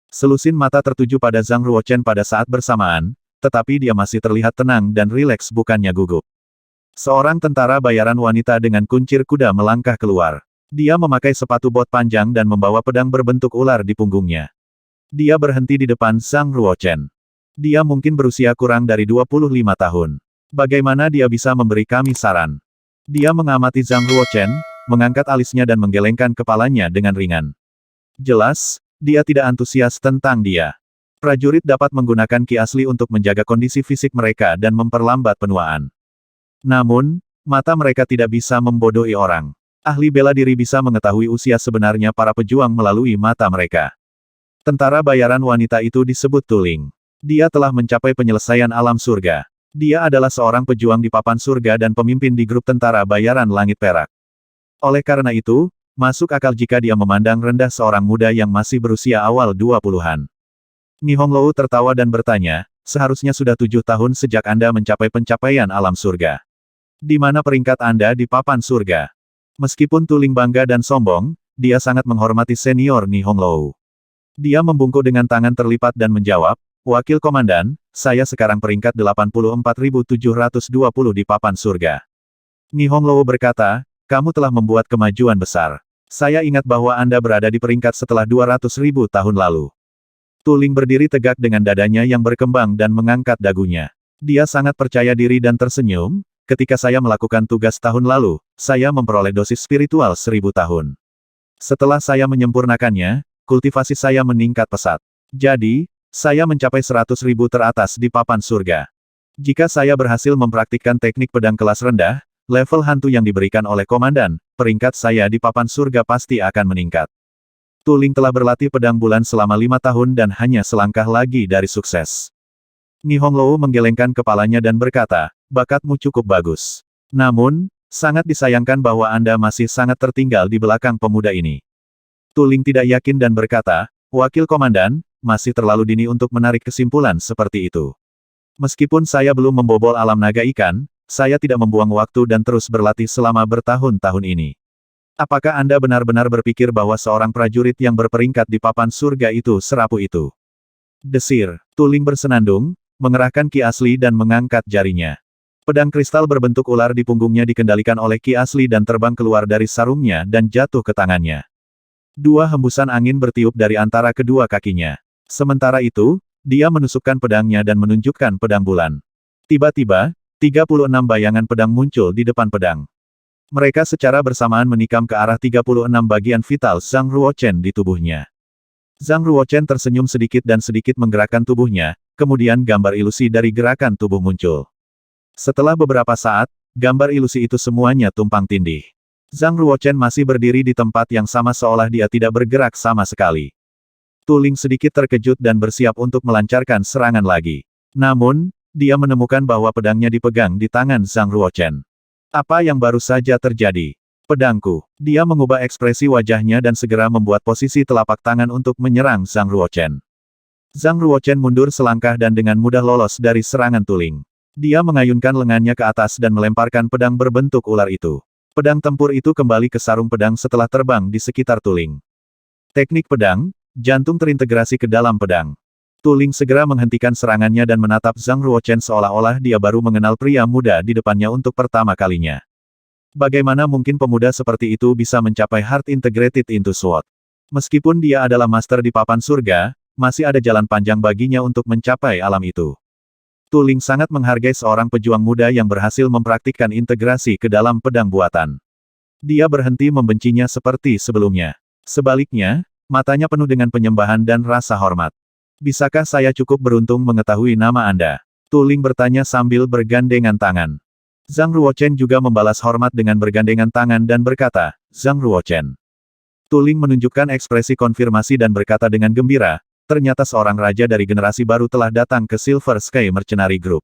Selusin mata tertuju pada Zhang Ruochen pada saat bersamaan, tetapi dia masih terlihat tenang dan rileks bukannya gugup. Seorang tentara bayaran wanita dengan kuncir kuda melangkah keluar. Dia memakai sepatu bot panjang dan membawa pedang berbentuk ular di punggungnya. Dia berhenti di depan Zhang Ruochen. Dia mungkin berusia kurang dari 25 tahun. Bagaimana dia bisa memberi kami saran? Dia mengamati Zhang Ruochen, mengangkat alisnya dan menggelengkan kepalanya dengan ringan. Jelas, dia tidak antusias tentang dia. Prajurit dapat menggunakan ki asli untuk menjaga kondisi fisik mereka dan memperlambat penuaan. Namun, mata mereka tidak bisa membodohi orang. Ahli bela diri bisa mengetahui usia sebenarnya para pejuang melalui mata mereka. Tentara bayaran wanita itu disebut Tuling. Dia telah mencapai penyelesaian alam surga. Dia adalah seorang pejuang di papan surga dan pemimpin di grup tentara bayaran langit perak. Oleh karena itu, masuk akal jika dia memandang rendah seorang muda yang masih berusia awal 20-an. Nihonglou tertawa dan bertanya, seharusnya sudah 7 tahun sejak Anda mencapai pencapaian alam surga. Di mana peringkat Anda di papan surga? Meskipun Tuling bangga dan sombong, dia sangat menghormati senior Nihonglou. Dia membungkuk dengan tangan terlipat dan menjawab, Wakil Komandan, saya sekarang peringkat 84.720 di papan surga. Nihonglou berkata, kamu telah membuat kemajuan besar. Saya ingat bahwa Anda berada di peringkat setelah 200.000 tahun lalu. Tuling berdiri tegak dengan dadanya yang berkembang dan mengangkat dagunya. Dia sangat percaya diri dan tersenyum. Ketika saya melakukan tugas tahun lalu, saya memperoleh dosis spiritual 1000 tahun. Setelah saya menyempurnakannya, kultivasi saya meningkat pesat. Jadi, saya mencapai 100.000 teratas di papan surga. Jika saya berhasil mempraktikkan teknik pedang kelas rendah, level hantu yang diberikan oleh komandan, peringkat saya di papan surga pasti akan meningkat. Tuling telah berlatih pedang bulan selama 5 tahun dan hanya selangkah lagi dari sukses. Nihonglou menggelengkan kepalanya dan berkata, bakatmu cukup bagus. Namun, sangat disayangkan bahwa Anda masih sangat tertinggal di belakang pemuda ini. Tuling tidak yakin dan berkata, Wakil Komandan, masih terlalu dini untuk menarik kesimpulan seperti itu. Meskipun saya belum membobol alam naga ikan, saya tidak membuang waktu dan terus berlatih selama bertahun-tahun ini. Apakah Anda benar-benar berpikir bahwa seorang prajurit yang berperingkat di papan surga itu serapuh itu? Desir, Tuling bersenandung, mengerahkan ki asli dan mengangkat jarinya. Pedang kristal berbentuk ular di punggungnya dikendalikan oleh ki asli dan terbang keluar dari sarungnya dan jatuh ke tangannya. 2 hembusan angin bertiup dari antara kedua kakinya. Sementara itu, dia menusukkan pedangnya dan menunjukkan pedang bulan. Tiba-tiba, 36 bayangan pedang muncul di depan pedang. Mereka secara bersamaan menikam ke arah 36 bagian vital Zhang Ruochen di tubuhnya. Zhang Ruochen tersenyum sedikit dan sedikit menggerakkan tubuhnya, kemudian gambar ilusi dari gerakan tubuh muncul. Setelah beberapa saat, gambar ilusi itu semuanya tumpang tindih. Zhang Ruochen masih berdiri di tempat yang sama seolah dia tidak bergerak sama sekali. Tuling sedikit terkejut dan bersiap untuk melancarkan serangan lagi. Namun, dia menemukan bahwa pedangnya dipegang di tangan Zhang Ruochen. Apa yang baru saja terjadi? Pedangku. Dia mengubah ekspresi wajahnya dan segera membuat posisi telapak tangan untuk menyerang Zhang Ruochen. Zhang Ruochen mundur selangkah dan dengan mudah lolos dari serangan Tuling. Dia mengayunkan lengannya ke atas dan melemparkan pedang berbentuk ular itu. Pedang tempur itu kembali ke sarung pedang setelah terbang di sekitar Tuling. Teknik pedang, jantung terintegrasi ke dalam pedang. Tuling segera menghentikan serangannya dan menatap Zhang Ruochen seolah-olah dia baru mengenal pria muda di depannya untuk pertama kalinya. Bagaimana mungkin pemuda seperti itu bisa mencapai Heart Integrated into Sword? Meskipun dia adalah master di papan surga, masih ada jalan panjang baginya untuk mencapai alam itu. Tuling sangat menghargai seorang pejuang muda yang berhasil mempraktikkan integrasi ke dalam pedang buatan. Dia berhenti membencinya seperti sebelumnya. Sebaliknya, matanya penuh dengan penyembahan dan rasa hormat. Bisakah saya cukup beruntung mengetahui nama Anda? Tuling bertanya sambil bergandengan tangan. Zhang Ruochen juga membalas hormat dengan bergandengan tangan dan berkata, Zhang Ruochen. Tuling menunjukkan ekspresi konfirmasi dan berkata dengan gembira, ternyata seorang raja dari generasi baru telah datang ke Silver Sky Mercenary Group.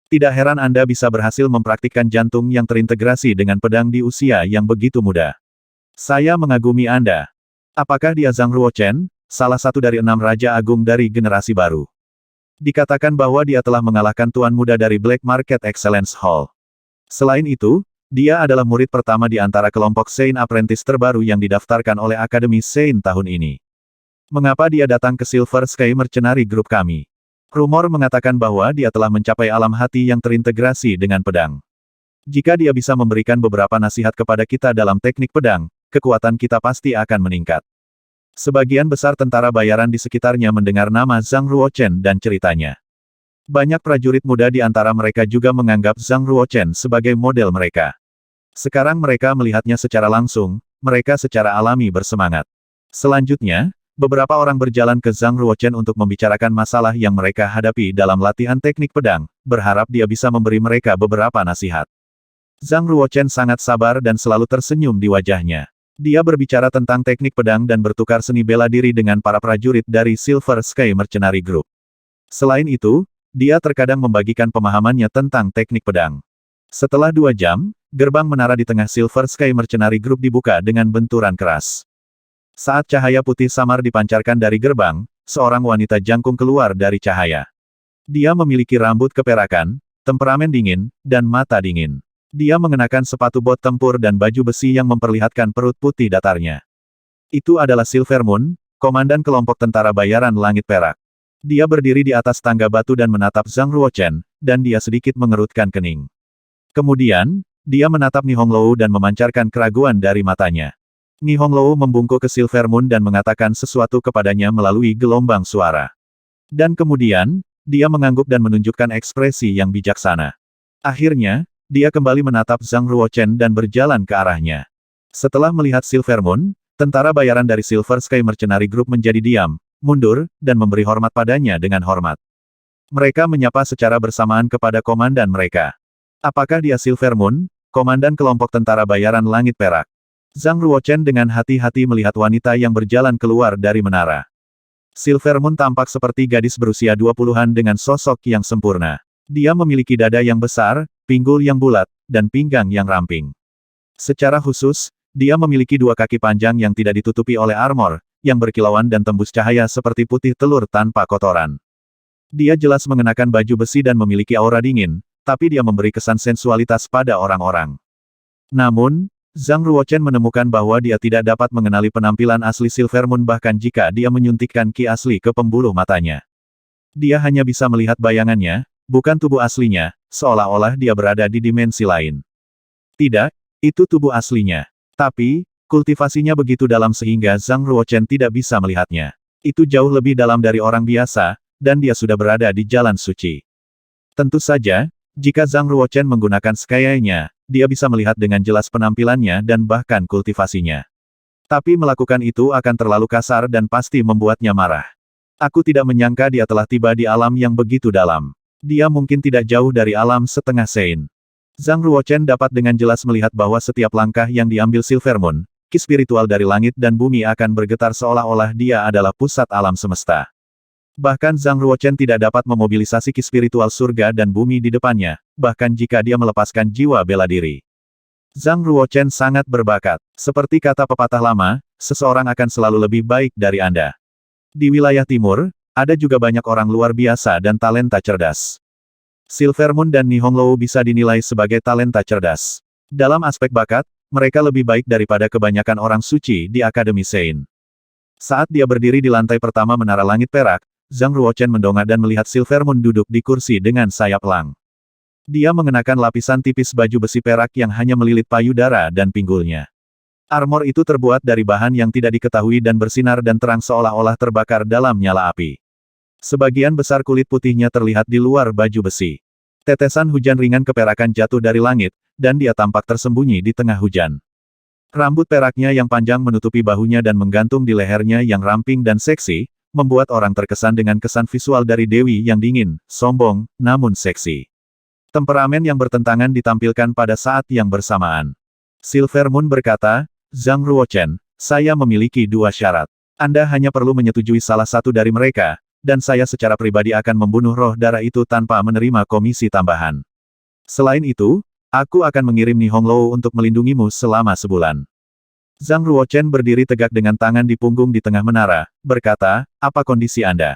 Tidak heran Anda bisa berhasil mempraktikkan jantung yang terintegrasi dengan pedang di usia yang begitu muda. Saya mengagumi Anda. Apakah dia Zhang Ruochen, salah satu dari 6 raja agung dari generasi baru? Dikatakan bahwa dia telah mengalahkan tuan muda dari Black Market Excellence Hall. Selain itu, dia adalah murid pertama di antara kelompok Saint Apprentice terbaru yang didaftarkan oleh Akademi Saint tahun ini. Mengapa dia datang ke Silver Sky Mercenary Group kami? Rumor mengatakan bahwa dia telah mencapai alam hati yang terintegrasi dengan pedang. Jika dia bisa memberikan beberapa nasihat kepada kita dalam teknik pedang, kekuatan kita pasti akan meningkat. Sebagian besar tentara bayaran di sekitarnya mendengar nama Zhang Ruochen dan ceritanya. Banyak prajurit muda di antara mereka juga menganggap Zhang Ruochen sebagai model mereka. Sekarang mereka melihatnya secara langsung, mereka secara alami bersemangat. Selanjutnya, beberapa orang berjalan ke Zhang Ruochen untuk membicarakan masalah yang mereka hadapi dalam latihan teknik pedang, berharap dia bisa memberi mereka beberapa nasihat. Zhang Ruochen sangat sabar dan selalu tersenyum di wajahnya. Dia berbicara tentang teknik pedang dan bertukar seni bela diri dengan para prajurit dari Silver Sky Mercenary Group. Selain itu, dia terkadang membagikan pemahamannya tentang teknik pedang. Setelah 2 jam, gerbang menara di tengah Silver Sky Mercenary Group dibuka dengan benturan keras. Saat cahaya putih samar dipancarkan dari gerbang, seorang wanita jangkung keluar dari cahaya. Dia memiliki rambut keperakan, temperamen dingin, dan mata dingin. Dia mengenakan sepatu bot tempur dan baju besi yang memperlihatkan perut putih datarnya. Itu adalah Silver Moon, komandan kelompok tentara bayaran langit perak. Dia berdiri di atas tangga batu dan menatap Zhang Ruochen, dan dia sedikit mengerutkan kening. Kemudian, dia menatap Ni Honglou dan memancarkan keraguan dari matanya. Ni Honglou membungkuk ke Silver Moon dan mengatakan sesuatu kepadanya melalui gelombang suara. Dan kemudian, dia mengangguk dan menunjukkan ekspresi yang bijaksana. Akhirnya, dia kembali menatap Zhang Ruochen dan berjalan ke arahnya. Setelah melihat Silver Moon, tentara bayaran dari Silver Sky Mercenary Group menjadi diam, mundur, dan memberi hormat padanya dengan hormat. Mereka menyapa secara bersamaan kepada komandan mereka. Apakah dia Silver Moon, komandan kelompok tentara bayaran langit perak? Zhang Ruochen dengan hati-hati melihat wanita yang berjalan keluar dari menara. Silver Moon tampak seperti gadis berusia 20-an dengan sosok yang sempurna. Dia memiliki dada yang besar, pinggul yang bulat, dan pinggang yang ramping. Secara khusus, dia memiliki 2 kaki panjang yang tidak ditutupi oleh armor, yang berkilauan dan tembus cahaya seperti putih telur tanpa kotoran. Dia jelas mengenakan baju besi dan memiliki aura dingin, tapi dia memberi kesan sensualitas pada orang-orang. Namun, Zhang Ruochen menemukan bahwa dia tidak dapat mengenali penampilan asli Silver Moon bahkan jika dia menyuntikkan ki asli ke pembuluh matanya. Dia hanya bisa melihat bayangannya, bukan tubuh aslinya, seolah-olah dia berada di dimensi lain. Tidak, itu tubuh aslinya. Tapi, kultivasinya begitu dalam sehingga Zhang Ruochen tidak bisa melihatnya. Itu jauh lebih dalam dari orang biasa, dan dia sudah berada di jalan suci. Tentu saja, jika Zhang Ruochen menggunakan Sky-nya, dia bisa melihat dengan jelas penampilannya dan bahkan kultivasinya. Tapi melakukan itu akan terlalu kasar dan pasti membuatnya marah. Aku tidak menyangka dia telah tiba di alam yang begitu dalam. Dia mungkin tidak jauh dari alam setengah Sein. Zhang Ruochen dapat dengan jelas melihat bahwa setiap langkah yang diambil Silver Moon, ki spiritual dari langit dan bumi akan bergetar seolah-olah dia adalah pusat alam semesta. Bahkan Zhang Ruochen tidak dapat memobilisasi ki spiritual surga dan bumi di depannya, bahkan jika dia melepaskan jiwa bela diri. Zhang Ruochen sangat berbakat. Seperti kata pepatah lama, seseorang akan selalu lebih baik dari Anda. Di wilayah timur, ada juga banyak orang luar biasa dan talenta cerdas. Silver Moon dan Ni Honglou bisa dinilai sebagai talenta cerdas. Dalam aspek bakat, mereka lebih baik daripada kebanyakan orang suci di Akademi Sein. Saat dia berdiri di lantai pertama Menara Langit Perak, Zhang Ruochen mendongak dan melihat Silver Moon duduk di kursi dengan sayap elang. Dia mengenakan lapisan tipis baju besi perak yang hanya melilit payudara dan pinggulnya. Armor itu terbuat dari bahan yang tidak diketahui dan bersinar dan terang seolah-olah terbakar dalam nyala api. Sebagian besar kulit putihnya terlihat di luar baju besi. Tetesan hujan ringan keperakan jatuh dari langit, dan dia tampak tersembunyi di tengah hujan. Rambut peraknya yang panjang menutupi bahunya dan menggantung di lehernya yang ramping dan seksi, membuat orang terkesan dengan kesan visual dari dewi yang dingin, sombong, namun seksi. Temperamen yang bertentangan ditampilkan pada saat yang bersamaan. Silver Moon berkata, Zhang Ruochen, saya memiliki 2 syarat. Anda hanya perlu menyetujui salah satu dari mereka, dan saya secara pribadi akan membunuh roh darah itu tanpa menerima komisi tambahan. Selain itu, aku akan mengirim Ni Honglou untuk melindungimu selama sebulan. Zhang Ruochen berdiri tegak dengan tangan di punggung di tengah menara, berkata, apa kondisi Anda?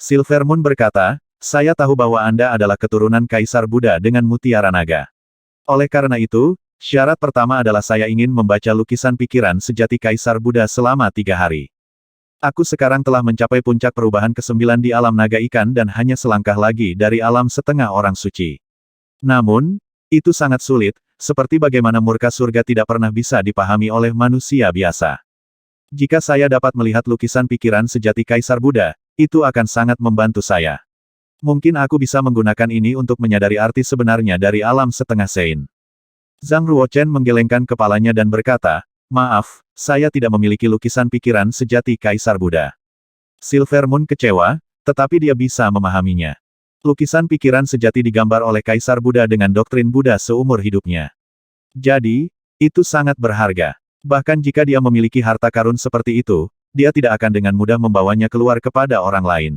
Silver Moon berkata, saya tahu bahwa Anda adalah keturunan Kaisar Buddha dengan mutiara naga. Oleh karena itu, syarat pertama adalah saya ingin membaca lukisan pikiran sejati Kaisar Buddha selama 3 hari. Aku sekarang telah mencapai puncak perubahan ke-9 di alam naga ikan dan hanya selangkah lagi dari alam setengah orang suci. Namun, itu sangat sulit, seperti bagaimana murka surga tidak pernah bisa dipahami oleh manusia biasa. Jika saya dapat melihat lukisan pikiran sejati Kaisar Buddha, itu akan sangat membantu saya. Mungkin aku bisa menggunakan ini untuk menyadari arti sebenarnya dari alam setengah Sein. Zhang Ruochen menggelengkan kepalanya dan berkata, "Maaf, saya tidak memiliki lukisan pikiran sejati Kaisar Buddha." Silver Moon kecewa, tetapi dia bisa memahaminya. Lukisan pikiran sejati digambar oleh Kaisar Buddha dengan doktrin Buddha seumur hidupnya. Jadi, itu sangat berharga. Bahkan jika dia memiliki harta karun seperti itu, dia tidak akan dengan mudah membawanya keluar kepada orang lain.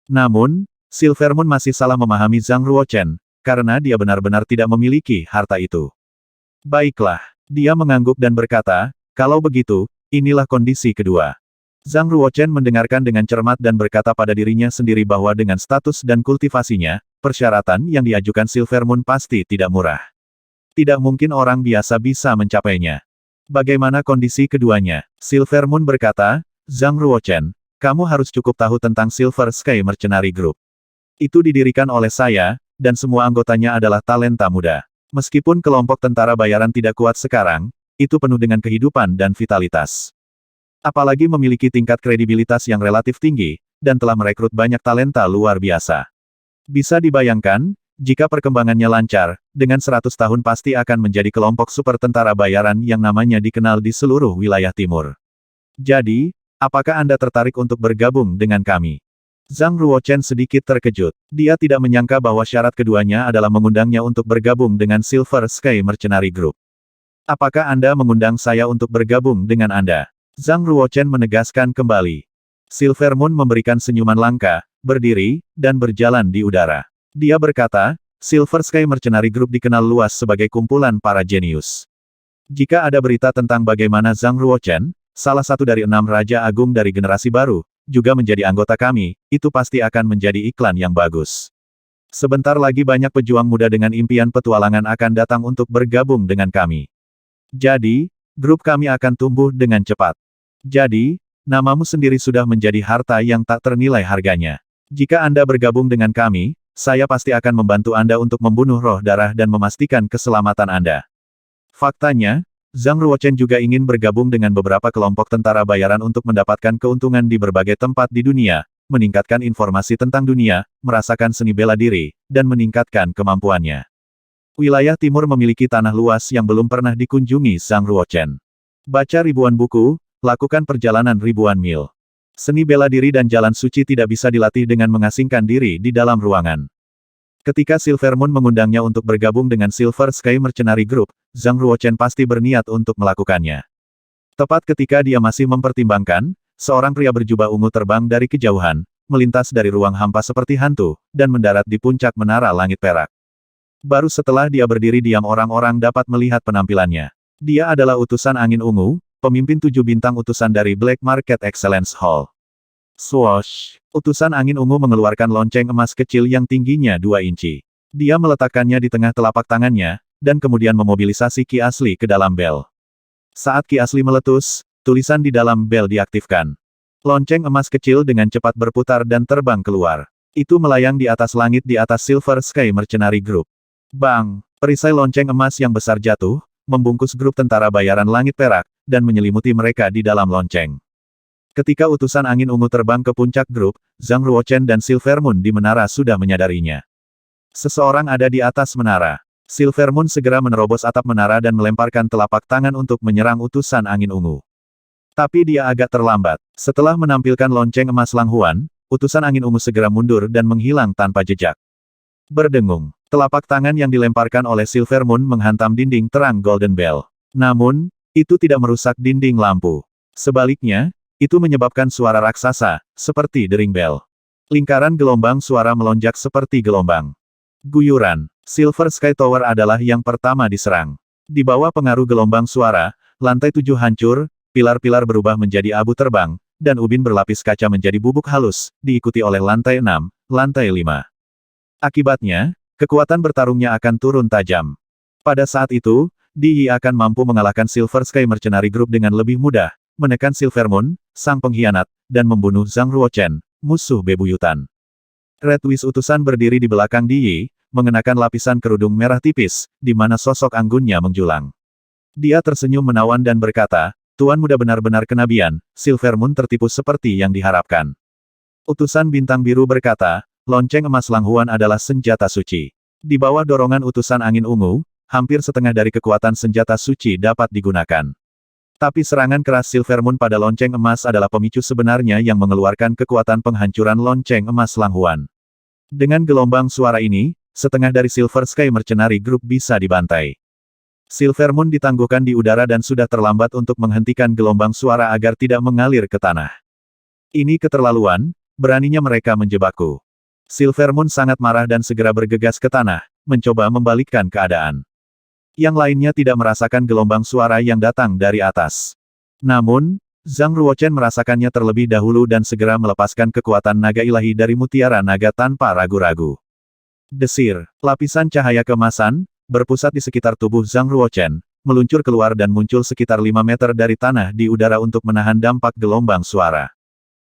Namun, Silver Moon masih salah memahami Zhang Ruochen, karena dia benar-benar tidak memiliki harta itu. Baiklah, dia mengangguk dan berkata, "Kalau begitu, inilah kondisi kedua." Zhang Ruochen mendengarkan dengan cermat dan berkata pada dirinya sendiri bahwa dengan status dan kultivasinya, persyaratan yang diajukan Silver Moon pasti tidak murah. Tidak mungkin orang biasa bisa mencapainya. Bagaimana kondisi keduanya? Silver Moon berkata, "Zhang Ruochen, kamu harus cukup tahu tentang Silver Sky Mercenary Group. Itu didirikan oleh saya, dan semua anggotanya adalah talenta muda. Meskipun kelompok tentara bayaran tidak kuat sekarang, itu penuh dengan kehidupan dan vitalitas. Apalagi memiliki tingkat kredibilitas yang relatif tinggi, dan telah merekrut banyak talenta luar biasa. Bisa dibayangkan, jika perkembangannya lancar, dengan 100 tahun pasti akan menjadi kelompok super tentara bayaran yang namanya dikenal di seluruh wilayah timur. Jadi, apakah Anda tertarik untuk bergabung dengan kami?" Zhang Ruochen sedikit terkejut. Dia tidak menyangka bahwa syarat keduanya adalah mengundangnya untuk bergabung dengan Silver Sky Mercenary Group. "Apakah Anda mengundang saya untuk bergabung dengan Anda?" Zhang Ruochen menegaskan kembali. Silver Moon memberikan senyuman langka, berdiri, dan berjalan di udara. Dia berkata, "Silver Sky Mercenary Group dikenal luas sebagai kumpulan para jenius. Jika ada berita tentang bagaimana Zhang Ruochen, salah satu dari 6 Raja Agung dari generasi baru, juga menjadi anggota kami, itu pasti akan menjadi iklan yang bagus. Sebentar lagi banyak pejuang muda dengan impian petualangan akan datang untuk bergabung dengan kami. Jadi, grup kami akan tumbuh dengan cepat. Jadi, namamu sendiri sudah menjadi harta yang tak ternilai harganya. Jika Anda bergabung dengan kami, saya pasti akan membantu Anda untuk membunuh roh darah dan memastikan keselamatan Anda." Faktanya, Zhang Ruochen juga ingin bergabung dengan beberapa kelompok tentara bayaran untuk mendapatkan keuntungan di berbagai tempat di dunia, meningkatkan informasi tentang dunia, merasakan seni bela diri, dan meningkatkan kemampuannya. Wilayah timur memiliki tanah luas yang belum pernah dikunjungi Zhang Ruochen. Baca ribuan buku, lakukan perjalanan ribuan mil. Seni bela diri dan jalan suci tidak bisa dilatih dengan mengasingkan diri di dalam ruangan. Ketika Silver Moon mengundangnya untuk bergabung dengan Silver Sky Mercenary Group, Zhang Ruochen pasti berniat untuk melakukannya. Tepat ketika dia masih mempertimbangkan, seorang pria berjubah ungu terbang dari kejauhan, melintas dari ruang hampa seperti hantu, dan mendarat di puncak menara langit perak. Baru setelah dia berdiri diam orang-orang dapat melihat penampilannya. Dia adalah utusan angin ungu, pemimpin 7 bintang utusan dari Black Market Excellence Hall. Swoosh! Utusan angin ungu mengeluarkan lonceng emas kecil yang tingginya 2 inci. Dia meletakkannya di tengah telapak tangannya, dan kemudian memobilisasi ki asli ke dalam bel. Saat ki asli meletus, tulisan di dalam bel diaktifkan. Lonceng emas kecil dengan cepat berputar dan terbang keluar. Itu melayang di atas langit di atas Silver Sky Mercenary Group. Bang! Perisai lonceng emas yang besar jatuh, membungkus grup tentara bayaran langit perak, dan menyelimuti mereka di dalam lonceng. Ketika utusan angin ungu terbang ke puncak grup, Zhang Ruochen dan Silver Moon di menara sudah menyadarinya. Seseorang ada di atas menara. Silver Moon segera menerobos atap menara dan melemparkan telapak tangan untuk menyerang utusan angin ungu. Tapi dia agak terlambat. Setelah menampilkan lonceng emas Langhuan, utusan angin ungu segera mundur dan menghilang tanpa jejak. Berdengung. Telapak tangan yang dilemparkan oleh Silver Moon menghantam dinding terang Golden Bell. Namun, itu tidak merusak dinding lampu. Sebaliknya, itu menyebabkan suara raksasa, seperti dering bell. Lingkaran gelombang suara melonjak seperti gelombang. Guyuran. Silver Sky Tower adalah yang pertama diserang. Di bawah pengaruh gelombang suara, lantai 7 hancur, pilar-pilar berubah menjadi abu terbang, dan ubin berlapis kaca menjadi bubuk halus, diikuti oleh lantai 6, lantai 5. Akibatnya, kekuatan bertarungnya akan turun tajam. Pada saat itu, Di Yi akan mampu mengalahkan Silver Sky Mercenary Group dengan lebih mudah, menekan Silver Moon, sang pengkhianat, dan membunuh Zhang Ruochen, musuh bebuyutan. Red Wish utusan berdiri di belakang Di Yi, mengenakan lapisan kerudung merah tipis, di mana sosok anggunnya menjulang. Dia tersenyum menawan dan berkata, Tuan Muda benar-benar kenabian, Silver Moon tertipu seperti yang diharapkan. Utusan Bintang Biru berkata, lonceng emas Langhuan adalah senjata suci. Di bawah dorongan utusan angin ungu, hampir setengah dari kekuatan senjata suci dapat digunakan. Tapi serangan keras Silver Moon pada lonceng emas adalah pemicu sebenarnya yang mengeluarkan kekuatan penghancuran lonceng emas Langhuan. Dengan gelombang suara ini, setengah dari Silver Sky Mercenary Group bisa dibantai. Silver Moon ditangguhkan di udara dan sudah terlambat untuk menghentikan gelombang suara agar tidak mengalir ke tanah. Ini keterlaluan, beraninya mereka menjebakku. Silver Moon sangat marah dan segera bergegas ke tanah, mencoba membalikkan keadaan. Yang lainnya tidak merasakan gelombang suara yang datang dari atas. Namun, Zhang Ruochen merasakannya terlebih dahulu dan segera melepaskan kekuatan naga ilahi dari mutiara naga tanpa ragu-ragu. Desir, lapisan cahaya keemasan, berpusat di sekitar tubuh Zhang Ruochen, meluncur keluar dan muncul sekitar 5 meter dari tanah di udara untuk menahan dampak gelombang suara.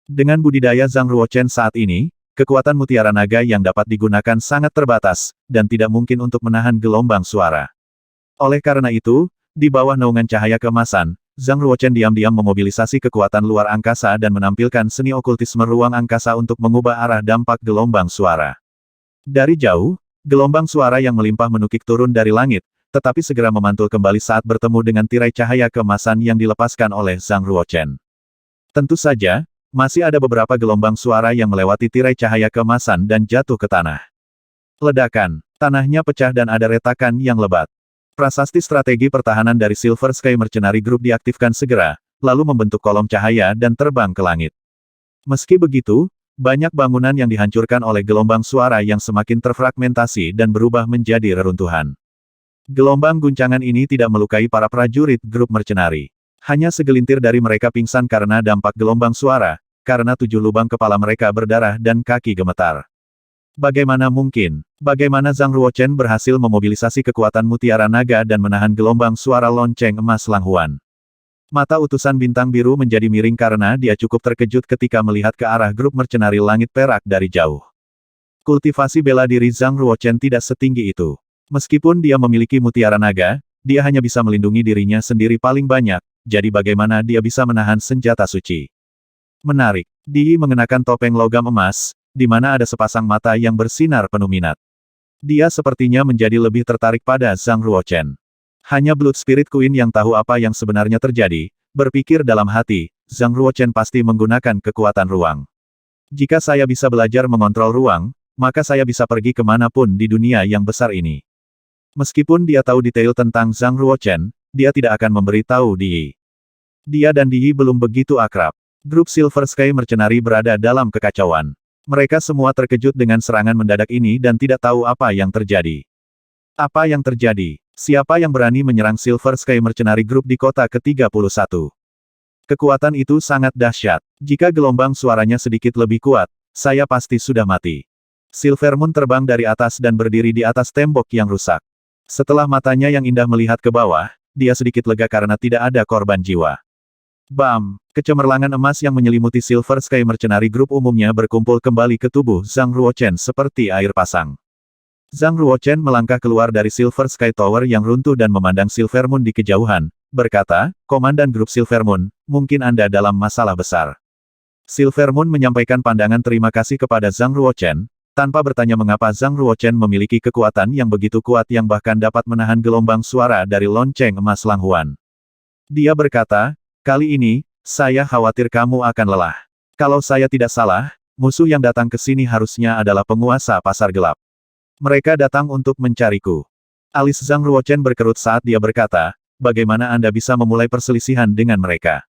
Dengan budidaya Zhang Ruochen saat ini, kekuatan mutiara naga yang dapat digunakan sangat terbatas, dan tidak mungkin untuk menahan gelombang suara. Oleh karena itu, di bawah naungan cahaya keemasan, Zhang Ruochen diam-diam memobilisasi kekuatan luar angkasa dan menampilkan seni okultisme ruang angkasa untuk mengubah arah dampak gelombang suara. Dari jauh, gelombang suara yang melimpah menukik turun dari langit, tetapi segera memantul kembali saat bertemu dengan tirai cahaya keemasan yang dilepaskan oleh Zhang Ruochen. Tentu saja, masih ada beberapa gelombang suara yang melewati tirai cahaya keemasan dan jatuh ke tanah. Ledakan, tanahnya pecah dan ada retakan yang lebat. Prasasti strategi pertahanan dari Silver Sky Mercenary Group diaktifkan segera, lalu membentuk kolom cahaya dan terbang ke langit. Meski begitu, banyak bangunan yang dihancurkan oleh gelombang suara yang semakin terfragmentasi dan berubah menjadi reruntuhan. Gelombang guncangan ini tidak melukai para prajurit grup mercenari. Hanya segelintir dari mereka pingsan karena dampak gelombang suara, karena 7 lubang kepala mereka berdarah dan kaki gemetar. Bagaimana mungkin? Bagaimana Zhang Ruochen berhasil memobilisasi kekuatan mutiara naga dan menahan gelombang suara lonceng emas Langhuan? Mata utusan Bintang Biru menjadi miring karena dia cukup terkejut ketika melihat ke arah grup mercenari langit perak dari jauh. Kultivasi bela diri Zhang Ruochen tidak setinggi itu. Meskipun dia memiliki mutiara naga, dia hanya bisa melindungi dirinya sendiri paling banyak, jadi bagaimana dia bisa menahan senjata suci? Menarik. Di Yi mengenakan topeng logam emas, di mana ada sepasang mata yang bersinar penuh minat. Dia sepertinya menjadi lebih tertarik pada Zhang Ruochen. Hanya Blood Spirit Queen yang tahu apa yang sebenarnya terjadi, berpikir dalam hati, Zhang Ruochen pasti menggunakan kekuatan ruang. Jika saya bisa belajar mengontrol ruang, maka saya bisa pergi kemanapun di dunia yang besar ini. Meskipun dia tahu detail tentang Zhang Ruochen, dia tidak akan memberitahu Di Yi. Dia dan Di Yi belum begitu akrab. Grup Silver Sky Mercenary berada dalam kekacauan. Mereka semua terkejut dengan serangan mendadak ini dan tidak tahu apa yang terjadi. Apa yang terjadi? Siapa yang berani menyerang Silver Sky Mercenary Group di kota ke-31? Kekuatan itu sangat dahsyat. Jika gelombang suaranya sedikit lebih kuat, saya pasti sudah mati. Silver Moon terbang dari atas dan berdiri di atas tembok yang rusak. Setelah matanya yang indah melihat ke bawah, dia sedikit lega karena tidak ada korban jiwa. Bam! Kecemerlangan emas yang menyelimuti Silver Sky Mercenary Group umumnya berkumpul kembali ke tubuh Zhang Ruochen seperti air pasang. Zhang Ruochen melangkah keluar dari Silver Sky Tower yang runtuh dan memandang Silver Moon di kejauhan, berkata, Komandan Grup Silver Moon, mungkin Anda dalam masalah besar. Silver Moon menyampaikan pandangan terima kasih kepada Zhang Ruochen, tanpa bertanya mengapa Zhang Ruochen memiliki kekuatan yang begitu kuat yang bahkan dapat menahan gelombang suara dari lonceng emas Langhuan. Dia berkata, kali ini, saya khawatir kamu akan lelah. Kalau saya tidak salah, musuh yang datang ke sini harusnya adalah penguasa pasar gelap. Mereka datang untuk mencariku. Alis Zhang Ruochen berkerut saat dia berkata, bagaimana Anda bisa memulai perselisihan dengan mereka?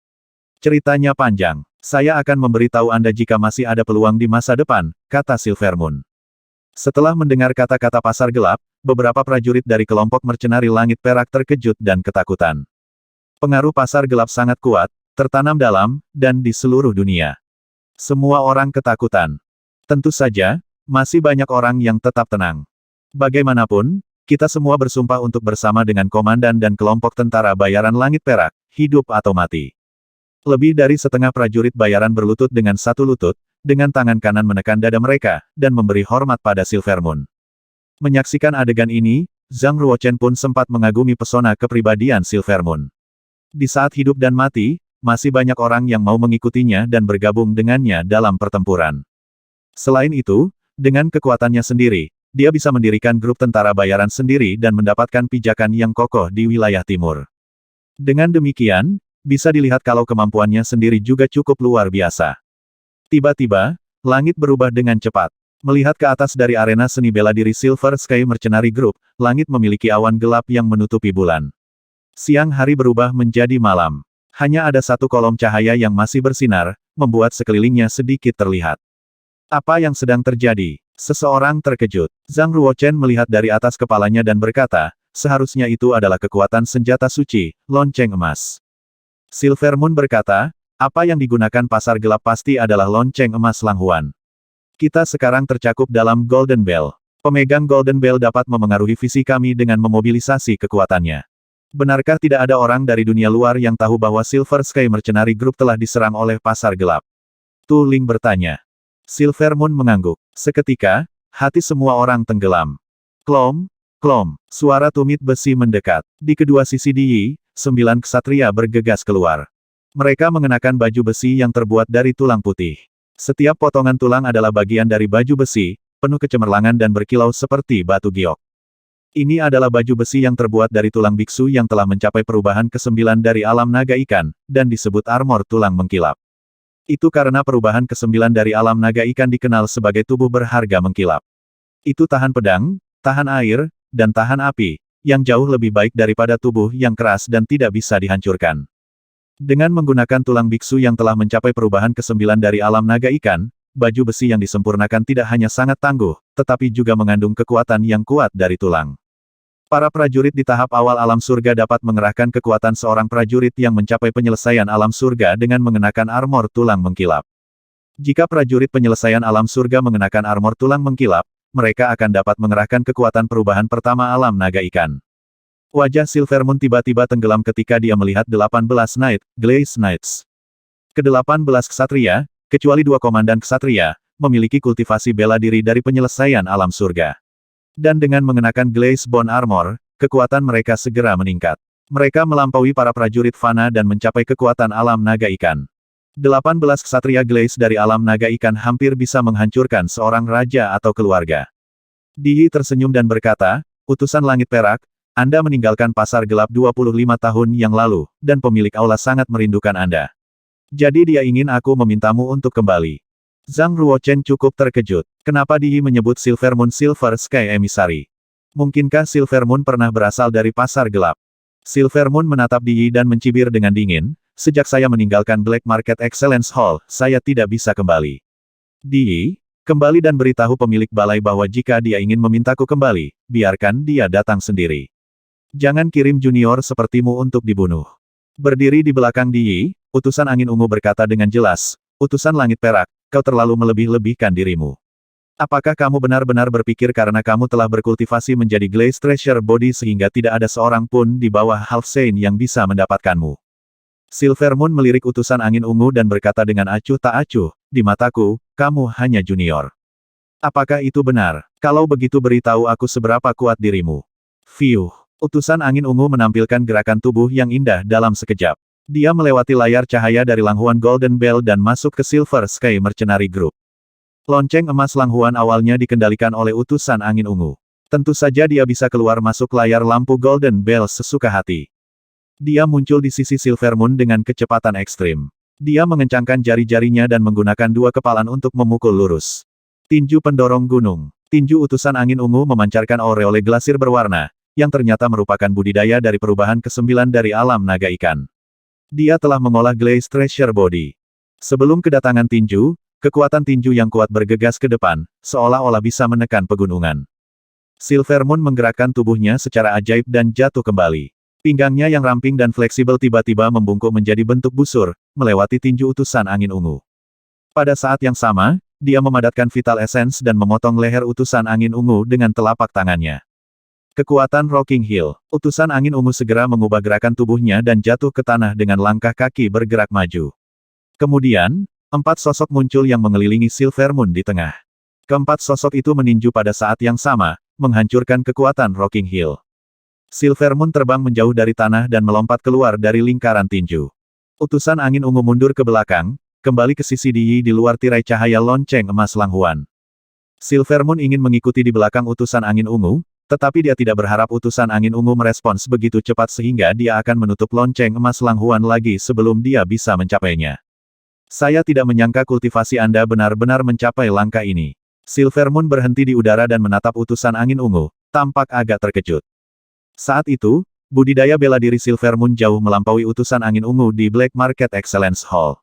Ceritanya panjang. Saya akan memberitahu Anda jika masih ada peluang di masa depan, kata Silver Moon. Setelah mendengar kata-kata pasar gelap, beberapa prajurit dari kelompok mercenari langit perak terkejut dan ketakutan. Pengaruh pasar gelap sangat kuat, tertanam dalam, dan di seluruh dunia. Semua orang ketakutan. Tentu saja, masih banyak orang yang tetap tenang. Bagaimanapun, kita semua bersumpah untuk bersama dengan komandan dan kelompok tentara bayaran langit perak, hidup atau mati. Lebih dari setengah prajurit bayaran berlutut dengan satu lutut, dengan tangan kanan menekan dada mereka, dan memberi hormat pada Silvermoon. Menyaksikan adegan ini, Zhang Ruochen pun sempat mengagumi pesona kepribadian Silvermoon. Di saat hidup dan mati, masih banyak orang yang mau mengikutinya dan bergabung dengannya dalam pertempuran. Selain itu, dengan kekuatannya sendiri, dia bisa mendirikan grup tentara bayaran sendiri dan mendapatkan pijakan yang kokoh di wilayah timur. Dengan demikian, bisa dilihat kalau kemampuannya sendiri juga cukup luar biasa. Tiba-tiba, langit berubah dengan cepat. Melihat ke atas dari arena seni bela diri Silver Sky Mercenary Group, langit memiliki awan gelap yang menutupi bulan. Siang hari berubah menjadi malam. Hanya ada satu kolom cahaya yang masih bersinar, membuat sekelilingnya sedikit terlihat. Apa yang sedang terjadi? Seseorang terkejut. Zhang Ruochen melihat dari atas kepalanya dan berkata, seharusnya itu adalah kekuatan senjata suci, lonceng emas. Silvermoon berkata, apa yang digunakan pasar gelap pasti adalah lonceng emas Langhuan. Kita sekarang tercakup dalam Golden Bell. Pemegang Golden Bell dapat memengaruhi visi kami dengan memobilisasi kekuatannya. Benarkah tidak ada orang dari dunia luar yang tahu bahwa Silver Sky Mercenary Group telah diserang oleh pasar gelap? Tu Ling bertanya. Silvermoon mengangguk. Seketika, hati semua orang tenggelam. Klom, klom, suara tumit besi mendekat. Di kedua sisi Di, 9 ksatria bergegas keluar. Mereka mengenakan baju besi yang terbuat dari tulang putih. Setiap potongan tulang adalah bagian dari baju besi, penuh kecemerlangan dan berkilau seperti batu giok. Ini adalah baju besi yang terbuat dari tulang biksu yang telah mencapai perubahan ke-9 dari alam naga ikan, dan disebut armor tulang mengkilap. Itu karena perubahan ke-9 dari alam naga ikan dikenal sebagai tubuh berharga mengkilap. Itu tahan pedang, tahan air, dan tahan api, yang jauh lebih baik daripada tubuh yang keras dan tidak bisa dihancurkan. Dengan menggunakan tulang biksu yang telah mencapai perubahan ke-9 dari alam naga ikan, baju besi yang disempurnakan tidak hanya sangat tangguh, tetapi juga mengandung kekuatan yang kuat dari tulang. Para prajurit di tahap awal alam surga dapat mengerahkan kekuatan seorang prajurit yang mencapai penyelesaian alam surga dengan mengenakan armor tulang mengkilap. Jika prajurit penyelesaian alam surga mengenakan armor tulang mengkilap, mereka akan dapat mengerahkan kekuatan perubahan pertama alam naga ikan. Wajah Silvermoon tiba-tiba tenggelam ketika dia melihat 18 Knight, Glaze Knights. Ke-18 ksatria, kecuali 2 komandan ksatria, memiliki kultivasi bela diri dari penyelesaian alam surga. Dan dengan mengenakan Glaze Bone Armor, kekuatan mereka segera meningkat. Mereka melampaui para prajurit fana dan mencapai kekuatan alam naga ikan. 18 ksatria Glaze dari alam naga ikan hampir bisa menghancurkan seorang raja atau keluarga. Di tersenyum dan berkata, utusan langit perak, Anda meninggalkan pasar gelap 25 tahun yang lalu, dan pemilik aula sangat merindukan Anda. Jadi dia ingin aku memintamu untuk kembali. Zhang Ruochen cukup terkejut. Kenapa Di menyebut Silvermoon Silver Sky Emissary? Mungkinkah Silvermoon pernah berasal dari pasar gelap? Silvermoon menatap Di dan mencibir dengan dingin, sejak saya meninggalkan Black Market Excellence Hall, saya tidak bisa kembali. Di, kembali dan beritahu pemilik balai bahwa jika dia ingin memintaku kembali, biarkan dia datang sendiri. Jangan kirim junior sepertimu untuk dibunuh. Berdiri di belakang Di, utusan angin ungu berkata dengan jelas, utusan langit perak, kau terlalu melebih-lebihkan dirimu. Apakah kamu benar-benar berpikir karena kamu telah berkultivasi menjadi Glaze Treasure Body sehingga tidak ada seorang pun di bawah Half Saint yang bisa mendapatkanmu? Silvermoon melirik utusan angin ungu dan berkata dengan acuh tak acuh, di mataku, kamu hanya junior. Apakah itu benar? Kalau begitu beritahu aku seberapa kuat dirimu. Fiuh. Utusan angin ungu menampilkan gerakan tubuh yang indah dalam sekejap. Dia melewati layar cahaya dari Langhuan Golden Bell dan masuk ke Silver Sky Mercenary Group. Lonceng emas Langhuan awalnya dikendalikan oleh utusan angin ungu. Tentu saja dia bisa keluar masuk layar lampu Golden Bell sesuka hati. Dia muncul di sisi Silvermoon dengan kecepatan ekstrim. Dia mengencangkan jari-jarinya dan menggunakan 2 kepalan untuk memukul lurus. Tinju pendorong gunung. Tinju utusan angin ungu memancarkan aureole glasir berwarna, yang ternyata merupakan budidaya dari perubahan ke-9 dari alam naga ikan. Dia telah mengolah Glaze Treasure Body. Sebelum kedatangan tinju, kekuatan tinju yang kuat bergegas ke depan, seolah-olah bisa menekan pegunungan. Silvermoon menggerakkan tubuhnya secara ajaib dan jatuh kembali. Pinggangnya yang ramping dan fleksibel tiba-tiba membungkuk menjadi bentuk busur, melewati tinju utusan angin ungu. Pada saat yang sama, dia memadatkan Vital Essence dan memotong leher utusan angin ungu dengan telapak tangannya. Kekuatan Rocking Hill. Utusan angin ungu segera mengubah gerakan tubuhnya dan jatuh ke tanah dengan langkah kaki bergerak maju. Kemudian, 4 sosok muncul yang mengelilingi Silver Moon di tengah. Keempat sosok itu meninju pada saat yang sama, menghancurkan kekuatan Rocking Hill. Silver Moon terbang menjauh dari tanah dan melompat keluar dari lingkaran tinju. Utusan angin ungu mundur ke belakang, kembali ke sisi Di di luar tirai cahaya lonceng emas Langhuan. Silver Moon ingin mengikuti di belakang utusan angin ungu, tetapi dia tidak berharap utusan angin ungu merespons begitu cepat sehingga dia akan menutup lonceng emas Langhuan lagi sebelum dia bisa mencapainya. Saya tidak menyangka kultivasi Anda benar-benar mencapai langkah ini. Silver Moon berhenti di udara dan menatap utusan angin ungu, tampak agak terkejut. Saat itu, budidaya bela diri Silver Moon jauh melampaui utusan angin ungu di Black Market Excellence Hall.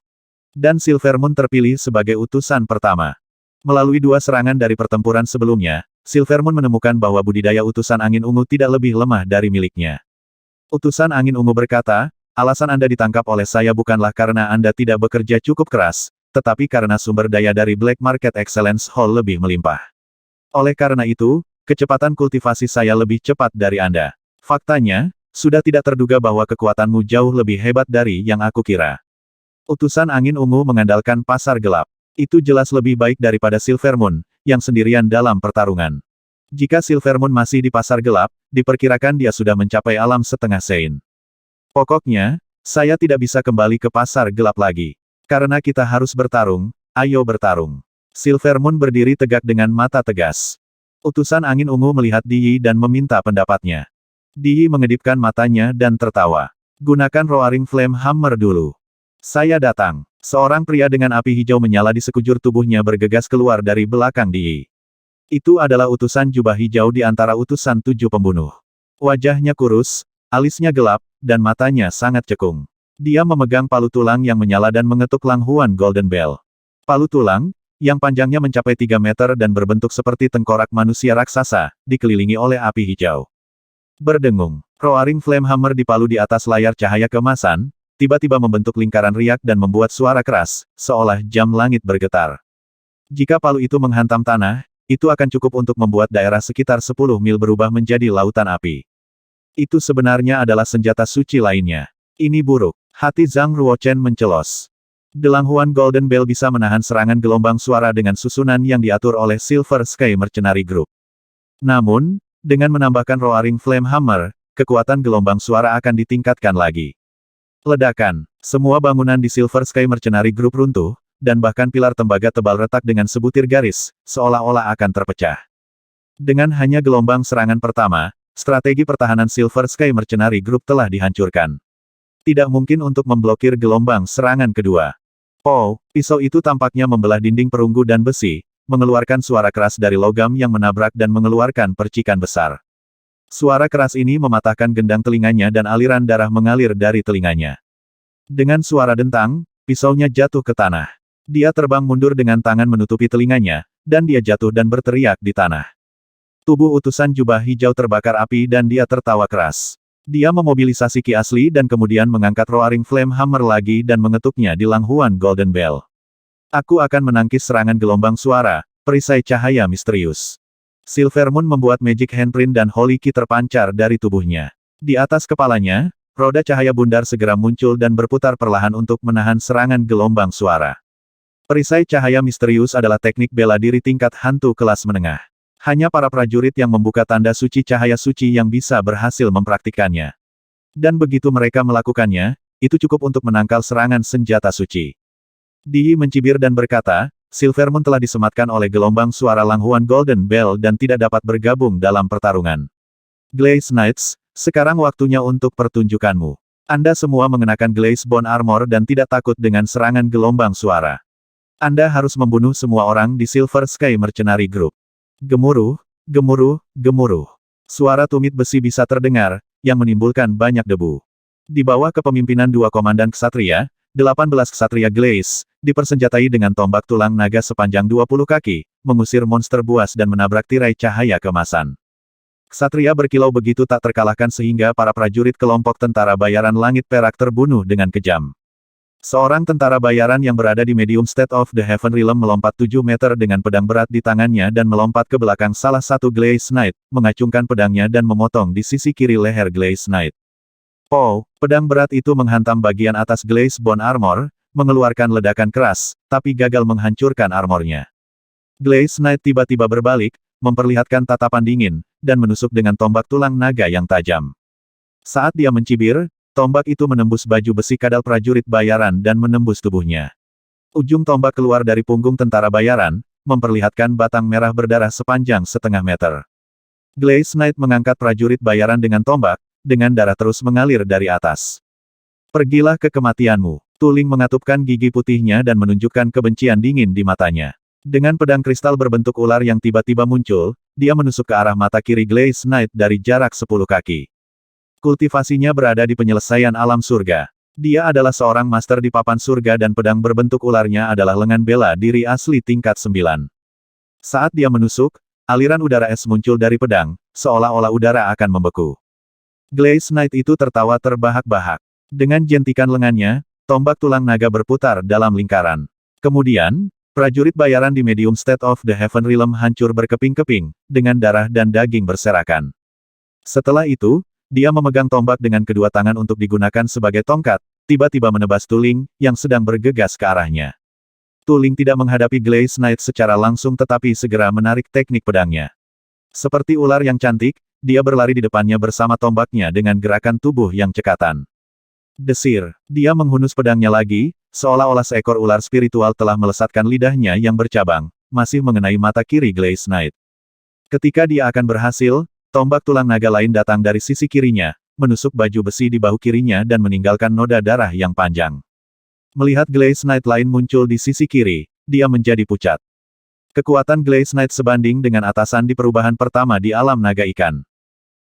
Dan Silver Moon terpilih sebagai utusan pertama. Melalui 2 serangan dari pertempuran sebelumnya, Silver Moon menemukan bahwa budidaya utusan angin ungu tidak lebih lemah dari miliknya. Utusan angin ungu berkata, alasan Anda ditangkap oleh saya bukanlah karena Anda tidak bekerja cukup keras, tetapi karena sumber daya dari Black Market Excellence Hall lebih melimpah. Oleh karena itu, kecepatan kultivasi saya lebih cepat dari Anda. Faktanya, sudah tidak terduga bahwa kekuatanmu jauh lebih hebat dari yang aku kira. Utusan angin ungu mengandalkan pasar gelap. Itu jelas lebih baik daripada Silver Moon, yang sendirian dalam pertarungan. Jika Silver Moon masih di pasar gelap, diperkirakan dia sudah mencapai alam setengah Sein. Pokoknya, saya tidak bisa kembali ke pasar gelap lagi. Karena kita harus bertarung, ayo bertarung. Silver Moon berdiri tegak dengan mata tegas. Utusan angin ungu melihat Di dan meminta pendapatnya. Di mengedipkan matanya dan tertawa. Gunakan Roaring Flame Hammer dulu. Saya datang. Seorang pria dengan api hijau menyala di sekujur tubuhnya bergegas keluar dari belakang Di. Itu adalah utusan jubah hijau di antara utusan 7 pembunuh. Wajahnya kurus, alisnya gelap, dan matanya sangat cekung. Dia memegang palu tulang yang menyala dan mengetuk Langhuan Golden Bell. Palu tulang, yang panjangnya mencapai 3 meter dan berbentuk seperti tengkorak manusia raksasa, dikelilingi oleh api hijau. Berdengung, Roaring Flame Hammer dipalu di atas layar cahaya keemasan, tiba-tiba membentuk lingkaran riak dan membuat suara keras, seolah jam langit bergetar. Jika palu itu menghantam tanah, itu akan cukup untuk membuat daerah sekitar 10 mil berubah menjadi lautan api. Itu sebenarnya adalah senjata suci lainnya. Ini buruk. Hati Zhang Ruochen mencelos. The Langhuan Golden Bell bisa menahan serangan gelombang suara dengan susunan yang diatur oleh Silver Sky Mercenary Group. Namun, dengan menambahkan Roaring Flame Hammer, kekuatan gelombang suara akan ditingkatkan lagi. Ledakan. Semua bangunan di Silver Sky Mercenary Group runtuh, dan bahkan pilar tembaga tebal retak dengan sebutir garis, seolah-olah akan terpecah. Dengan hanya gelombang serangan pertama, strategi pertahanan Silver Sky Mercenary Group telah dihancurkan. Tidak mungkin untuk memblokir gelombang serangan kedua. Pisau itu tampaknya membelah dinding perunggu dan besi, mengeluarkan suara keras dari logam yang menabrak dan mengeluarkan percikan besar. Suara keras ini mematahkan gendang telinganya dan aliran darah mengalir dari telinganya. Dengan suara dentang, pisaunya jatuh ke tanah. Dia terbang mundur dengan tangan menutupi telinganya, dan dia jatuh dan berteriak di tanah. Tubuh utusan jubah hijau terbakar api dan dia tertawa keras. Dia memobilisasi ki asli dan kemudian mengangkat Roaring Flame Hammer lagi dan mengetuknya di Langhuan Golden Bell. Aku akan menangkis serangan gelombang suara, perisai cahaya misterius. Silver Moon membuat Magic Handprint dan Holy Ki terpancar dari tubuhnya. Di atas kepalanya, roda cahaya bundar segera muncul dan berputar perlahan untuk menahan serangan gelombang suara. Perisai cahaya misterius adalah teknik bela diri tingkat hantu kelas menengah. Hanya para prajurit yang membuka tanda suci cahaya suci yang bisa berhasil mempraktikkannya. Dan begitu mereka melakukannya, itu cukup untuk menangkal serangan senjata suci. Di mencibir dan berkata, Silver Moon telah disematkan oleh gelombang suara Langhuan Golden Bell dan tidak dapat bergabung dalam pertarungan. Glaze Knights, sekarang waktunya untuk pertunjukanmu. Anda semua mengenakan Glaze Bone Armor dan tidak takut dengan serangan gelombang suara. Anda harus membunuh semua orang di Silver Sky Mercenary Group. Gemuruh, gemuruh, gemuruh. Suara tumit besi bisa terdengar, yang menimbulkan banyak debu. Di bawah kepemimpinan 2 komandan ksatria, 18 ksatria Glaze, dipersenjatai dengan tombak tulang naga sepanjang 20 kaki, mengusir monster buas dan menabrak tirai cahaya kemasan. Ksatria berkilau begitu tak terkalahkan sehingga para prajurit kelompok tentara bayaran langit perak terbunuh dengan kejam. Seorang tentara bayaran yang berada di medium state of the Heaven Realm melompat 7 meter dengan pedang berat di tangannya dan melompat ke belakang salah satu Glaze Knight, mengacungkan pedangnya dan memotong di sisi kiri leher Glaze Knight. Pedang berat itu menghantam bagian atas Glaze Bone Armor, mengeluarkan ledakan keras, tapi gagal menghancurkan armornya. Glaze Knight tiba-tiba berbalik, memperlihatkan tatapan dingin, dan menusuk dengan tombak tulang naga yang tajam. Saat dia mencibir, tombak itu menembus baju besi kadal prajurit bayaran dan menembus tubuhnya. Ujung tombak keluar dari punggung tentara bayaran, memperlihatkan batang merah berdarah sepanjang setengah meter. Glaze Knight mengangkat prajurit bayaran dengan tombak, dengan darah terus mengalir dari atas. Pergilah ke kematianmu. Tuling mengatupkan gigi putihnya dan menunjukkan kebencian dingin di matanya. Dengan pedang kristal berbentuk ular yang tiba-tiba muncul, dia menusuk ke arah mata kiri Glaze Knight dari jarak 10 kaki. Kultivasinya berada di penyelesaian alam surga. Dia adalah seorang master di papan surga dan pedang berbentuk ularnya adalah lengan bela diri asli tingkat 9. Saat dia menusuk, aliran udara es muncul dari pedang, seolah-olah udara akan membeku. Glaze Knight itu tertawa terbahak-bahak. Dengan jentikan lengannya, tombak tulang naga berputar dalam lingkaran. Kemudian, prajurit bayaran di medium state of the Heaven Realm hancur berkeping-keping, dengan darah dan daging berserakan. Setelah itu, dia memegang tombak dengan kedua tangan untuk digunakan sebagai tongkat, tiba-tiba menebas Tuling, yang sedang bergegas ke arahnya. Tuling tidak menghadapi Glaze Knight secara langsung tetapi segera menarik teknik pedangnya. Seperti ular yang cantik, dia berlari di depannya bersama tombaknya dengan gerakan tubuh yang cekatan. Desir, dia menghunus pedangnya lagi, seolah-olah seekor ular spiritual telah melesatkan lidahnya yang bercabang, masih mengenai mata kiri Glaze Knight. Ketika dia akan berhasil, tombak tulang naga lain datang dari sisi kirinya, menusuk baju besi di bahu kirinya dan meninggalkan noda darah yang panjang. Melihat Glaze Knight lain muncul di sisi kiri, dia menjadi pucat. Kekuatan Glaze Knight sebanding dengan atasan di perubahan pertama di alam naga ikan.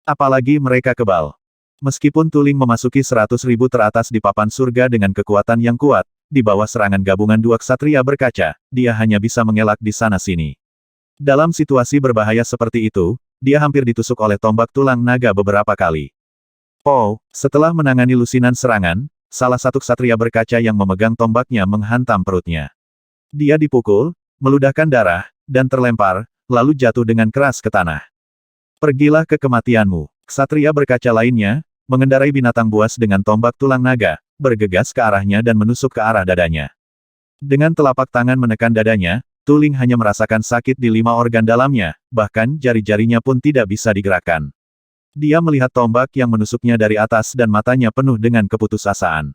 Apalagi mereka kebal. Meskipun Tuling memasuki 100.000 teratas di papan surga dengan kekuatan yang kuat, di bawah serangan gabungan dua ksatria berkaca, dia hanya bisa mengelak di sana-sini. Dalam situasi berbahaya seperti itu, dia hampir ditusuk oleh tombak tulang naga beberapa kali. Setelah menangani lusinan serangan, salah satu ksatria berkaca yang memegang tombaknya menghantam perutnya. Dia dipukul, meludahkan darah, dan terlempar, lalu jatuh dengan keras ke tanah. Pergilah ke kematianmu. Ksatria berkaca lainnya, mengendarai binatang buas dengan tombak tulang naga, bergegas ke arahnya dan menusuk ke arah dadanya. Dengan telapak tangan menekan dadanya, Tuling hanya merasakan sakit di 5 organ dalamnya, bahkan jari-jarinya pun tidak bisa digerakkan. Dia melihat tombak yang menusuknya dari atas dan matanya penuh dengan keputusasaan.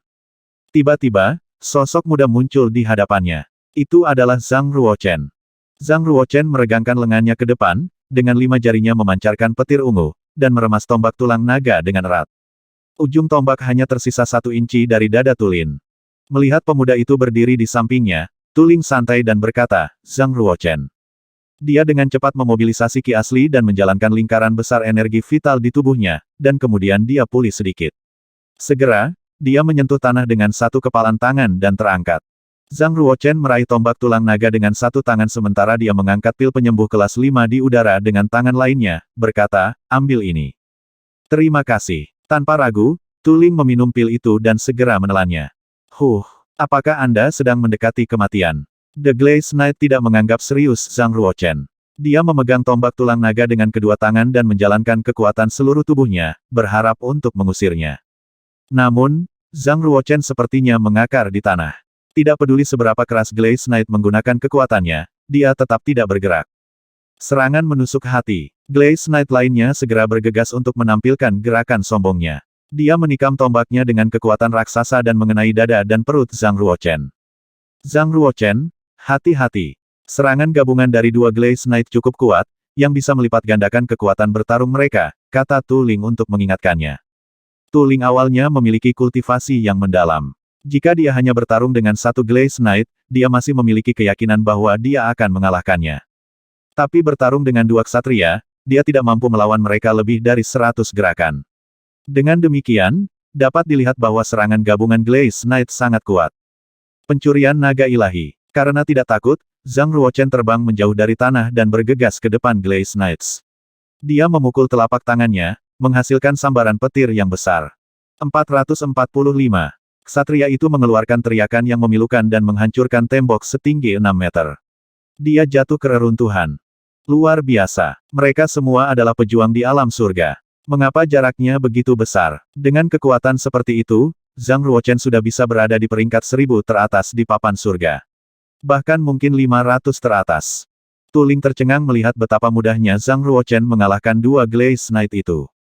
Tiba-tiba, sosok muda muncul di hadapannya. Itu adalah Zhang Ruochen. Zhang Ruochen meregangkan lengannya ke depan, dengan 5 jarinya memancarkan petir ungu, dan meremas tombak tulang naga dengan erat. Ujung tombak hanya tersisa 1 inci dari dada Tulin. Melihat pemuda itu berdiri di sampingnya, Tuling santai dan berkata, Zhang Ruochen. Dia dengan cepat memobilisasi ki asli dan menjalankan lingkaran besar energi vital di tubuhnya, dan kemudian dia pulih sedikit. Segera, dia menyentuh tanah dengan satu kepalan tangan dan terangkat. Zhang Ruochen meraih tombak tulang naga dengan satu tangan sementara dia mengangkat pil penyembuh kelas 5 di udara dengan tangan lainnya, berkata, ambil ini. Terima kasih. Tanpa ragu, Tuling meminum pil itu dan segera menelannya. Apakah Anda sedang mendekati kematian? The Glaze Knight tidak menganggap serius Zhang Ruochen. Dia memegang tombak tulang naga dengan kedua tangan dan menjalankan kekuatan seluruh tubuhnya, berharap untuk mengusirnya. Namun, Zhang Ruochen sepertinya mengakar di tanah. Tidak peduli seberapa keras Glaze Knight menggunakan kekuatannya, dia tetap tidak bergerak. Serangan menusuk hati. Glaze Knight lainnya segera bergegas untuk menampilkan gerakan sombongnya. Dia menikam tombaknya dengan kekuatan raksasa dan mengenai dada dan perut Zhang Ruochen. Zhang Ruochen, hati-hati. Serangan gabungan dari 2 Glaze Knight cukup kuat, yang bisa melipat gandakan kekuatan bertarung mereka, kata Tuling untuk mengingatkannya. Tuling awalnya memiliki kultivasi yang mendalam. Jika dia hanya bertarung dengan 1 Glaze Knight, dia masih memiliki keyakinan bahwa dia akan mengalahkannya. Tapi bertarung dengan 2 ksatria, dia tidak mampu melawan mereka lebih dari 100 gerakan. Dengan demikian, dapat dilihat bahwa serangan gabungan Glaze Knight sangat kuat. Pencurian naga ilahi. Karena tidak takut, Zhang Ruochen terbang menjauh dari tanah dan bergegas ke depan Glaze Knights. Dia memukul telapak tangannya, menghasilkan sambaran petir yang besar. 445. Ksatria itu mengeluarkan teriakan yang memilukan dan menghancurkan tembok setinggi 6 meter. Dia jatuh ke reruntuhan. Luar biasa. Mereka semua adalah pejuang di alam surga. Mengapa jaraknya begitu besar? Dengan kekuatan seperti itu, Zhang Ruochen sudah bisa berada di peringkat 1000 teratas di papan surga. Bahkan mungkin 500 teratas. Tu Ling tercengang melihat betapa mudahnya Zhang Ruochen mengalahkan dua Glaze Knight itu.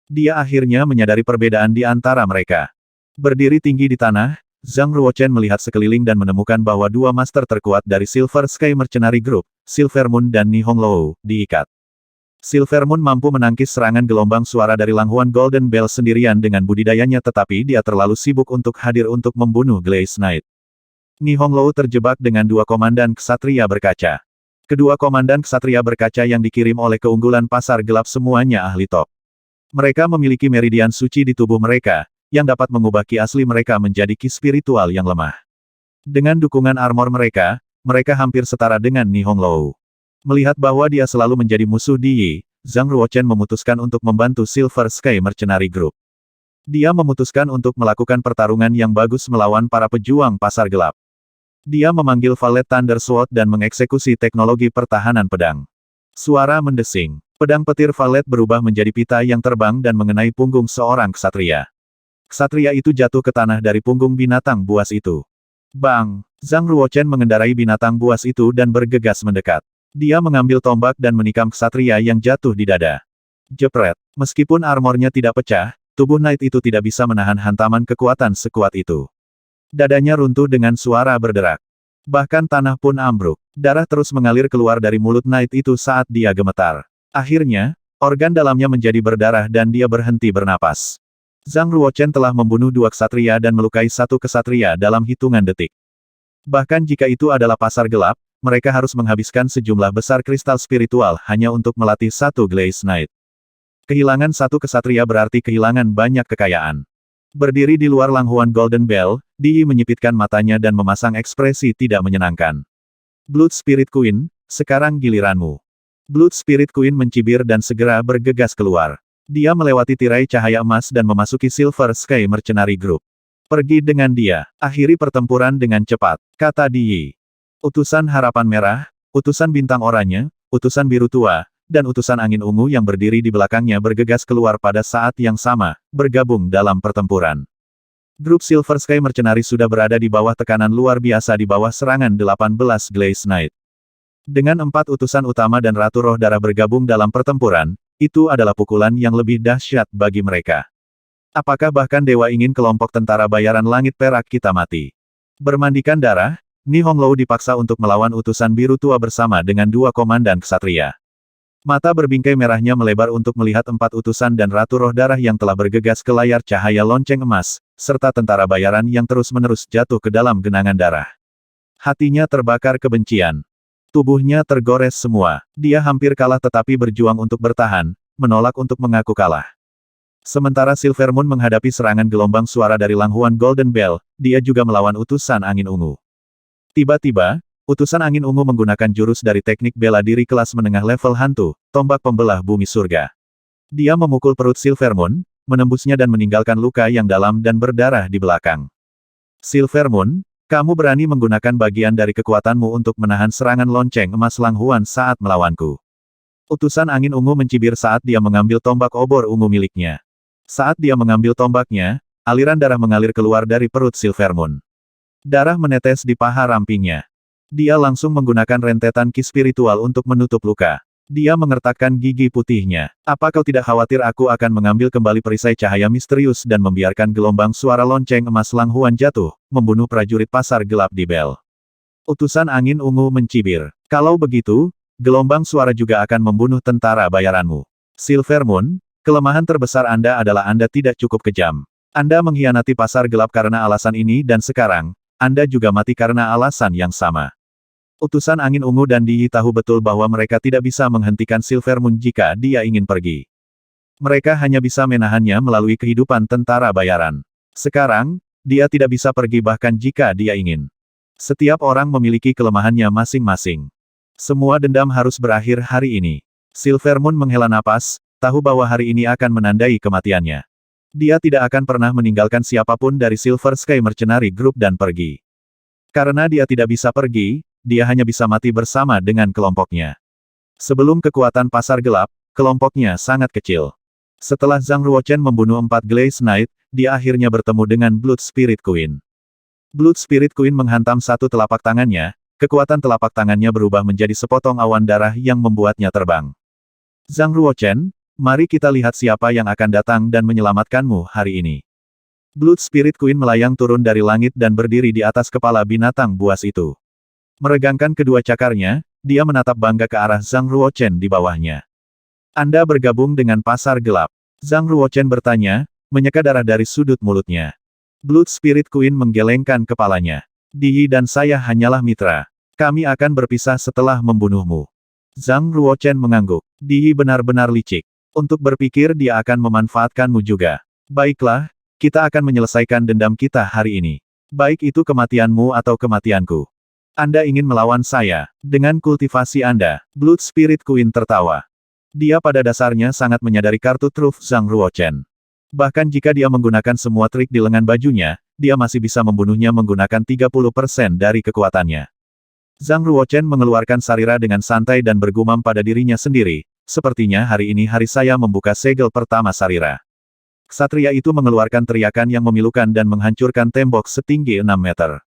Dia akhirnya menyadari perbedaan di antara mereka. Berdiri tinggi di tanah, Zhang Ruochen melihat sekeliling dan menemukan bahwa dua master terkuat dari Silver Sky Mercenary Group, Silver Moon dan Ni Honglou, diikat. Silver Moon mampu menangkis serangan gelombang suara dari Langhuan Golden Bell sendirian dengan budidayanya, tetapi dia terlalu sibuk untuk hadir untuk membunuh Glaze Knight. Ni Honglou terjebak dengan dua komandan ksatria berkaca. Kedua komandan ksatria berkaca yang dikirim oleh keunggulan pasar gelap semuanya ahli top. Mereka memiliki meridian suci di tubuh mereka, yang dapat mengubah ki asli mereka menjadi ki spiritual yang lemah. Dengan dukungan armor mereka, mereka hampir setara dengan Ni Honglou. Melihat bahwa dia selalu menjadi musuh Yi, Zhang Ruochen memutuskan untuk membantu Silver Sky Mercenary Group. Dia memutuskan untuk melakukan pertarungan yang bagus melawan para pejuang pasar gelap. Dia memanggil Valet Thunder Sword dan mengeksekusi teknologi pertahanan pedang. Suara mendesing. Pedang petir Valet berubah menjadi pita yang terbang dan mengenai punggung seorang ksatria. Ksatria itu jatuh ke tanah dari punggung binatang buas itu. Bang! Zhang Ruochen mengendarai binatang buas itu dan bergegas mendekat. Dia mengambil tombak dan menikam ksatria yang jatuh di dada. Jepret! Meskipun armornya tidak pecah, tubuh Knight itu tidak bisa menahan hantaman kekuatan sekuat itu. Dadanya runtuh dengan suara berderak. Bahkan tanah pun ambruk. Darah terus mengalir keluar dari mulut Knight itu saat dia gemetar. Akhirnya, organ dalamnya menjadi berdarah dan dia berhenti bernapas. Zhang Ruochen telah membunuh dua ksatria dan melukai satu ksatria dalam hitungan detik. Bahkan jika itu adalah pasar gelap, mereka harus menghabiskan sejumlah besar kristal spiritual hanya untuk melatih satu Glaze Knight. Kehilangan satu ksatria berarti kehilangan banyak kekayaan. Berdiri di luar Langhuan Golden Bell, Yi menyipitkan matanya dan memasang ekspresi tidak menyenangkan. Blood Spirit Queen, sekarang giliranmu. Blood Spirit Queen mencibir dan segera bergegas keluar. Dia melewati tirai cahaya emas dan memasuki Silver Sky Mercenary Group. Pergi dengan dia, akhiri pertempuran dengan cepat, kata Yi. Utusan Harapan Merah, utusan Bintang Oranye, utusan Biru Tua, dan utusan Angin Ungu yang berdiri di belakangnya bergegas keluar pada saat yang sama, bergabung dalam pertempuran. Grup Silver Sky Mercenary sudah berada di bawah tekanan luar biasa di bawah serangan 18 Glaze Knight. Dengan 4 utusan utama dan Ratu Roh Darah bergabung dalam pertempuran, itu adalah pukulan yang lebih dahsyat bagi mereka. Apakah bahkan dewa ingin kelompok tentara bayaran langit perak kita mati? Bermandikan darah, Ni Honglou dipaksa untuk melawan utusan Biru Tua bersama dengan dua komandan ksatria. Mata berbingkai merahnya melebar untuk melihat 4 utusan dan Ratu Roh Darah yang telah bergegas ke layar cahaya lonceng emas, serta tentara bayaran yang terus-menerus jatuh ke dalam genangan darah. Hatinya terbakar kebencian. Tubuhnya tergores semua. Dia hampir kalah tetapi berjuang untuk bertahan, menolak untuk mengaku kalah. Sementara Silver Moon menghadapi serangan gelombang suara dari Langhuan Golden Bell, dia juga melawan utusan Angin Ungu. Tiba-tiba, utusan Angin Ungu menggunakan jurus dari teknik bela diri kelas menengah level hantu, tombak pembelah bumi surga. Dia memukul perut Silver Moon, menembusnya dan meninggalkan luka yang dalam dan berdarah di belakang. Silver Moon, kamu berani menggunakan bagian dari kekuatanmu untuk menahan serangan lonceng emas Langhuan saat melawanku. Utusan Angin Ungu mencibir saat dia mengambil tombak obor ungu miliknya. Saat dia mengambil tombaknya, aliran darah mengalir keluar dari perut Silver Moon. Darah menetes di paha rampingnya. Dia langsung menggunakan rentetan ki spiritual untuk menutup luka. Dia mengertakkan gigi putihnya. Apa kau tidak khawatir aku akan mengambil kembali perisai cahaya misterius dan membiarkan gelombang suara lonceng emas Langhuan jatuh, membunuh prajurit pasar gelap di Bell? Utusan Angin Ungu mencibir. Kalau begitu, gelombang suara juga akan membunuh tentara bayaranmu. Silver Moon, kelemahan terbesar Anda adalah Anda tidak cukup kejam. Anda mengkhianati pasar gelap karena alasan ini dan sekarang, Anda juga mati karena alasan yang sama. Utusan Angin Ungu dan Yi tahu betul bahwa mereka tidak bisa menghentikan Silver Moon jika dia ingin pergi. Mereka hanya bisa menahannya melalui kehidupan tentara bayaran. Sekarang, dia tidak bisa pergi bahkan jika dia ingin. Setiap orang memiliki kelemahannya masing-masing. Semua dendam harus berakhir hari ini. Silver Moon menghela napas, tahu bahwa hari ini akan menandai kematiannya. Dia tidak akan pernah meninggalkan siapapun dari Silver Sky Mercenary Group dan pergi. Karena dia tidak bisa pergi, dia hanya bisa mati bersama dengan kelompoknya. Sebelum kekuatan pasar gelap, kelompoknya sangat kecil. Setelah Zhang Ruochen membunuh 4 Glaze Knight, dia akhirnya bertemu dengan Blood Spirit Queen. Blood Spirit Queen menghantam satu telapak tangannya, kekuatan telapak tangannya berubah menjadi sepotong awan darah yang membuatnya terbang. Zhang Ruochen, mari kita lihat siapa yang akan datang dan menyelamatkanmu hari ini. Blood Spirit Queen melayang turun dari langit dan berdiri di atas kepala binatang buas itu. Meregangkan kedua cakarnya, dia menatap bangga ke arah Zhang Ruochen di bawahnya. Anda bergabung dengan pasar gelap. Zhang Ruochen bertanya, menyeka darah dari sudut mulutnya. Blood Spirit Queen menggelengkan kepalanya. Di Yi dan saya hanyalah mitra. Kami akan berpisah setelah membunuhmu. Zhang Ruochen mengangguk. Di Yi benar-benar licik. Untuk berpikir dia akan memanfaatkanmu juga. Baiklah, kita akan menyelesaikan dendam kita hari ini. Baik itu kematianmu atau kematianku. Anda ingin melawan saya. Dengan kultivasi Anda, Blood Spirit Queen tertawa. Dia pada dasarnya sangat menyadari kartu truf Zhang Ruochen. Bahkan jika dia menggunakan semua trik di lengan bajunya, dia masih bisa membunuhnya menggunakan 30% dari kekuatannya. Zhang Ruochen mengeluarkan sarira dengan santai dan bergumam pada dirinya sendiri, sepertinya hari ini hari saya membuka segel pertama sarira. Ksatria itu mengeluarkan teriakan yang memilukan dan menghancurkan tembok setinggi 6 meter.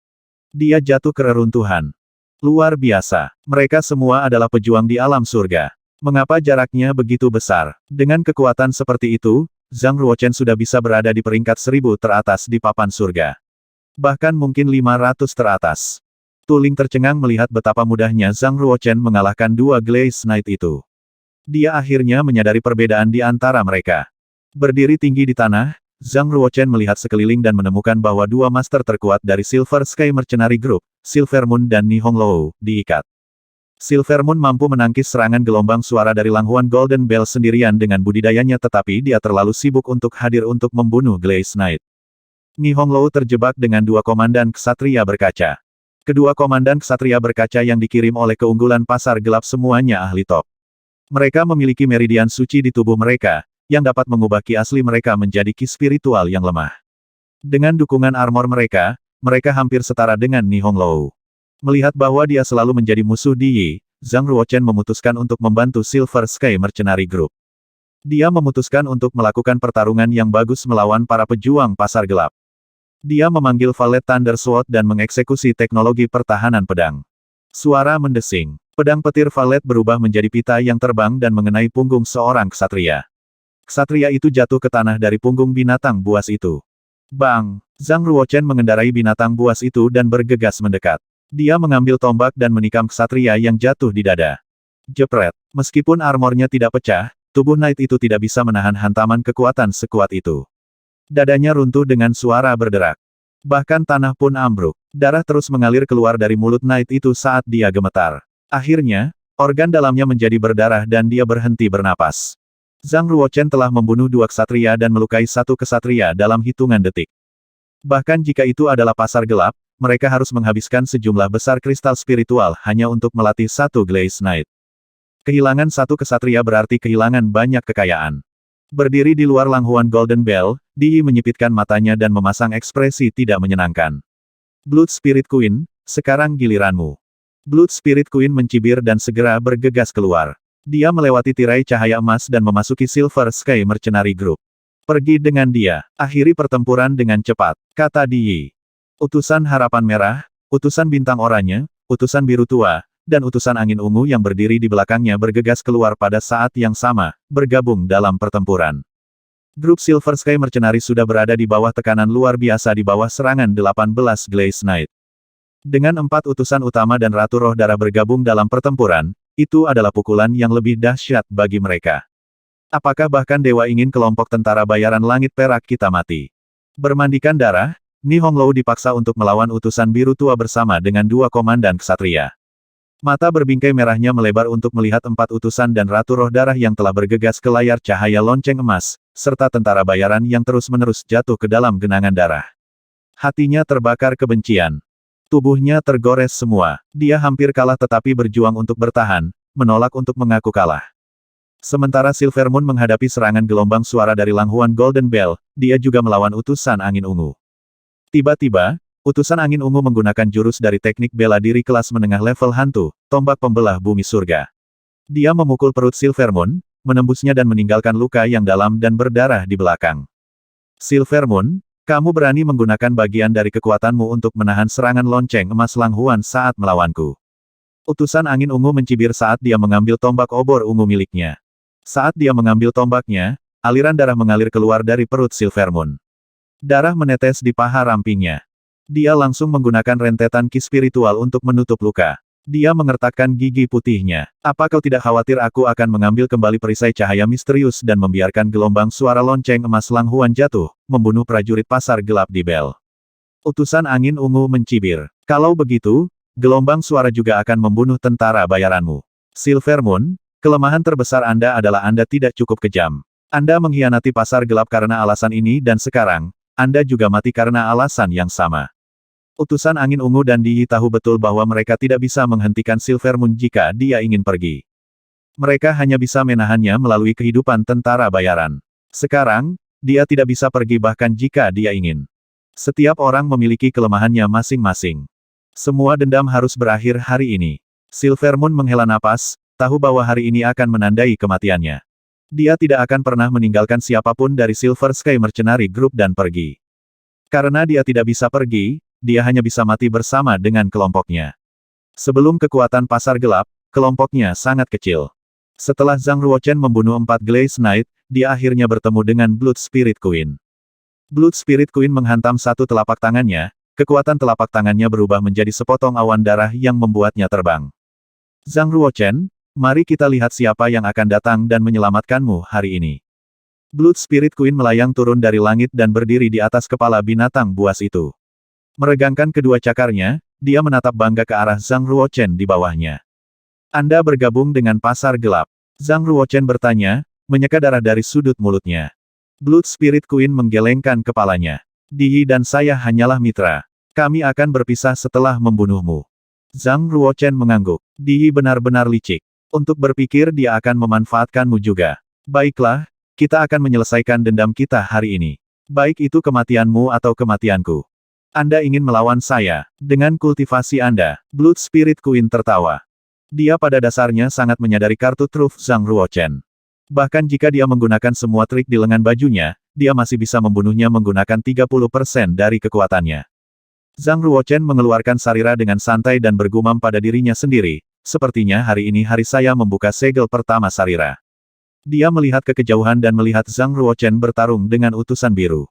Dia jatuh ke reruntuhan. Luar biasa. Mereka semua adalah pejuang di alam surga. Mengapa jaraknya begitu besar? Dengan kekuatan seperti itu, Zhang Ruochen sudah bisa berada di peringkat 1000 teratas di papan surga. Bahkan mungkin 500 teratas. Tuling tercengang melihat betapa mudahnya Zhang Ruochen mengalahkan 2 Glaze Knight itu. Dia akhirnya menyadari perbedaan di antara mereka. Berdiri tinggi di tanah, Zhang Ruochen melihat sekeliling dan menemukan bahwa 2 master terkuat dari Silver Sky Mercenary Group, Silver Moon dan Ni Honglou, diikat. Silver Moon mampu menangkis serangan gelombang suara dari Langhuan Golden Bell sendirian dengan budidayanya tetapi dia terlalu sibuk untuk hadir untuk membunuh Glaze Knight. Ni Honglou terjebak dengan 2 komandan ksatria berkaca. Kedua komandan ksatria berkaca yang dikirim oleh keunggulan pasar gelap semuanya ahli top. Mereka memiliki meridian suci di tubuh mereka, yang dapat mengubah ki asli mereka menjadi ki spiritual yang lemah. Dengan dukungan armor mereka, mereka hampir setara dengan Ni Honglou. Melihat bahwa dia selalu menjadi musuh Di Yi, Zhang Ruochen memutuskan untuk membantu Silver Sky Mercenary Group. Dia memutuskan untuk melakukan pertarungan yang bagus melawan para pejuang pasar gelap. Dia memanggil Valet Thunder Sword dan mengeksekusi teknologi pertahanan pedang. Suara mendesing. Pedang petir Valet berubah menjadi pita yang terbang dan mengenai punggung seorang ksatria. Ksatria itu jatuh ke tanah dari punggung binatang buas itu. Bang! Zhang Ruochen mengendarai binatang buas itu dan bergegas mendekat. Dia mengambil tombak dan menikam ksatria yang jatuh di dada. Jepret! Meskipun armornya tidak pecah, tubuh Knight itu tidak bisa menahan hantaman kekuatan sekuat itu. Dadanya runtuh dengan suara berderak. Bahkan tanah pun ambruk. Darah terus mengalir keluar dari mulut Knight itu saat dia gemetar. Akhirnya, organ dalamnya menjadi berdarah dan dia berhenti bernapas. Zhang Ruochen telah membunuh 2 ksatria dan melukai 1 ksatria dalam hitungan detik. Bahkan jika itu adalah pasar gelap, mereka harus menghabiskan sejumlah besar kristal spiritual hanya untuk melatih 1 Glaze Knight. Kehilangan 1 ksatria berarti kehilangan banyak kekayaan. Berdiri di luar Langhuan Golden Bell, Di Yi menyipitkan matanya dan memasang ekspresi tidak menyenangkan. Blood Spirit Queen, sekarang giliranmu. Blood Spirit Queen mencibir dan segera bergegas keluar. Dia melewati tirai cahaya emas dan memasuki Silver Sky Mercenary Group. Pergi dengan dia, akhiri pertempuran dengan cepat, kata Di Yi. Utusan Harapan Merah, utusan Bintang Oranye, utusan Biru Tua, dan utusan Angin Ungu yang berdiri di belakangnya bergegas keluar pada saat yang sama, bergabung dalam pertempuran. Grup Silver Sky Mercenary sudah berada di bawah tekanan luar biasa di bawah serangan 18 Glaze Knight. Dengan 4 utusan utama dan Ratu Roh Darah bergabung dalam pertempuran, itu adalah pukulan yang lebih dahsyat bagi mereka. Apakah bahkan dewa ingin kelompok tentara bayaran langit perak kita mati? Bermandikan darah, Ni Honglou dipaksa untuk melawan utusan Biru Tua bersama dengan 2 komandan ksatria. Mata berbingkai merahnya melebar untuk melihat 4 utusan dan Ratu Roh Darah yang telah bergegas ke layar cahaya lonceng emas, serta tentara bayaran yang terus-menerus jatuh ke dalam genangan darah. Hatinya terbakar kebencian. Tubuhnya tergores semua. Dia hampir kalah tetapi berjuang untuk bertahan, menolak untuk mengaku kalah. Sementara Silver Moon menghadapi serangan gelombang suara dari Langhuan Golden Bell, dia juga melawan utusan angin ungu. Tiba-tiba, utusan angin ungu menggunakan jurus dari teknik bela diri kelas menengah level hantu, tombak pembelah bumi surga. Dia memukul perut Silver Moon, menembusnya dan meninggalkan luka yang dalam dan berdarah di belakang. Silver Moon, kamu berani menggunakan bagian dari kekuatanmu untuk menahan serangan lonceng emas Langhuan saat melawanku. Utusan angin ungu mencibir saat dia mengambil tombak obor ungu miliknya. Saat dia mengambil tombaknya, aliran darah mengalir keluar dari perut Silver Moon. Darah menetes di paha rampingnya. Dia langsung menggunakan rentetan ki spiritual untuk menutup luka. Dia mengertakkan gigi putihnya. Apa kau tidak khawatir aku akan mengambil kembali perisai cahaya misterius dan membiarkan gelombang suara lonceng emas Langhuan jatuh, membunuh prajurit pasar gelap di Bel? Utusan angin ungu mencibir. Kalau begitu, gelombang suara juga akan membunuh tentara bayaranmu. Silver Moon, kelemahan terbesar Anda adalah Anda tidak cukup kejam. Anda mengkhianati pasar gelap karena alasan ini dan sekarang, Anda juga mati karena alasan yang sama. Utusan angin ungu dan Di Yi tahu betul bahwa mereka tidak bisa menghentikan Silver Moon jika dia ingin pergi. Mereka hanya bisa menahannya melalui kehidupan tentara bayaran. Sekarang, dia tidak bisa pergi bahkan jika dia ingin. Setiap orang memiliki kelemahannya masing-masing. Semua dendam harus berakhir hari ini. Silver Moon menghela napas, tahu bahwa hari ini akan menandai kematiannya. Dia tidak akan pernah meninggalkan siapapun dari Silver Sky Mercenary Group dan pergi. Karena dia tidak bisa pergi, dia hanya bisa mati bersama dengan kelompoknya. Sebelum kekuatan pasar gelap, kelompoknya sangat kecil. Setelah Zhang Ruochen membunuh 4 Glaze Knight, dia akhirnya bertemu dengan Blood Spirit Queen. Blood Spirit Queen menghantam satu telapak tangannya, kekuatan telapak tangannya berubah menjadi sepotong awan darah yang membuatnya terbang. Zhang Ruochen, mari kita lihat siapa yang akan datang dan menyelamatkanmu hari ini. Blood Spirit Queen melayang turun dari langit dan berdiri di atas kepala binatang buas itu. Meregangkan kedua cakarnya, dia menatap bangga ke arah Zhang Ruochen di bawahnya. Anda bergabung dengan pasar gelap. Zhang Ruochen bertanya, menyeka darah dari sudut mulutnya. Blood Spirit Queen menggelengkan kepalanya. Di Yi dan saya hanyalah mitra. Kami akan berpisah setelah membunuhmu. Zhang Ruochen mengangguk. Di Yi benar-benar licik. Untuk berpikir dia akan memanfaatkanmu juga. Baiklah, kita akan menyelesaikan dendam kita hari ini. Baik itu kematianmu atau kematianku. Anda ingin melawan saya, dengan kultivasi Anda. Blood Spirit Queen tertawa. Dia pada dasarnya sangat menyadari kartu truf Zhang Ruochen. Bahkan jika dia menggunakan semua trik di lengan bajunya, dia masih bisa membunuhnya menggunakan 30% dari kekuatannya. Zhang Ruochen mengeluarkan sarira dengan santai dan bergumam pada dirinya sendiri, sepertinya hari ini hari saya membuka segel pertama sarira. Dia melihat ke kejauhan dan melihat Zhang Ruochen bertarung dengan utusan biru.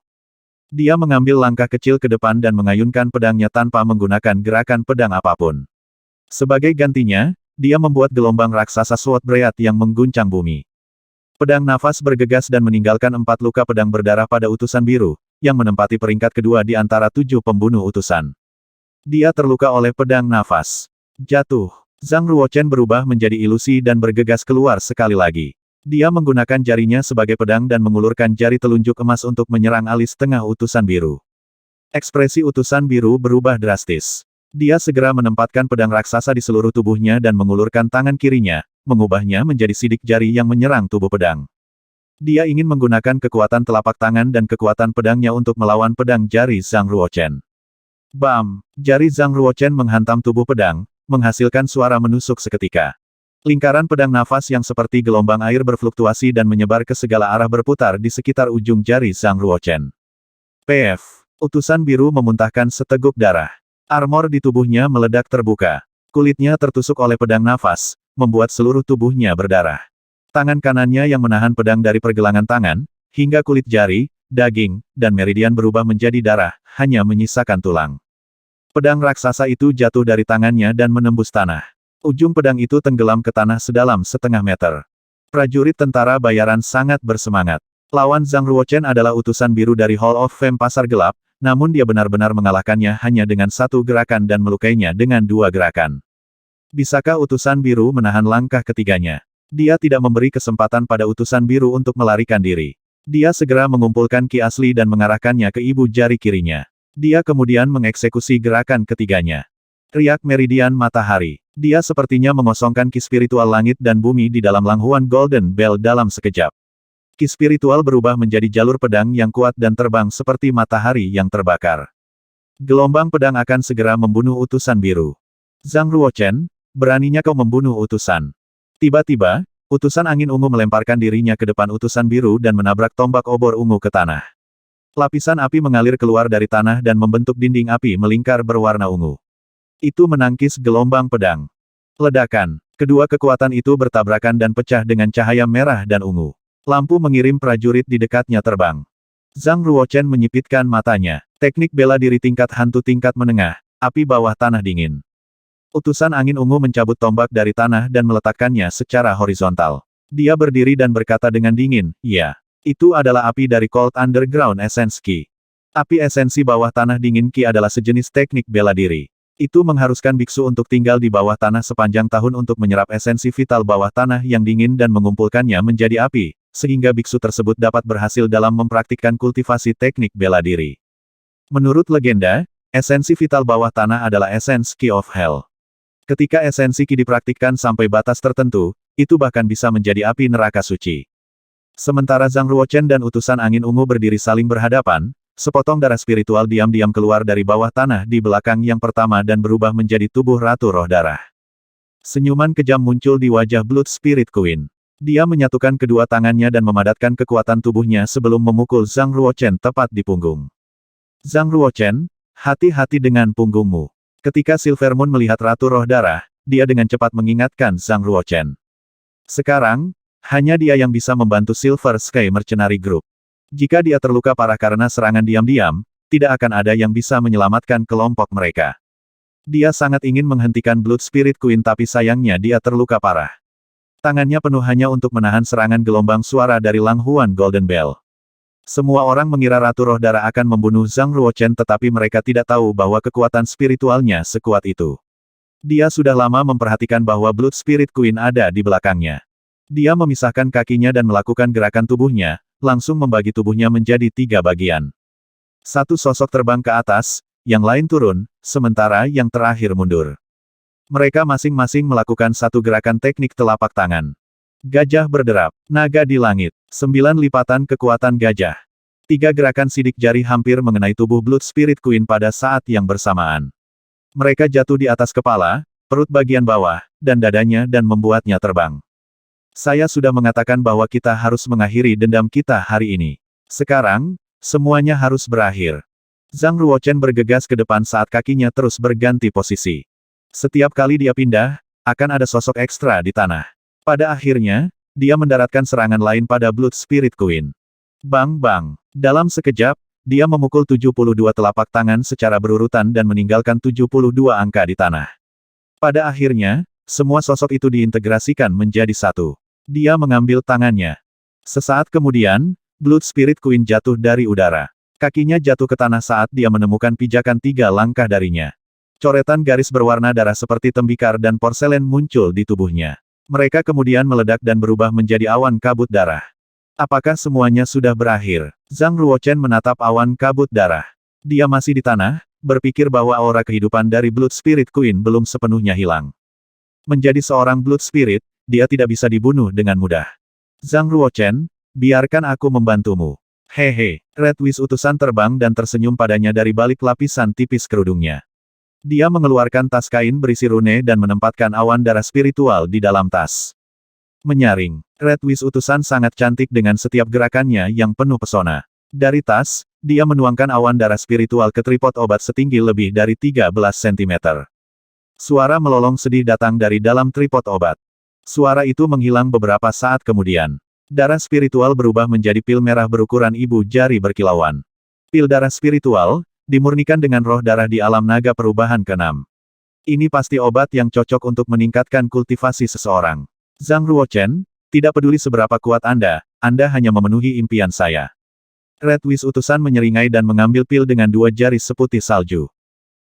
Dia mengambil langkah kecil ke depan dan mengayunkan pedangnya tanpa menggunakan gerakan pedang apapun. Sebagai gantinya, dia membuat gelombang raksasa Sword Breath yang mengguncang bumi. Pedang nafas bergegas dan meninggalkan 4 luka pedang berdarah pada utusan biru, yang menempati peringkat kedua di antara 7 pembunuh utusan. Dia terluka oleh pedang nafas. Jatuh. Zhang Ruochen berubah menjadi ilusi dan bergegas keluar sekali lagi. Dia menggunakan jarinya sebagai pedang dan mengulurkan jari telunjuk emas untuk menyerang alis tengah utusan biru. Ekspresi utusan biru berubah drastis. Dia segera menempatkan pedang raksasa di seluruh tubuhnya dan mengulurkan tangan kirinya, mengubahnya menjadi sidik jari yang menyerang tubuh pedang. Dia ingin menggunakan kekuatan telapak tangan dan kekuatan pedangnya untuk melawan pedang jari Zhang Ruochen. Bam! Jari Zhang Ruochen menghantam tubuh pedang, menghasilkan suara menusuk seketika. Lingkaran pedang nafas yang seperti gelombang air berfluktuasi dan menyebar ke segala arah berputar di sekitar ujung jari Zhang Ruochen. PF. Utusan biru memuntahkan seteguk darah. Armor di tubuhnya meledak terbuka. Kulitnya tertusuk oleh pedang nafas, membuat seluruh tubuhnya berdarah. Tangan kanannya yang menahan pedang dari pergelangan tangan, hingga kulit jari, daging, dan meridian berubah menjadi darah, hanya menyisakan tulang. Pedang raksasa itu jatuh dari tangannya dan menembus tanah. Ujung pedang itu tenggelam ke tanah sedalam setengah meter. Prajurit tentara bayaran sangat bersemangat. Lawan Zhang Ruochen adalah utusan biru dari Hall of Fame Pasar Gelap, namun dia benar-benar mengalahkannya hanya dengan satu gerakan dan melukainya dengan 2 gerakan. Bisakah utusan biru menahan langkah ketiganya? Dia tidak memberi kesempatan pada utusan biru untuk melarikan diri. Dia segera mengumpulkan ki asli dan mengarahkannya ke ibu jari kirinya. Dia kemudian mengeksekusi gerakan ketiganya. Riak meridian matahari. Dia sepertinya mengosongkan ki spiritual langit dan bumi di dalam langhuan Golden Bell dalam sekejap. Ki spiritual berubah menjadi jalur pedang yang kuat dan terbang seperti matahari yang terbakar. Gelombang pedang akan segera membunuh utusan biru. Zhang Ruochen, beraninya kau membunuh utusan. Tiba-tiba, utusan angin ungu melemparkan dirinya ke depan utusan biru dan menabrak tombak obor ungu ke tanah. Lapisan api mengalir keluar dari tanah dan membentuk dinding api melingkar berwarna ungu. Itu menangkis gelombang pedang. Ledakan. Kedua kekuatan itu bertabrakan dan pecah dengan cahaya merah dan ungu. Lampu mengirim prajurit di dekatnya terbang. Zhang Ruochen menyipitkan matanya. Teknik bela diri tingkat hantu tingkat menengah. Api bawah tanah dingin. Utusan angin ungu mencabut tombak dari tanah dan meletakkannya secara horizontal. Dia berdiri dan berkata dengan dingin, "Ya, itu adalah api dari Cold Underground Essence Ki." Api esensi bawah tanah dingin Ki adalah sejenis teknik bela diri. Itu mengharuskan biksu untuk tinggal di bawah tanah sepanjang tahun untuk menyerap esensi vital bawah tanah yang dingin dan mengumpulkannya menjadi api, sehingga biksu tersebut dapat berhasil dalam mempraktikkan kultivasi teknik bela diri. Menurut legenda, esensi vital bawah tanah adalah Essence Ki of Hell. Ketika esensi Ki dipraktikkan sampai batas tertentu, itu bahkan bisa menjadi api neraka suci. Sementara Zhang Ruochen dan utusan angin ungu berdiri saling berhadapan, sepotong darah spiritual diam-diam keluar dari bawah tanah di belakang yang pertama dan berubah menjadi tubuh Ratu Roh Darah. Senyuman kejam muncul di wajah Blood Spirit Queen. Dia menyatukan kedua tangannya dan memadatkan kekuatan tubuhnya sebelum memukul Zhang Ruochen tepat di punggung. Zhang Ruochen, hati-hati dengan punggungmu. Ketika Silver Moon melihat Ratu Roh Darah, dia dengan cepat mengingatkan Zhang Ruochen. Sekarang, hanya dia yang bisa membantu Silver Sky Mercenary Group. Jika dia terluka parah karena serangan diam-diam, tidak akan ada yang bisa menyelamatkan kelompok mereka. Dia sangat ingin menghentikan Blood Spirit Queen tapi sayangnya dia terluka parah. Tangannya penuh hanya untuk menahan serangan gelombang suara dari Langhuan Golden Bell. Semua orang mengira Ratu Roh Darah akan membunuh Zhang Ruochen tetapi mereka tidak tahu bahwa kekuatan spiritualnya sekuat itu. Dia sudah lama memperhatikan bahwa Blood Spirit Queen ada di belakangnya. Dia memisahkan kakinya dan melakukan gerakan tubuhnya, langsung membagi tubuhnya menjadi 3 bagian. Satu sosok terbang ke atas, yang lain turun, sementara yang terakhir mundur. Mereka masing-masing melakukan satu gerakan teknik telapak tangan. Gajah berderap, naga di langit, 9 lipatan kekuatan gajah. 3 gerakan sidik jari hampir mengenai tubuh Blood Spirit Queen pada saat yang bersamaan. Mereka jatuh di atas kepala, perut bagian bawah, dan dadanya dan membuatnya terbang. Saya sudah mengatakan bahwa kita harus mengakhiri dendam kita hari ini. Sekarang, semuanya harus berakhir. Zhang Ruochen bergegas ke depan saat kakinya terus berganti posisi. Setiap kali dia pindah, akan ada sosok ekstra di tanah. Pada akhirnya, dia mendaratkan serangan lain pada Blood Spirit Queen. Bang bang. Dalam sekejap, dia memukul 72 telapak tangan secara berurutan dan meninggalkan 72 angka di tanah. Pada akhirnya, semua sosok itu diintegrasikan menjadi satu. Dia mengambil tangannya. Sesaat kemudian, Blood Spirit Queen jatuh dari udara. Kakinya jatuh ke tanah saat dia menemukan pijakan 3 langkah darinya. Coretan garis berwarna darah seperti tembikar dan porselen muncul di tubuhnya. Mereka kemudian meledak dan berubah menjadi awan kabut darah. Apakah semuanya sudah berakhir? Zhang Ruochen menatap awan kabut darah. Dia masih di tanah, berpikir bahwa aura kehidupan dari Blood Spirit Queen belum sepenuhnya hilang. Menjadi seorang Blood Spirit, dia tidak bisa dibunuh dengan mudah. Zhang Ruochen, biarkan aku membantumu. Hehe, Red Wish utusan terbang dan tersenyum padanya dari balik lapisan tipis kerudungnya. Dia mengeluarkan tas kain berisi rune dan menempatkan awan darah spiritual di dalam tas. Menyaring, Red Wish utusan sangat cantik dengan setiap gerakannya yang penuh pesona. Dari tas, dia menuangkan awan darah spiritual ke tripod obat setinggi lebih dari 13 cm. Suara melolong sedih datang dari dalam tripod obat. Suara itu menghilang beberapa saat kemudian. Darah spiritual berubah menjadi pil merah berukuran ibu jari berkilauan. Pil darah spiritual, dimurnikan dengan roh darah di alam naga perubahan ke-6. Ini pasti obat yang cocok untuk meningkatkan kultivasi seseorang. Zhang Ruochen, tidak peduli seberapa kuat Anda hanya memenuhi impian saya. Red Wish utusan menyeringai dan mengambil pil dengan 2 jari seputih salju.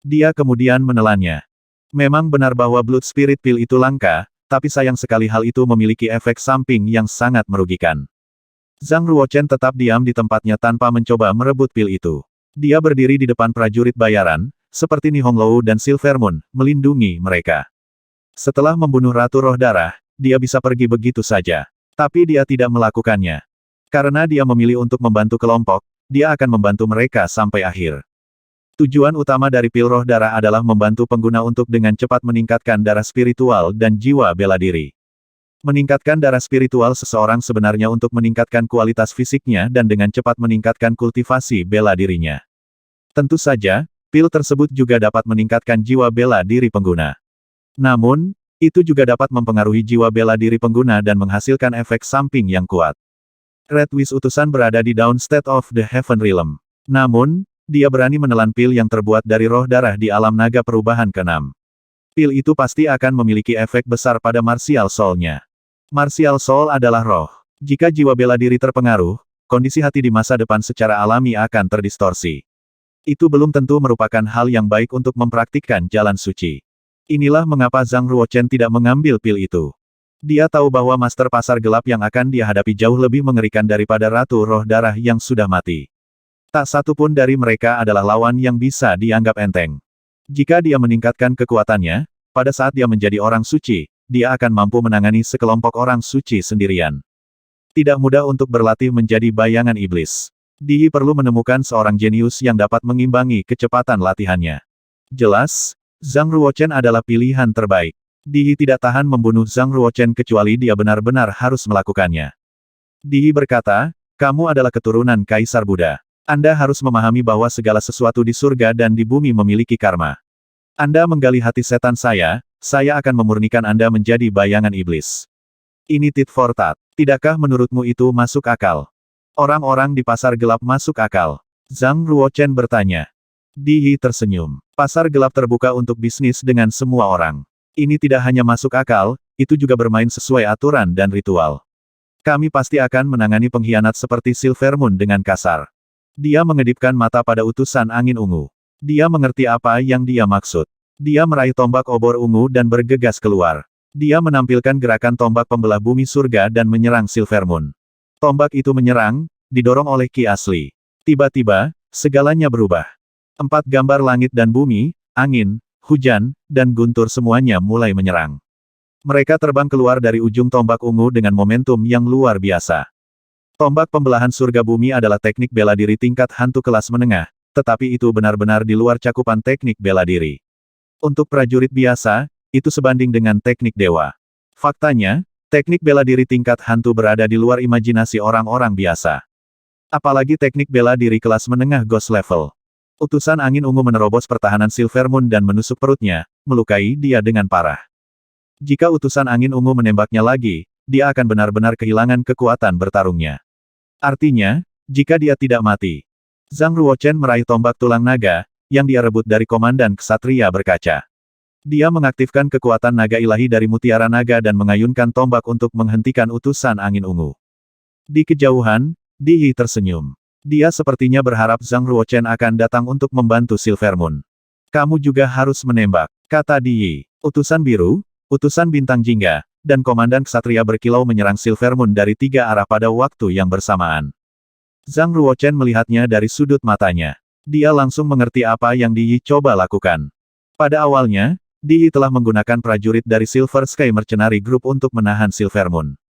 Dia kemudian menelannya. Memang benar bahwa Blood Spirit Pill itu langka, tapi sayang sekali hal itu memiliki efek samping yang sangat merugikan. Zhang Ruochen tetap diam di tempatnya tanpa mencoba merebut pil itu. Dia berdiri di depan prajurit bayaran, seperti Ni Honglou dan Silver Moon, melindungi mereka. Setelah membunuh Ratu Roh Darah, dia bisa pergi begitu saja. Tapi dia tidak melakukannya. Karena dia memilih untuk membantu kelompok, dia akan membantu mereka sampai akhir. Tujuan utama dari pil roh darah adalah membantu pengguna untuk dengan cepat meningkatkan darah spiritual dan jiwa bela diri. Meningkatkan darah spiritual seseorang sebenarnya untuk meningkatkan kualitas fisiknya dan dengan cepat meningkatkan kultivasi bela dirinya. Tentu saja, pil tersebut juga dapat meningkatkan jiwa bela diri pengguna. Namun, itu juga dapat mempengaruhi jiwa bela diri pengguna dan menghasilkan efek samping yang kuat. Red Wish utusan berada di Downstate of the Heaven Realm. Namun, dia berani menelan pil yang terbuat dari roh darah di alam naga perubahan ke-6. Pil itu pasti akan memiliki efek besar pada Martial Soul-nya. Martial Soul adalah roh. Jika jiwa bela diri terpengaruh, kondisi hati di masa depan secara alami akan terdistorsi. Itu belum tentu merupakan hal yang baik untuk mempraktikkan jalan suci. Inilah mengapa Zhang Ruochen tidak mengambil pil itu. Dia tahu bahwa master pasar gelap yang akan dia hadapi jauh lebih mengerikan daripada Ratu Roh Darah yang sudah mati. Tak satu pun dari mereka adalah lawan yang bisa dianggap enteng. Jika dia meningkatkan kekuatannya, pada saat dia menjadi orang suci, dia akan mampu menangani sekelompok orang suci sendirian. Tidak mudah untuk berlatih menjadi bayangan iblis. Dia perlu menemukan seorang jenius yang dapat mengimbangi kecepatan latihannya. Jelas, Zhang Ruochen adalah pilihan terbaik. Dia tidak tahan membunuh Zhang Ruochen kecuali dia benar-benar harus melakukannya. Dia berkata, kamu adalah keturunan Kaisar Buddha. Anda harus memahami bahwa segala sesuatu di surga dan di bumi memiliki karma. Anda menggali hati setan saya akan memurnikan Anda menjadi bayangan iblis. Ini tit for tat. Tidakkah menurutmu itu masuk akal? Orang-orang di pasar gelap masuk akal. Zhang Ruochen bertanya. Dihi tersenyum. Pasar gelap terbuka untuk bisnis dengan semua orang. Ini tidak hanya masuk akal, itu juga bermain sesuai aturan dan ritual. Kami pasti akan menangani pengkhianat seperti Silvermoon dengan kasar. Dia mengedipkan mata pada utusan angin ungu. Dia mengerti apa yang dia maksud. Dia meraih tombak obor ungu dan bergegas keluar. Dia menampilkan gerakan tombak pembelah bumi surga dan menyerang Silvermoon. Tombak itu menyerang, didorong oleh ki asli. Tiba-tiba, segalanya berubah. 4 gambar langit dan bumi, angin, hujan, dan guntur semuanya mulai menyerang. Mereka terbang keluar dari ujung tombak ungu dengan momentum yang luar biasa. Tombak pembelahan surga bumi adalah teknik bela diri tingkat hantu kelas menengah, tetapi itu benar-benar di luar cakupan teknik bela diri. Untuk prajurit biasa, itu sebanding dengan teknik dewa. Faktanya, teknik bela diri tingkat hantu berada di luar imajinasi orang-orang biasa. Apalagi teknik bela diri kelas menengah ghost level. Utusan angin ungu menerobos pertahanan Silvermoon dan menusuk perutnya, melukai dia dengan parah. Jika utusan angin ungu menembaknya lagi, dia akan benar-benar kehilangan kekuatan bertarungnya. Artinya, jika dia tidak mati, Zhang Ruochen meraih tombak tulang naga, yang dia rebut dari komandan ksatria berkaca. Dia mengaktifkan kekuatan naga ilahi dari mutiara naga dan mengayunkan tombak untuk menghentikan utusan angin ungu. Di kejauhan, Dihi tersenyum. Dia sepertinya berharap Zhang Ruochen akan datang untuk membantu Silvermoon. Kamu juga harus menembak, kata Diyi. Utusan biru, utusan bintang jingga, dan komandan ksatria berkilau menyerang Silvermoon dari 3 arah pada waktu yang bersamaan. Zhang Ruochen melihatnya dari sudut matanya. Dia langsung mengerti apa yang Diyi coba lakukan. Pada awalnya, Diyi telah menggunakan prajurit dari Silver Sky Mercenary Group untuk menahan Silvermoon.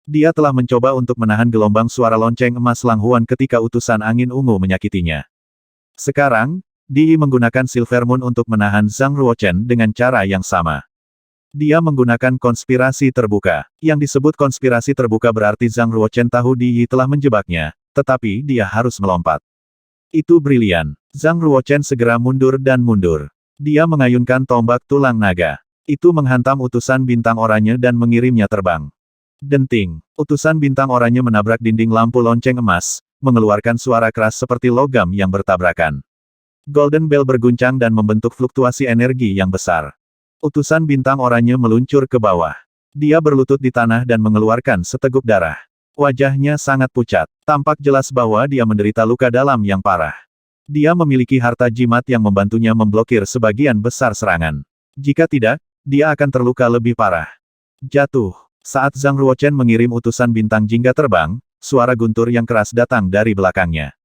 Dia telah mencoba untuk menahan gelombang suara lonceng emas Langhuan ketika utusan angin ungu menyakitinya. Sekarang, Diyi menggunakan Silvermoon untuk menahan Zhang Ruochen dengan cara yang sama. Dia menggunakan konspirasi terbuka. Yang disebut konspirasi terbuka berarti Zhang Ruochen tahu Diyi telah menjebaknya, tetapi dia harus melompat. Itu brilian. Zhang Ruochen segera mundur dan mundur. Dia mengayunkan tombak tulang naga. Itu menghantam utusan bintang oranye dan mengirimnya terbang. Denting. Utusan bintang oranye menabrak dinding lampu lonceng emas, mengeluarkan suara keras seperti logam yang bertabrakan. Golden Bell berguncang dan membentuk fluktuasi energi yang besar. Utusan bintang oranye meluncur ke bawah. Dia berlutut di tanah dan mengeluarkan seteguk darah. Wajahnya sangat pucat. Tampak jelas bahwa dia menderita luka dalam yang parah. Dia memiliki harta jimat yang membantunya memblokir sebagian besar serangan. Jika tidak, dia akan terluka lebih parah. Jatuh. Saat Zhang Ruochen mengirim utusan bintang jingga terbang, suara guntur yang keras datang dari belakangnya.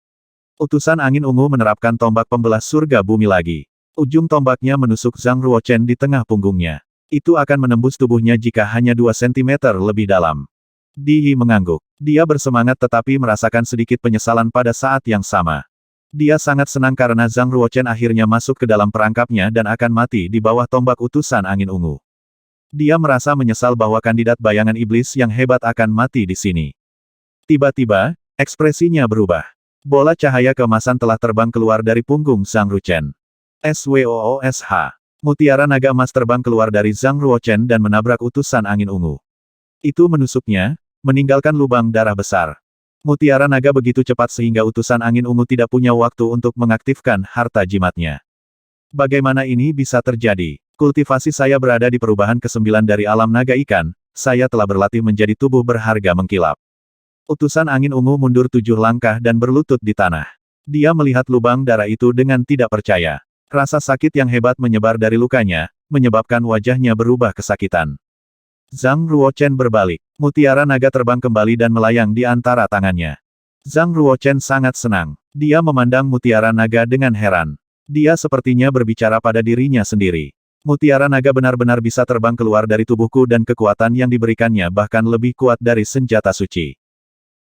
Utusan angin ungu menerapkan tombak pembelah surga bumi lagi. Ujung tombaknya menusuk Zhang Ruochen di tengah punggungnya. Itu akan menembus tubuhnya jika hanya 2 sentimeter lebih dalam. Di Yi mengangguk. Dia bersemangat tetapi merasakan sedikit penyesalan pada saat yang sama. Dia sangat senang karena Zhang Ruochen akhirnya masuk ke dalam perangkapnya dan akan mati di bawah tombak utusan angin ungu. Dia merasa menyesal bahwa kandidat bayangan iblis yang hebat akan mati di sini. Tiba-tiba, ekspresinya berubah. Bola cahaya keemasan telah terbang keluar dari punggung Zhang Ruochen. SWOOSH. Mutiara naga emas terbang keluar dari Zhang Ruochen dan menabrak utusan angin ungu. Itu menusuknya, meninggalkan lubang darah besar. Mutiara naga begitu cepat sehingga utusan angin ungu tidak punya waktu untuk mengaktifkan harta jimatnya. Bagaimana ini bisa terjadi? Kultivasi saya berada di perubahan ke-9 dari alam naga ikan, saya telah berlatih menjadi tubuh berharga mengkilap. Utusan angin ungu mundur 7 langkah dan berlutut di tanah. Dia melihat lubang darah itu dengan tidak percaya. Rasa sakit yang hebat menyebar dari lukanya, menyebabkan wajahnya berubah kesakitan. Zhang Ruochen berbalik. Mutiara naga terbang kembali dan melayang di antara tangannya. Zhang Ruochen sangat senang. Dia memandang mutiara naga dengan heran. Dia sepertinya berbicara pada dirinya sendiri. Mutiara naga benar-benar bisa terbang keluar dari tubuhku dan kekuatan yang diberikannya bahkan lebih kuat dari senjata suci.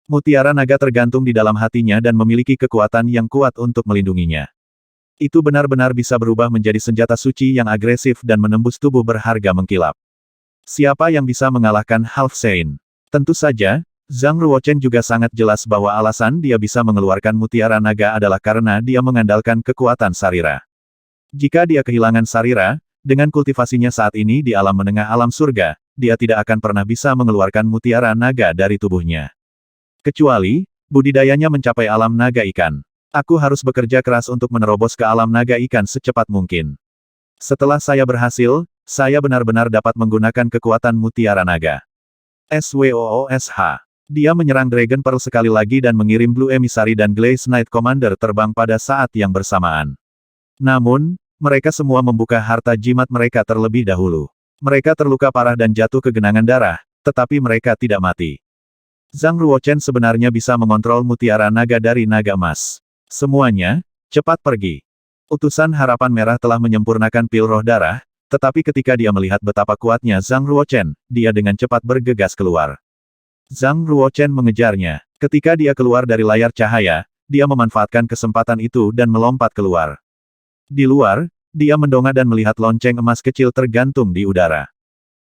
Mutiara naga tergantung di dalam hatinya dan memiliki kekuatan yang kuat untuk melindunginya. Itu benar-benar bisa berubah menjadi senjata suci yang agresif dan menembus tubuh berharga mengkilap. Siapa yang bisa mengalahkan Half Saint? Tentu saja, Zhang Ruochen juga sangat jelas bahwa alasan dia bisa mengeluarkan mutiara naga adalah karena dia mengandalkan kekuatan sarira. Jika dia kehilangan sarira, dengan kultivasinya saat ini di alam menengah alam surga, dia tidak akan pernah bisa mengeluarkan mutiara naga dari tubuhnya. Kecuali, budidayanya mencapai alam naga ikan. Aku harus bekerja keras untuk menerobos ke alam naga ikan secepat mungkin. Setelah saya berhasil, saya benar-benar dapat menggunakan kekuatan mutiara naga. SWOOSH. Dia menyerang Dragon Pearl sekali lagi dan mengirim Blue Emissary dan Glaze Knight Commander terbang pada saat yang bersamaan. Namun, mereka semua membuka harta jimat mereka terlebih dahulu. Mereka terluka parah dan jatuh ke genangan darah, tetapi mereka tidak mati. Zhang Ruochen sebenarnya bisa mengontrol mutiara naga dari naga emas. Semuanya, cepat pergi. Utusan Harapan Merah telah menyempurnakan pil roh darah, tetapi ketika dia melihat betapa kuatnya Zhang Ruochen, dia dengan cepat bergegas keluar. Zhang Ruochen mengejarnya. Ketika dia keluar dari layar cahaya, dia memanfaatkan kesempatan itu dan melompat keluar. Di luar, dia mendongak dan melihat lonceng emas kecil tergantung di udara.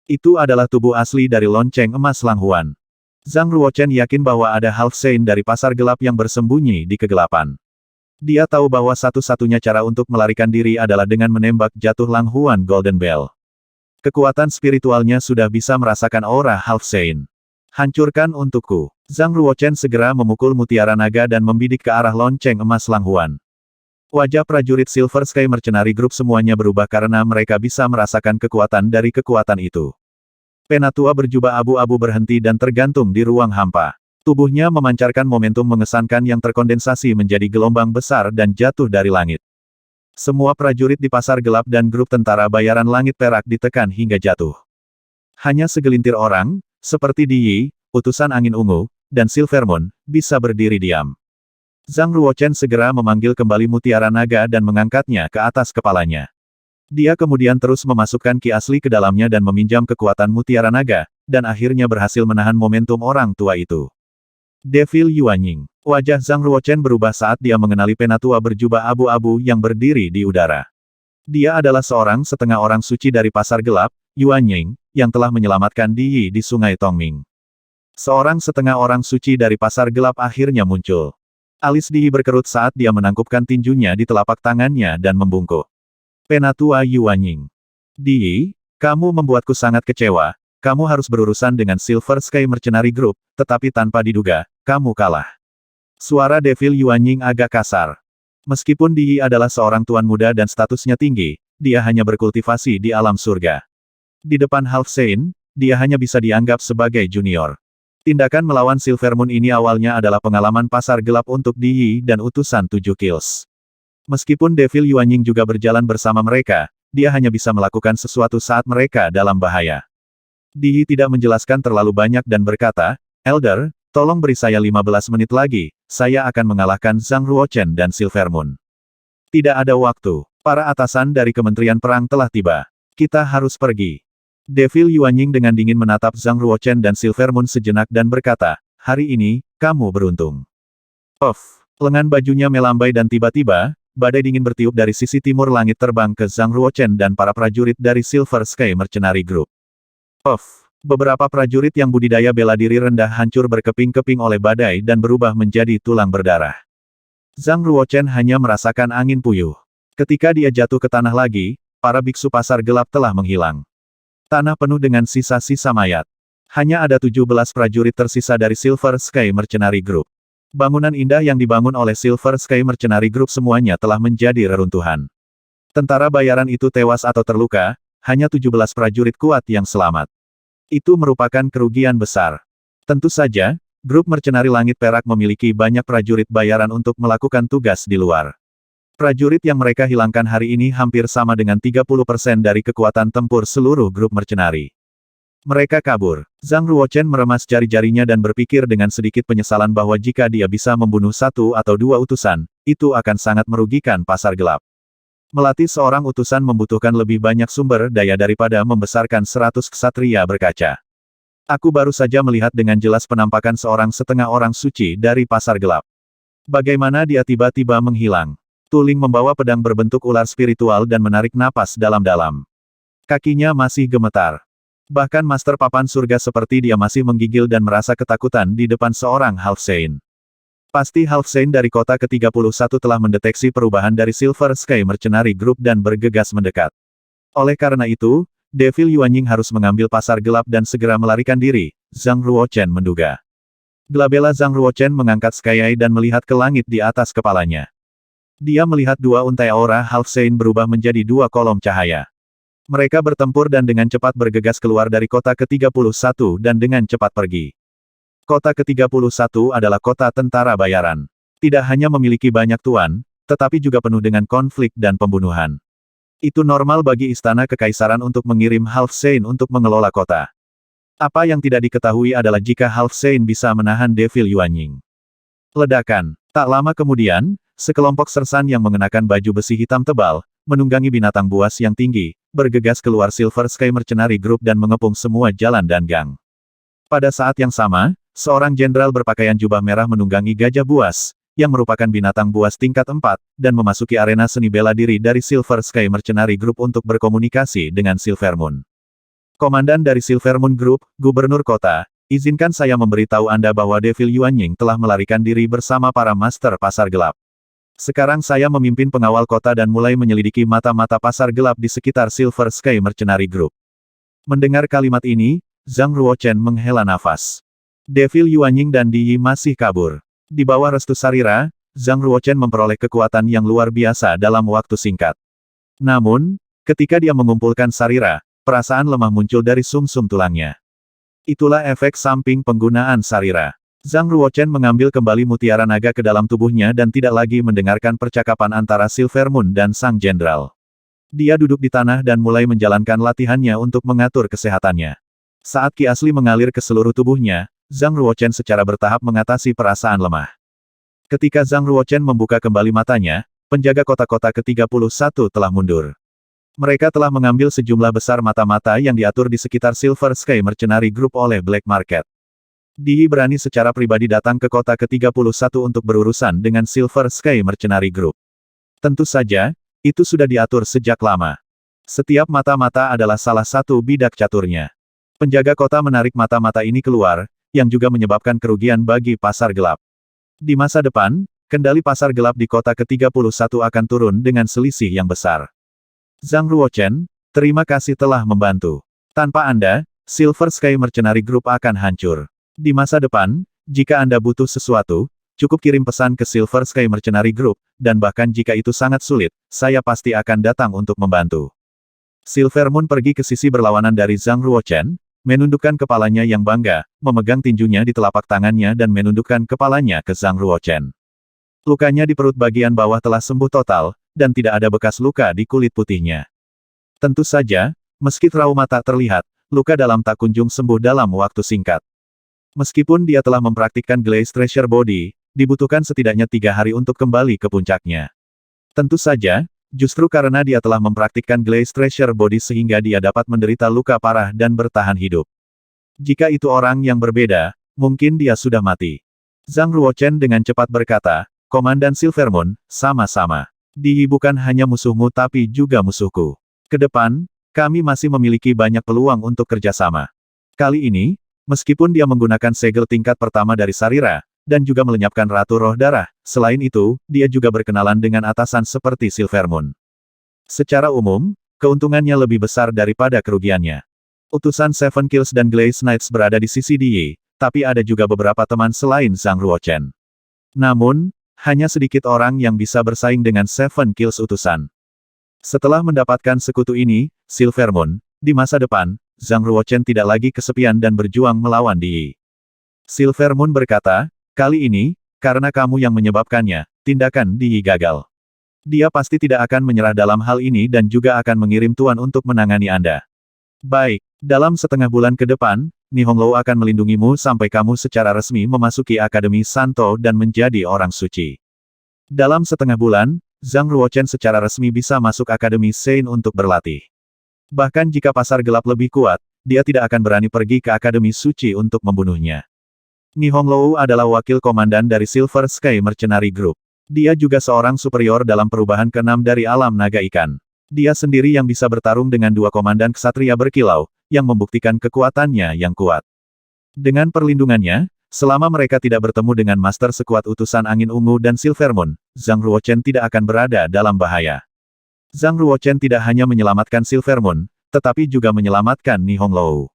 Itu adalah tubuh asli dari lonceng emas Lang Huan. Zhang Ruochen yakin bahwa ada Half Saint dari pasar gelap yang bersembunyi di kegelapan. Dia tahu bahwa satu-satunya cara untuk melarikan diri adalah dengan menembak jatuh Lang Huan Golden Bell. Kekuatan spiritualnya sudah bisa merasakan aura Half Saint. Hancurkan untukku. Zhang Ruochen segera memukul mutiara naga dan membidik ke arah lonceng emas Lang Huan. Wajah prajurit Silver Sky Mercenary Group semuanya berubah karena mereka bisa merasakan kekuatan dari kekuatan itu. Penatua berjubah abu-abu berhenti dan tergantung di ruang hampa. Tubuhnya memancarkan momentum mengesankan yang terkondensasi menjadi gelombang besar dan jatuh dari langit. Semua prajurit di pasar gelap dan grup tentara bayaran langit perak ditekan hingga jatuh. Hanya segelintir orang, seperti Di Yi, utusan angin ungu, dan Silvermoon, bisa berdiri diam. Zhang Ruochen segera memanggil kembali mutiara naga dan mengangkatnya ke atas kepalanya. Dia kemudian terus memasukkan ki asli ke dalamnya dan meminjam kekuatan mutiara naga, dan akhirnya berhasil menahan momentum orang tua itu. Devil Yuanying. Wajah Zhang Ruochen berubah saat dia mengenali penatua berjubah abu-abu yang berdiri di udara. Dia adalah seorang setengah orang suci dari pasar gelap, Yuanying, yang telah menyelamatkan Di Yi di sungai Tongming. Seorang setengah orang suci dari pasar gelap akhirnya muncul. Alis Di Yi berkerut saat dia menangkupkan tinjunya di telapak tangannya dan membungkuk. Penatua Yuanying. Di Yi, kamu membuatku sangat kecewa. Kamu harus berurusan dengan Silver Sky Mercenary Group, tetapi tanpa diduga, kamu kalah. Suara Devil Yuanying agak kasar. Meskipun Di Yi adalah seorang tuan muda dan statusnya tinggi, dia hanya berkultivasi di alam surga. Di depan Half Saint, dia hanya bisa dianggap sebagai junior. Tindakan melawan Silvermoon ini awalnya adalah pengalaman pasar gelap untuk Di Yi dan utusan 7 kills. Meskipun Devil Yuanying juga berjalan bersama mereka, dia hanya bisa melakukan sesuatu saat mereka dalam bahaya. Di Yi tidak menjelaskan terlalu banyak dan berkata, Elder, tolong beri saya 15 menit lagi, saya akan mengalahkan Zhang Ruochen dan Silvermoon. Tidak ada waktu. Para atasan dari Kementerian Perang telah tiba. Kita harus pergi. Devil Yuanying dengan dingin menatap Zhang Ruochen dan Silver Moon sejenak dan berkata, hari ini, kamu beruntung. Of! Lengan bajunya melambai dan tiba-tiba, badai dingin bertiup dari sisi timur langit terbang ke Zhang Ruochen dan para prajurit dari Silver Sky Mercenary Group. Of! Beberapa prajurit yang budidaya bela diri rendah hancur berkeping-keping oleh badai dan berubah menjadi tulang berdarah. Zhang Ruochen hanya merasakan angin puyuh. Ketika dia jatuh ke tanah lagi, para biksu pasar gelap telah menghilang. Tanah penuh dengan sisa-sisa mayat. Hanya ada 17 prajurit tersisa dari Silver Sky Mercenary Group. Bangunan indah yang dibangun oleh Silver Sky Mercenary Group semuanya telah menjadi reruntuhan. Tentara bayaran itu tewas atau terluka, hanya 17 prajurit kuat yang selamat. Itu merupakan kerugian besar. Tentu saja, grup mercenari langit perak memiliki banyak prajurit bayaran untuk melakukan tugas di luar. Prajurit yang mereka hilangkan hari ini hampir sama dengan 30% dari kekuatan tempur seluruh grup mercenari. Mereka kabur. Zhang Ruochen meremas jari-jarinya dan berpikir dengan sedikit penyesalan bahwa jika dia bisa membunuh satu atau dua utusan, itu akan sangat merugikan pasar gelap. Melatih seorang utusan membutuhkan lebih banyak sumber daya daripada membesarkan 100 ksatria berkaca. Aku baru saja melihat dengan jelas penampakan seorang setengah orang suci dari pasar gelap. Bagaimana dia tiba-tiba menghilang? Tuling membawa pedang berbentuk ular spiritual dan menarik napas dalam-dalam. Kakinya masih gemetar. Bahkan Master Papan Surga seperti dia masih menggigil dan merasa ketakutan di depan seorang Half Saint. Pasti Half Saint dari kota ke-31 telah mendeteksi perubahan dari Silver Sky Mercenary Group dan bergegas mendekat. Oleh karena itu, Devil Yuanying harus mengambil pasar gelap dan segera melarikan diri, Zhang Ruochen menduga. Glabella Zhang Ruochen mengangkat Skyeye dan melihat ke langit di atas kepalanya. Dia melihat dua untai aura Half Saint berubah menjadi dua kolom cahaya. Mereka bertempur dan dengan cepat bergegas keluar dari kota ke-31 dan dengan cepat pergi. Kota ke-31 adalah kota tentara bayaran. Tidak hanya memiliki banyak tuan, tetapi juga penuh dengan konflik dan pembunuhan. Itu normal bagi istana kekaisaran untuk mengirim Half Saint untuk mengelola kota. Apa yang tidak diketahui adalah jika Half Saint bisa menahan Devil Yuanying. Ledakan. Tak lama kemudian, sekelompok sersan yang mengenakan baju besi hitam tebal, menunggangi binatang buas yang tinggi, bergegas keluar Silver Sky Mercenary Group dan mengepung semua jalan dan gang. Pada saat yang sama, seorang jenderal berpakaian jubah merah menunggangi gajah buas, yang merupakan binatang buas tingkat 4, dan memasuki arena seni bela diri dari Silver Sky Mercenary Group untuk berkomunikasi dengan Silver Moon. Komandan dari Silver Moon Group, Gubernur Kota, izinkan saya memberitahu Anda bahwa Devil Yuanying telah melarikan diri bersama para master pasar gelap. Sekarang saya memimpin pengawal kota dan mulai menyelidiki mata-mata pasar gelap di sekitar Silver Sky Mercenary Group. Mendengar kalimat ini, Zhang Ruochen menghela nafas. Devil Yuanying dan Di Yi masih kabur. Di bawah restu Sarira, Zhang Ruochen memperoleh kekuatan yang luar biasa dalam waktu singkat. Namun, ketika dia mengumpulkan Sarira, perasaan lemah muncul dari sumsum tulangnya. Itulah efek samping penggunaan Sarira. Zhang Ruochen mengambil kembali mutiara naga ke dalam tubuhnya dan tidak lagi mendengarkan percakapan antara Silver Moon dan sang jenderal. Dia duduk di tanah dan mulai menjalankan latihannya untuk mengatur kesehatannya. Saat ki asli mengalir ke seluruh tubuhnya, Zhang Ruochen secara bertahap mengatasi perasaan lemah. Ketika Zhang Ruochen membuka kembali matanya, penjaga kota-kota ke-31 telah mundur. Mereka telah mengambil sejumlah besar mata-mata yang diatur di sekitar Silver Sky Mercenary Group oleh Black Market. Di Yi berani secara pribadi datang ke kota ke-31 untuk berurusan dengan Silver Sky Mercenary Group. Tentu saja, itu sudah diatur sejak lama. Setiap mata-mata adalah salah satu bidak caturnya. Penjaga kota menarik mata-mata ini keluar, yang juga menyebabkan kerugian bagi pasar gelap. Di masa depan, kendali pasar gelap di kota ke-31 akan turun dengan selisih yang besar. Zhang Ruochen, terima kasih telah membantu. Tanpa Anda, Silver Sky Mercenary Group akan hancur. Di masa depan, jika Anda butuh sesuatu, cukup kirim pesan ke Silver Sky Mercenary Group, dan bahkan jika itu sangat sulit, saya pasti akan datang untuk membantu. Silver Moon pergi ke sisi berlawanan dari Zhang Ruochen, menundukkan kepalanya yang bangga, memegang tinjunya di telapak tangannya dan menundukkan kepalanya ke Zhang Ruochen. Lukanya di perut bagian bawah telah sembuh total, dan tidak ada bekas luka di kulit putihnya. Tentu saja, meski trauma tak terlihat, luka dalam tak kunjung sembuh dalam waktu singkat. Meskipun dia telah mempraktikkan Glaze Treasure Body, dibutuhkan setidaknya 3 hari untuk kembali ke puncaknya. Tentu saja, Justru karena dia telah mempraktikkan Glaze Treasure Body sehingga dia dapat menderita luka parah dan bertahan hidup. Jika itu orang yang berbeda, mungkin dia sudah mati. Zhang Ruochen dengan cepat berkata, Komandan Silvermoon, sama-sama. Dia bukan hanya musuhmu tapi juga musuhku. Ke depan, kami masih memiliki banyak peluang untuk kerjasama. Kali ini, meskipun dia menggunakan segel tingkat pertama dari Sarira, dan juga melenyapkan Ratu Roh Darah, selain itu, dia juga berkenalan dengan atasan seperti Silvermoon. Secara umum, keuntungannya lebih besar daripada kerugiannya. Utusan Seven Kills dan Glaze Knights berada di sisi dia, tapi ada juga beberapa teman selain Zhang Ruochen. Namun, hanya sedikit orang yang bisa bersaing dengan Seven Kills utusan. Setelah mendapatkan sekutu ini, Silvermoon, di masa depan, Zhang Ruochen tidak lagi kesepian dan berjuang melawan dia. Silvermoon berkata, kali ini, karena kamu yang menyebabkannya, tindakan dia gagal. Dia pasti tidak akan menyerah dalam hal ini dan juga akan mengirim tuan untuk menangani Anda. Baik, dalam setengah bulan ke depan, Nihonglou akan melindungimu sampai kamu secara resmi memasuki Akademi Santo dan menjadi orang suci. Dalam setengah bulan, Zhang Ruochen secara resmi bisa masuk Akademi Sein untuk berlatih. Bahkan jika pasar gelap lebih kuat, dia tidak akan berani pergi ke Akademi Suci untuk membunuhnya. Nihonglou adalah wakil komandan dari Silver Sky Mercenary Group. Dia juga seorang superior dalam perubahan ke-6 dari alam naga ikan. Dia sendiri yang bisa bertarung dengan dua komandan ksatria berkilau, yang membuktikan kekuatannya yang kuat. Dengan perlindungannya, selama mereka tidak bertemu dengan master sekuat utusan angin ungu dan Silvermoon, Zhang Ruochen tidak akan berada dalam bahaya. Zhang Ruochen tidak hanya menyelamatkan Silvermoon, tetapi juga menyelamatkan Nihonglou.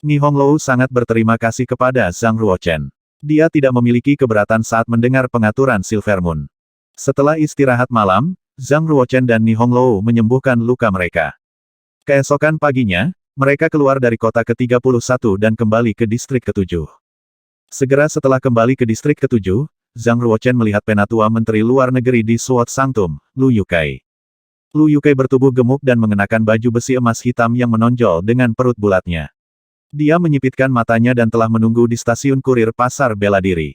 Nihonglou sangat berterima kasih kepada Zhang Ruochen. Dia tidak memiliki keberatan saat mendengar pengaturan Silvermoon. Setelah istirahat malam, Zhang Ruochen dan Nihonglou menyembuhkan luka mereka. Keesokan paginya, mereka keluar dari kota ke-31 dan kembali ke distrik ke-7. Segera setelah kembali ke distrik ke-7, Zhang Ruochen melihat penatua Menteri Luar Negeri di Sword Sanctum, Lu Yukai. Lu Yukai bertubuh gemuk dan mengenakan baju besi emas hitam yang menonjol dengan perut bulatnya. Dia menyipitkan matanya dan telah menunggu di stasiun kurir pasar bela diri.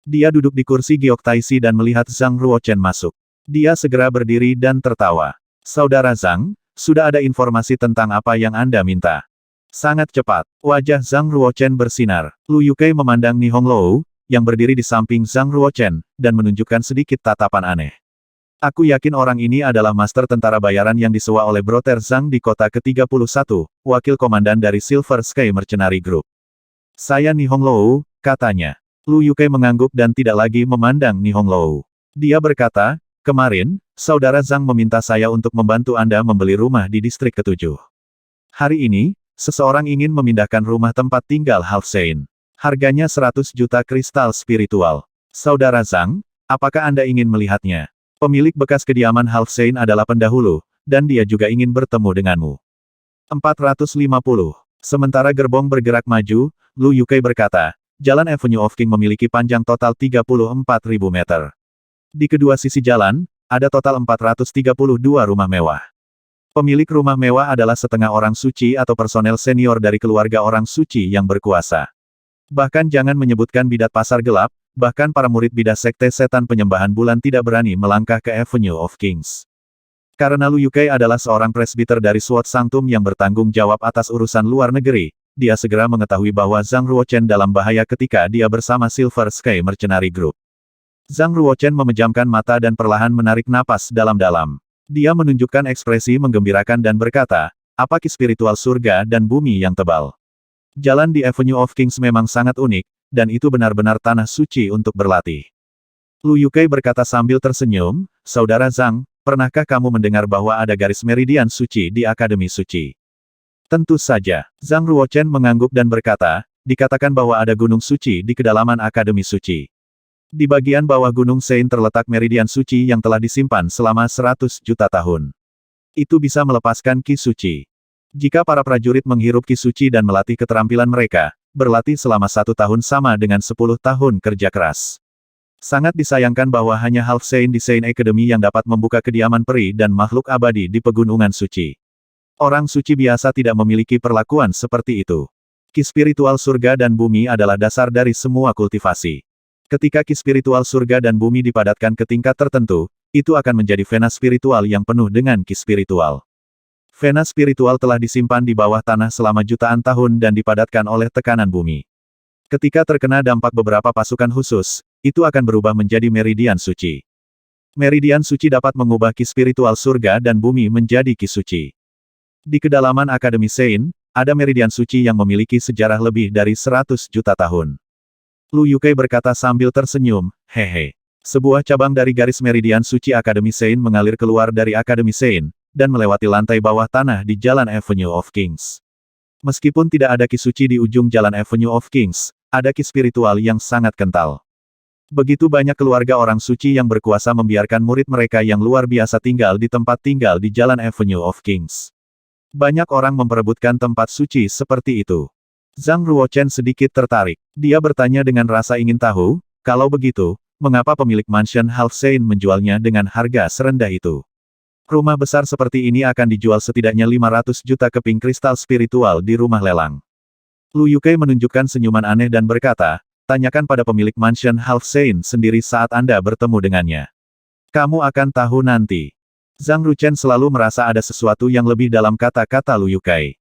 Dia duduk di kursi giok taisi dan melihat Zhang Ruochen masuk. Dia segera berdiri dan tertawa. Saudara Zhang, sudah ada informasi tentang apa yang Anda minta. Sangat cepat, wajah Zhang Ruochen bersinar. Lu Yukai memandang Nihonglou, yang berdiri di samping Zhang Ruochen, dan menunjukkan sedikit tatapan aneh. Aku yakin orang ini adalah master tentara bayaran yang disewa oleh Brother Zhang di kota ke-31, wakil komandan dari Silver Sky Mercenary Group. Saya Nihonglou, katanya. Lu Yukai mengangguk dan tidak lagi memandang Nihonglou. Dia berkata, kemarin, Saudara Zhang meminta saya untuk membantu Anda membeli rumah di distrik ke-7. Hari ini, seseorang ingin memindahkan rumah tempat tinggal Half Saint. Harganya 100 juta kristal spiritual. Saudara Zhang, apakah Anda ingin melihatnya? Pemilik bekas kediaman Half Saint adalah pendahulu, dan dia juga ingin bertemu denganmu. 450. Sementara gerbong bergerak maju, Lu Yukai berkata, Jalan Avenue of King memiliki panjang total 34.000 meter. Di kedua sisi jalan, ada total 432 rumah mewah. Pemilik rumah mewah adalah setengah orang suci atau personel senior dari keluarga orang suci yang berkuasa. Bahkan jangan menyebutkan bidat pasar gelap, bahkan para murid bidah sekte setan penyembahan bulan tidak berani melangkah ke Avenue of Kings. Karena Lu Yukai adalah seorang presbiter dari Sword Sanctum yang bertanggung jawab atas urusan luar negeri, dia segera mengetahui bahwa Zhang Ruochen dalam bahaya ketika dia bersama Silver Sky Mercenary Group. Zhang Ruochen memejamkan mata dan perlahan menarik napas dalam-dalam. Dia menunjukkan ekspresi menggembirakan dan berkata, apa ki spiritual surga dan bumi yang tebal. Jalan di Avenue of Kings memang sangat unik, dan itu benar-benar tanah suci untuk berlatih. Lu Yukai berkata sambil tersenyum, Saudara Zhang, pernahkah kamu mendengar bahwa ada garis meridian suci di Akademi Suci? Tentu saja. Zhang Ruochen mengangguk dan berkata, dikatakan bahwa ada gunung suci di kedalaman Akademi Suci. Di bagian bawah Gunung Sein terletak meridian suci yang telah disimpan selama 100 juta tahun. Itu bisa melepaskan ki suci. Jika para prajurit menghirup ki suci dan melatih keterampilan mereka, berlatih selama 1 tahun sama dengan 10 tahun kerja keras. Sangat disayangkan bahwa hanya Half Saint di Saint Academy yang dapat membuka kediaman peri dan makhluk abadi di pegunungan suci. Orang suci biasa tidak memiliki perlakuan seperti itu. Ki spiritual surga dan bumi adalah dasar dari semua kultivasi. Ketika ki spiritual surga dan bumi dipadatkan ke tingkat tertentu, itu akan menjadi vena spiritual yang penuh dengan ki spiritual. Vena spiritual telah disimpan di bawah tanah selama jutaan tahun dan dipadatkan oleh tekanan bumi. Ketika terkena dampak beberapa pasukan khusus, itu akan berubah menjadi meridian suci. Meridian suci dapat mengubah ki spiritual surga dan bumi menjadi ki suci. Di kedalaman Akademi Sein, ada meridian suci yang memiliki sejarah lebih dari 100 juta tahun. Lu Yukai berkata sambil tersenyum, hehe. Sebuah cabang dari garis meridian suci Akademi Sein mengalir keluar dari Akademi Sein, dan melewati lantai bawah tanah di Jalan Avenue of Kings. Meskipun tidak ada ki suci di ujung Jalan Avenue of Kings, ada ki spiritual yang sangat kental. Begitu banyak keluarga orang suci yang berkuasa membiarkan murid mereka yang luar biasa tinggal di tempat tinggal di Jalan Avenue of Kings. Banyak orang memperebutkan tempat suci seperti itu. Zhang Ruochen sedikit tertarik. Dia bertanya dengan rasa ingin tahu, kalau begitu, mengapa pemilik mansion Half Saint menjualnya dengan harga serendah itu? Rumah besar seperti ini akan dijual setidaknya 500 juta keping kristal spiritual di rumah lelang. Lu Yukai menunjukkan senyuman aneh dan berkata, tanyakan pada pemilik mansion Half Saint sendiri saat Anda bertemu dengannya. Kamu akan tahu nanti. Zhang Ruochen selalu merasa ada sesuatu yang lebih dalam kata-kata Lu Yukai.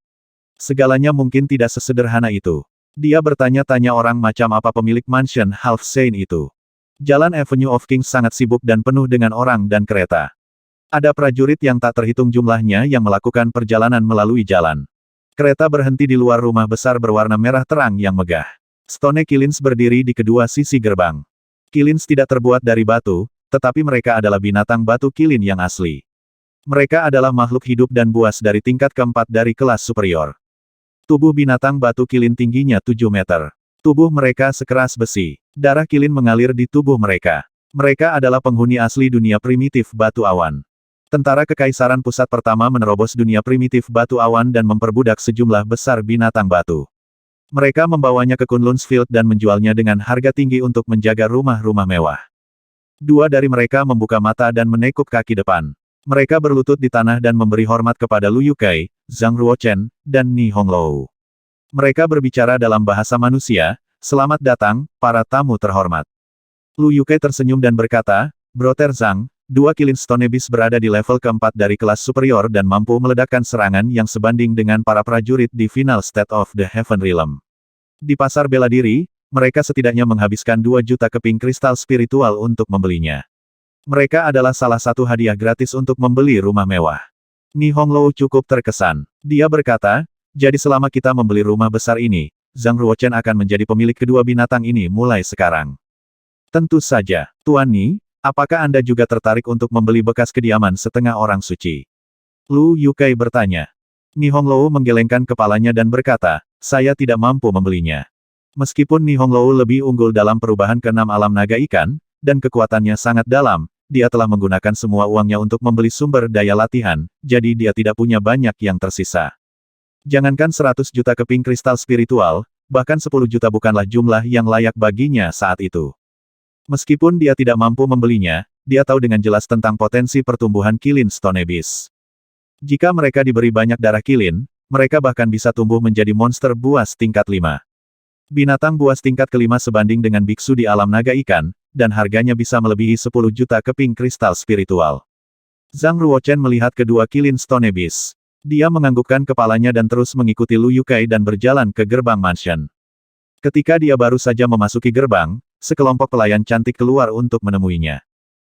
Segalanya mungkin tidak sesederhana itu. Dia bertanya-tanya orang macam apa pemilik mansion Half Saint itu. Jalan Avenue of Kings sangat sibuk dan penuh dengan orang dan kereta. Ada prajurit yang tak terhitung jumlahnya yang melakukan perjalanan melalui jalan. Kereta berhenti di luar rumah besar berwarna merah terang yang megah. Stone Killins berdiri di kedua sisi gerbang. Killins tidak terbuat dari batu, tetapi mereka adalah binatang batu kilin yang asli. Mereka adalah makhluk hidup dan buas dari tingkat keempat dari kelas superior. Tubuh binatang batu kilin tingginya 7 meter. Tubuh mereka sekeras besi. Darah kilin mengalir di tubuh mereka. Mereka adalah penghuni asli dunia primitif batu awan. Tentara Kekaisaran Pusat pertama menerobos dunia primitif batu awan dan memperbudak sejumlah besar binatang batu. Mereka membawanya ke Kunlunsfield dan menjualnya dengan harga tinggi untuk menjaga rumah-rumah mewah. Dua dari mereka membuka mata dan menekuk kaki depan. Mereka berlutut di tanah dan memberi hormat kepada Lu Yukai, Zhang Ruochen, dan Ni Honglou. Mereka berbicara dalam bahasa manusia, selamat datang, para tamu terhormat. Lu Yukai tersenyum dan berkata, Brother Zhang, dua kilin Stonebis berada di level keempat dari kelas superior dan mampu meledakkan serangan yang sebanding dengan para prajurit di final State of the Heaven Realm. Di pasar bela diri, mereka setidaknya menghabiskan 2 juta keping kristal spiritual untuk membelinya. Mereka adalah salah satu hadiah gratis untuk membeli rumah mewah. Ni Honglou cukup terkesan. Dia berkata, jadi selama kita membeli rumah besar ini, Zhang Ruochen akan menjadi pemilik kedua binatang ini mulai sekarang. Tentu saja, Tuan Ni, apakah Anda juga tertarik untuk membeli bekas kediaman setengah orang suci? Lu Yukai bertanya. Ni Honglou menggelengkan kepalanya dan berkata, saya tidak mampu membelinya. Meskipun Ni Honglou lebih unggul dalam perubahan ke-6 alam naga ikan, dan kekuatannya sangat dalam, dia telah menggunakan semua uangnya untuk membeli sumber daya latihan, jadi dia tidak punya banyak yang tersisa. Jangankan 100 juta keping kristal spiritual, bahkan 10 juta bukanlah jumlah yang layak baginya saat itu. Meskipun dia tidak mampu membelinya, dia tahu dengan jelas tentang potensi pertumbuhan kilin Stonebis. Jika mereka diberi banyak darah kilin, mereka bahkan bisa tumbuh menjadi monster buas tingkat 5. Binatang buas tingkat kelima sebanding dengan biksu di alam naga ikan, dan harganya bisa melebihi 10 juta keping kristal spiritual. Zhang Ruochen melihat kedua kilin Stonebis. Dia menganggukkan kepalanya dan terus mengikuti Lu Yukai dan berjalan ke gerbang mansion. Ketika dia baru saja memasuki gerbang, sekelompok pelayan cantik keluar untuk menemuinya.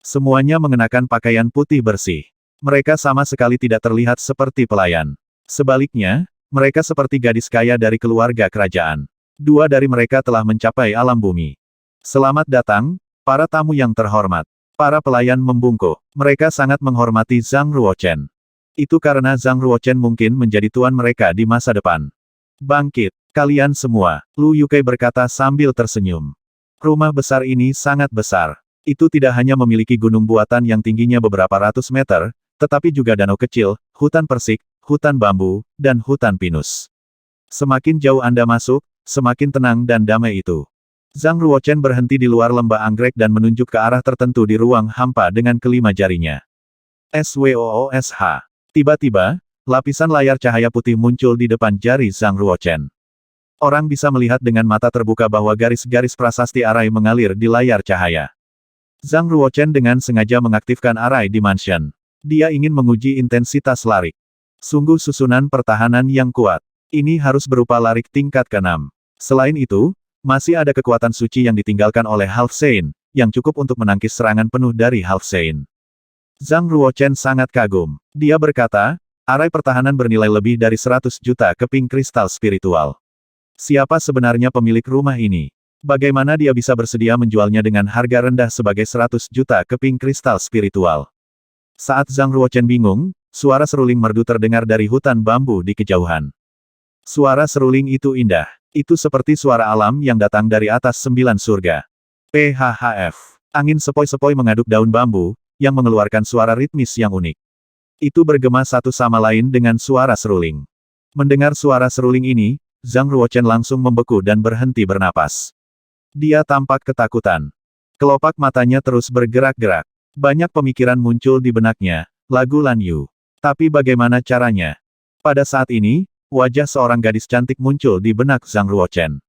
Semuanya mengenakan pakaian putih bersih. Mereka sama sekali tidak terlihat seperti pelayan. Sebaliknya, mereka seperti gadis kaya dari keluarga kerajaan. Dua dari mereka telah mencapai alam bumi. Selamat datang, para tamu yang terhormat. Para pelayan membungkuk. Mereka sangat menghormati Zhang Ruochen. Itu karena Zhang Ruochen mungkin menjadi tuan mereka di masa depan. Bangkit, kalian semua, Lu Yukai berkata sambil tersenyum. Rumah besar ini sangat besar. Itu tidak hanya memiliki gunung buatan yang tingginya beberapa ratus meter, tetapi juga danau kecil, hutan persik, hutan bambu, dan hutan pinus. Semakin jauh Anda masuk, semakin tenang dan damai itu. Zhang Ruochen berhenti di luar lembah anggrek dan menunjuk ke arah tertentu di ruang hampa dengan kelima jarinya. SWOOSH. Tiba-tiba, lapisan layar cahaya putih muncul di depan jari Zhang Ruochen. Orang bisa melihat dengan mata terbuka bahwa garis-garis prasasti arai mengalir di layar cahaya. Zhang Ruochen dengan sengaja mengaktifkan Arai Dimension. Dia ingin menguji intensitas larik. Sungguh susunan pertahanan yang kuat. Ini harus berupa larik tingkat ke-6. Selain itu, masih ada kekuatan suci yang ditinggalkan oleh Half Saint, yang cukup untuk menangkis serangan penuh dari Half Saint. Zhang Ruochen sangat kagum. Dia berkata, arai pertahanan bernilai lebih dari 100 juta keping kristal spiritual. Siapa sebenarnya pemilik rumah ini? Bagaimana dia bisa bersedia menjualnya dengan harga rendah sebagai 100 juta keping kristal spiritual? Saat Zhang Ruochen bingung, suara seruling merdu terdengar dari hutan bambu di kejauhan. Suara seruling itu indah. Itu seperti suara alam yang datang dari atas 9 surga. PHHF. Angin sepoi-sepoi mengaduk daun bambu, yang mengeluarkan suara ritmis yang unik. Itu bergema satu sama lain dengan suara seruling. Mendengar suara seruling ini, Zhang Ruochen langsung membeku dan berhenti bernapas. Dia tampak ketakutan. Kelopak matanya terus bergerak-gerak. Banyak pemikiran muncul di benaknya, lagu Lan Yu. Tapi bagaimana caranya? Pada saat ini, wajah seorang gadis cantik muncul di benak Zhang Ruochen.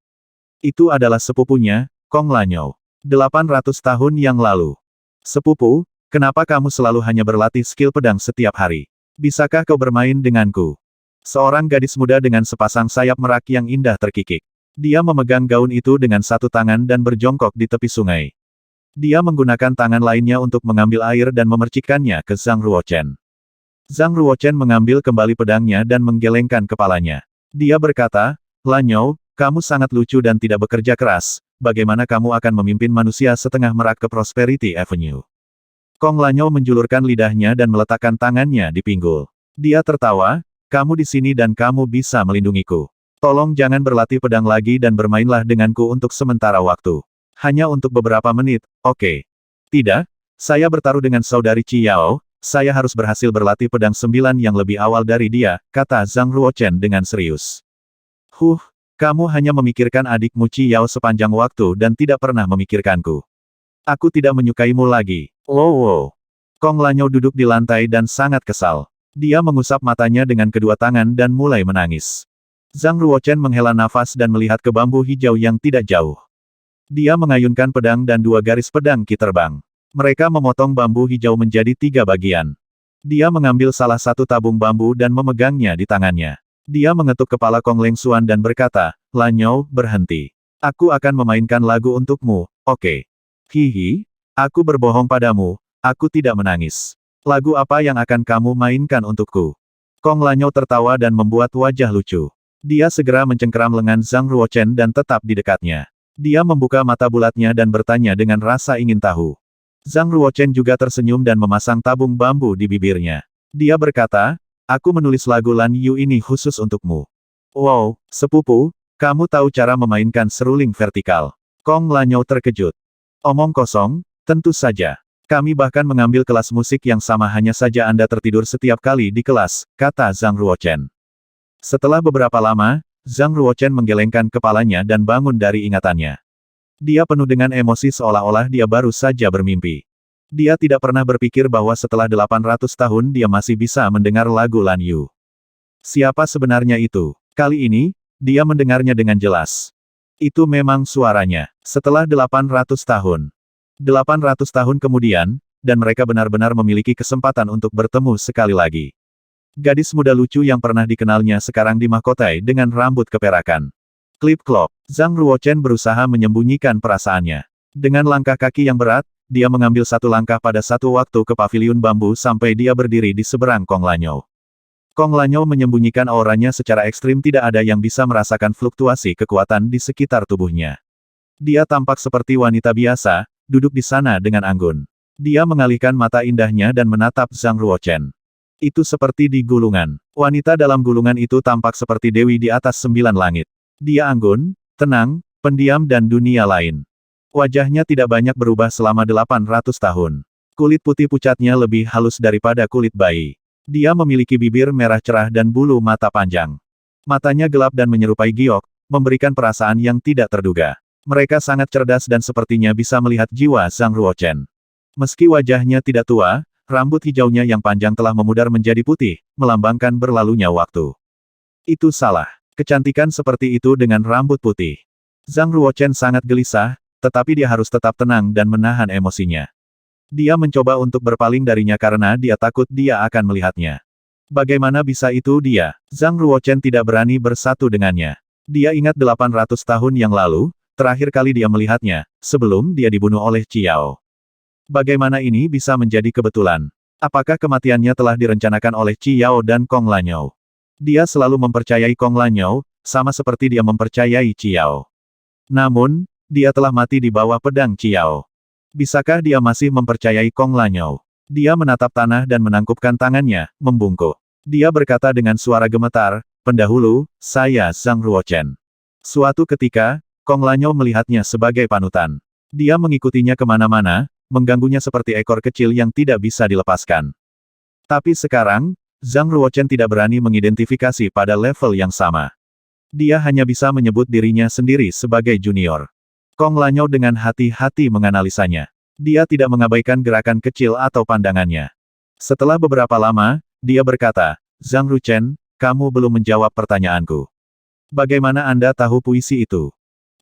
Itu adalah sepupunya, Kong Lanyou. 800 tahun yang lalu. Sepupu, kenapa kamu selalu hanya berlatih skill pedang setiap hari? Bisakah kau bermain denganku? Seorang gadis muda dengan sepasang sayap merak yang indah terkikik. Dia memegang gaun itu dengan satu tangan dan berjongkok di tepi sungai. Dia menggunakan tangan lainnya untuk mengambil air dan memercikkannya ke Zhang Ruochen. Zhang Ruochen mengambil kembali pedangnya dan menggelengkan kepalanya. Dia berkata, Lanyou, kamu sangat lucu dan tidak bekerja keras, bagaimana kamu akan memimpin manusia setengah merak ke Prosperity Avenue? Kong Lanyou menjulurkan lidahnya dan meletakkan tangannya di pinggul. Dia tertawa, kamu di sini dan kamu bisa melindungiku. Tolong jangan berlatih pedang lagi dan bermainlah denganku untuk sementara waktu. Hanya untuk beberapa menit, oke. Tidak, saya bertaruh dengan saudari Qi Yao, saya harus berhasil berlatih pedang 9 yang lebih awal dari dia, kata Zhang Ruochen dengan serius. Kamu hanya memikirkan adikmu Qi Yao sepanjang waktu dan tidak pernah memikirkanku. Aku tidak menyukaimu lagi. Wow. Kong Lanyou duduk di lantai dan sangat kesal. Dia mengusap matanya dengan kedua tangan dan mulai menangis. Zhang Ruochen menghela nafas dan melihat ke bambu hijau yang tidak jauh. Dia mengayunkan pedang dan 2 garis pedang Qi terbang. Mereka memotong bambu hijau menjadi 3 bagian. Dia mengambil salah satu tabung bambu dan memegangnya di tangannya. Dia mengetuk kepala Kong Lengxuan dan berkata, Lanyou, berhenti. Aku akan memainkan lagu untukmu, oke? Hihi, aku berbohong padamu, aku tidak menangis. Lagu apa yang akan kamu mainkan untukku? Kong Lanyou tertawa dan membuat wajah lucu. Dia segera mencengkeram lengan Zhang Ruochen dan tetap di dekatnya. Dia membuka mata bulatnya dan bertanya dengan rasa ingin tahu. Zhang Ruochen juga tersenyum dan memasang tabung bambu di bibirnya. Dia berkata, aku menulis lagu Lan Yu ini khusus untukmu. Wow, sepupu, kamu tahu cara memainkan seruling vertikal. Kong Lanyou terkejut. Omong kosong, tentu saja. Kami bahkan mengambil kelas musik yang sama hanya saja Anda tertidur setiap kali di kelas, kata Zhang Ruochen. Setelah beberapa lama, Zhang Ruochen menggelengkan kepalanya dan bangun dari ingatannya. Dia penuh dengan emosi seolah-olah dia baru saja bermimpi. Dia tidak pernah berpikir bahwa setelah 800 tahun dia masih bisa mendengar lagu Lan Yu. Siapa sebenarnya itu? Kali ini, dia mendengarnya dengan jelas. Itu memang suaranya. Setelah 800 tahun. 800 tahun kemudian, dan mereka benar-benar memiliki kesempatan untuk bertemu sekali lagi. Gadis muda lucu yang pernah dikenalnya sekarang dimahkotai dengan rambut keperakan. Klip-klop, Zhang Ruochen berusaha menyembunyikan perasaannya. Dengan langkah kaki yang berat, dia mengambil satu langkah pada satu waktu ke paviliun bambu sampai dia berdiri di seberang Kong Lanyou. Kong Lanyou menyembunyikan auranya secara ekstrim, tidak ada yang bisa merasakan fluktuasi kekuatan di sekitar tubuhnya. Dia tampak seperti wanita biasa, duduk di sana dengan anggun. Dia mengalihkan mata indahnya dan menatap Zhang Ruochen. Itu seperti di gulungan. Wanita dalam gulungan itu tampak seperti dewi di atas 9 langit. Dia anggun, tenang, pendiam dan dunia lain. Wajahnya tidak banyak berubah selama 800 tahun. Kulit putih pucatnya lebih halus daripada kulit bayi. Dia memiliki bibir merah cerah dan bulu mata panjang. Matanya gelap dan menyerupai giok, memberikan perasaan yang tidak terduga. Mereka sangat cerdas dan sepertinya bisa melihat jiwa Zhang Ruochen. Meski wajahnya tidak tua, rambut hijaunya yang panjang telah memudar menjadi putih, melambangkan berlalunya waktu. Itu salah. Kecantikan seperti itu dengan rambut putih. Zhang Ruochen sangat gelisah, tetapi dia harus tetap tenang dan menahan emosinya. Dia mencoba untuk berpaling darinya karena dia takut dia akan melihatnya. Bagaimana bisa itu dia? Zhang Ruochen tidak berani bersatu dengannya. Dia ingat 800 tahun yang lalu, terakhir kali dia melihatnya, sebelum dia dibunuh oleh Qiao. Bagaimana ini bisa menjadi kebetulan? Apakah kematiannya telah direncanakan oleh Qiao dan Kong Lanyou? Dia selalu mempercayai Kong Lanyou, sama seperti dia mempercayai Qiao. Namun, dia telah mati di bawah pedang Qiao. Bisakah dia masih mempercayai Kong Lanyou? Dia menatap tanah dan menangkupkan tangannya, membungkuk. Dia berkata dengan suara gemetar, "Pendahulu, saya Zhang Ruochen." Suatu ketika, Kong Lanyou melihatnya sebagai panutan. Dia mengikutinya kemana-mana, mengganggunya seperti ekor kecil yang tidak bisa dilepaskan. Tapi sekarang, Zhang Ruochen tidak berani mengidentifikasi pada level yang sama. Dia hanya bisa menyebut dirinya sendiri sebagai junior. Kong Lanyou dengan hati-hati menganalisanya. Dia tidak mengabaikan gerakan kecil atau pandangannya. Setelah beberapa lama, dia berkata, "Zhang Ruochen, kamu belum menjawab pertanyaanku. Bagaimana Anda tahu puisi itu?"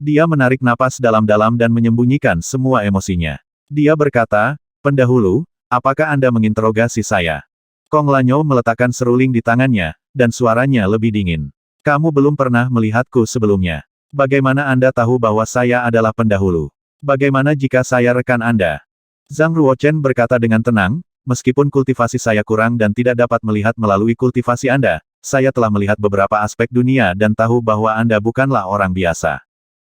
Dia menarik napas dalam-dalam dan menyembunyikan semua emosinya. Dia berkata, "Pendahulu, apakah Anda menginterogasi saya?" Kong Lanyou meletakkan seruling di tangannya, dan suaranya lebih dingin. "Kamu belum pernah melihatku sebelumnya. Bagaimana Anda tahu bahwa saya adalah pendahulu? Bagaimana jika saya rekan Anda?" Zhang Ruochen berkata dengan tenang, "Meskipun kultivasi saya kurang dan tidak dapat melihat melalui kultivasi Anda, saya telah melihat beberapa aspek dunia dan tahu bahwa Anda bukanlah orang biasa.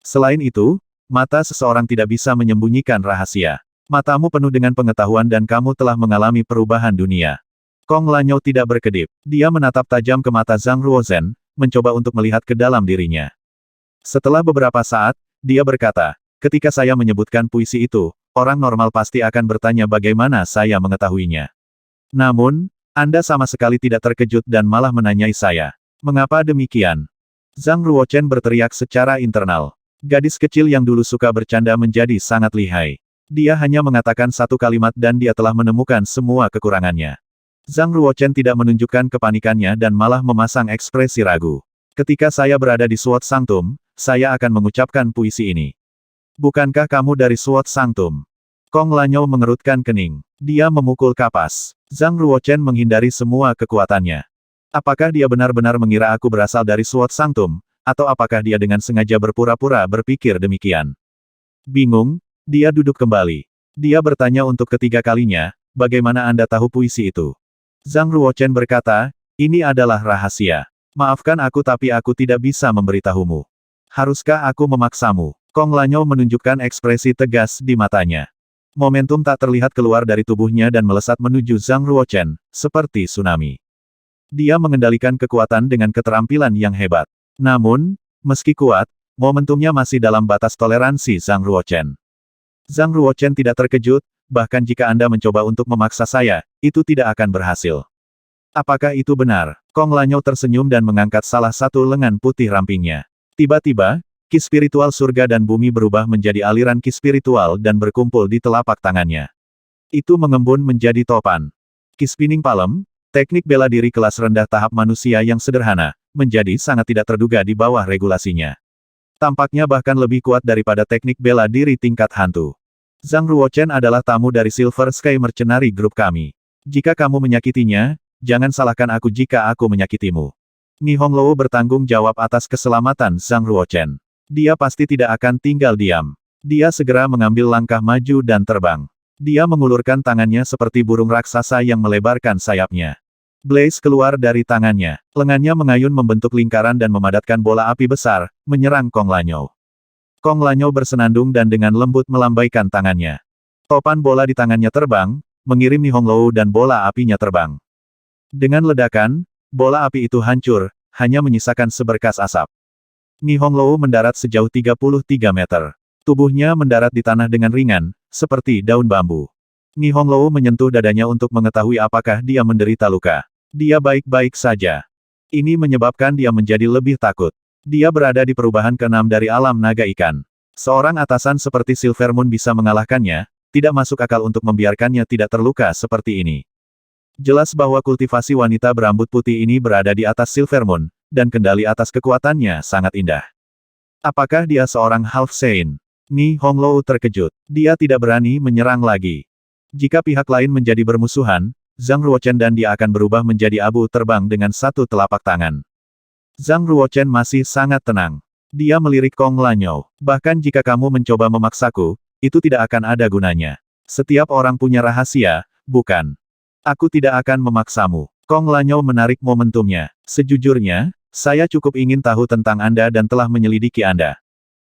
Selain itu, mata seseorang tidak bisa menyembunyikan rahasia. Matamu penuh dengan pengetahuan dan kamu telah mengalami perubahan dunia." Kong Lanyou tidak berkedip. Dia menatap tajam ke mata Zhang Ruochen, mencoba untuk melihat ke dalam dirinya. Setelah beberapa saat, dia berkata, "Ketika saya menyebutkan puisi itu, orang normal pasti akan bertanya bagaimana saya mengetahuinya. Namun, Anda sama sekali tidak terkejut dan malah menanyai saya. Mengapa demikian?" Zhang Ruochen berteriak secara internal. Gadis kecil yang dulu suka bercanda menjadi sangat lihai. Dia hanya mengatakan satu kalimat dan dia telah menemukan semua kekurangannya. Zhang Ruochen tidak menunjukkan kepanikannya dan malah memasang ekspresi ragu. "Ketika saya berada di Sword Sanctum, saya akan mengucapkan puisi ini." "Bukankah kamu dari Sword Sanctum?" Kong Lanyou mengerutkan kening. Dia memukul kapas. Zhang Ruochen menghindari semua kekuatannya. Apakah dia benar-benar mengira aku berasal dari Sword Sanctum, atau apakah dia dengan sengaja berpura-pura berpikir demikian? Bingung, dia duduk kembali. Dia bertanya untuk ketiga kalinya, "Bagaimana Anda tahu puisi itu?" Zhang Ruochen berkata, "Ini adalah rahasia. Maafkan aku tapi aku tidak bisa memberitahumu. Haruskah aku memaksamu?" Kong Lanyou menunjukkan ekspresi tegas di matanya. Momentum tak terlihat keluar dari tubuhnya dan melesat menuju Zhang Ruochen, seperti tsunami. Dia mengendalikan kekuatan dengan keterampilan yang hebat. Namun, meski kuat, momentumnya masih dalam batas toleransi Zhang Ruochen. Zhang Ruochen tidak terkejut, "Bahkan jika Anda mencoba untuk memaksa saya, itu tidak akan berhasil." "Apakah itu benar?" Kong Lanyou tersenyum dan mengangkat salah satu lengan putih rampingnya. Tiba-tiba, ki spiritual surga dan bumi berubah menjadi aliran ki spiritual dan berkumpul di telapak tangannya. Itu mengembun menjadi topan. Ki Spinning Palm, teknik bela diri kelas rendah tahap manusia yang sederhana, menjadi sangat tidak terduga di bawah regulasinya. Tampaknya bahkan lebih kuat daripada teknik bela diri tingkat hantu. "Zhang Ruochen adalah tamu dari Silver Sky Mercenary Group kami. Jika kamu menyakitinya, jangan salahkan aku jika aku menyakitimu." Ni Honglou bertanggung jawab atas keselamatan Zhang Ruochen. Dia pasti tidak akan tinggal diam. Dia segera mengambil langkah maju dan terbang. Dia mengulurkan tangannya seperti burung raksasa yang melebarkan sayapnya. Blaze keluar dari tangannya. Lengannya mengayun membentuk lingkaran dan memadatkan bola api besar, menyerang Kong Lanyou. Kong Lanyou bersenandung dan dengan lembut melambaikan tangannya. Topan bola di tangannya terbang, mengirim Ni Honglou dan bola apinya terbang. Dengan ledakan, bola api itu hancur, hanya menyisakan seberkas asap. Ni Honglou mendarat sejauh 33 meter. Tubuhnya mendarat di tanah dengan ringan, seperti daun bambu. Ni Honglou menyentuh dadanya untuk mengetahui apakah dia menderita luka. Dia baik-baik saja. Ini menyebabkan dia menjadi lebih takut. Dia berada di perubahan ke-6 dari alam naga ikan. Seorang atasan seperti Silvermoon bisa mengalahkannya, tidak masuk akal untuk membiarkannya tidak terluka seperti ini. Jelas bahwa kultivasi wanita berambut putih ini berada di atas Silvermoon, dan kendali atas kekuatannya sangat indah. Apakah dia seorang half saint? Ni Honglou terkejut. Dia tidak berani menyerang lagi. Jika pihak lain menjadi bermusuhan, Zhang Ruochen dan dia akan berubah menjadi abu terbang dengan satu telapak tangan. Zhang Ruochen masih sangat tenang. Dia melirik Kong Lanyou. Bahkan jika kamu mencoba memaksaku, itu tidak akan ada gunanya. Setiap orang punya rahasia, bukan? Aku tidak akan memaksamu. Kong Lanyou menarik momentumnya. Sejujurnya, saya cukup ingin tahu tentang Anda dan telah menyelidiki Anda.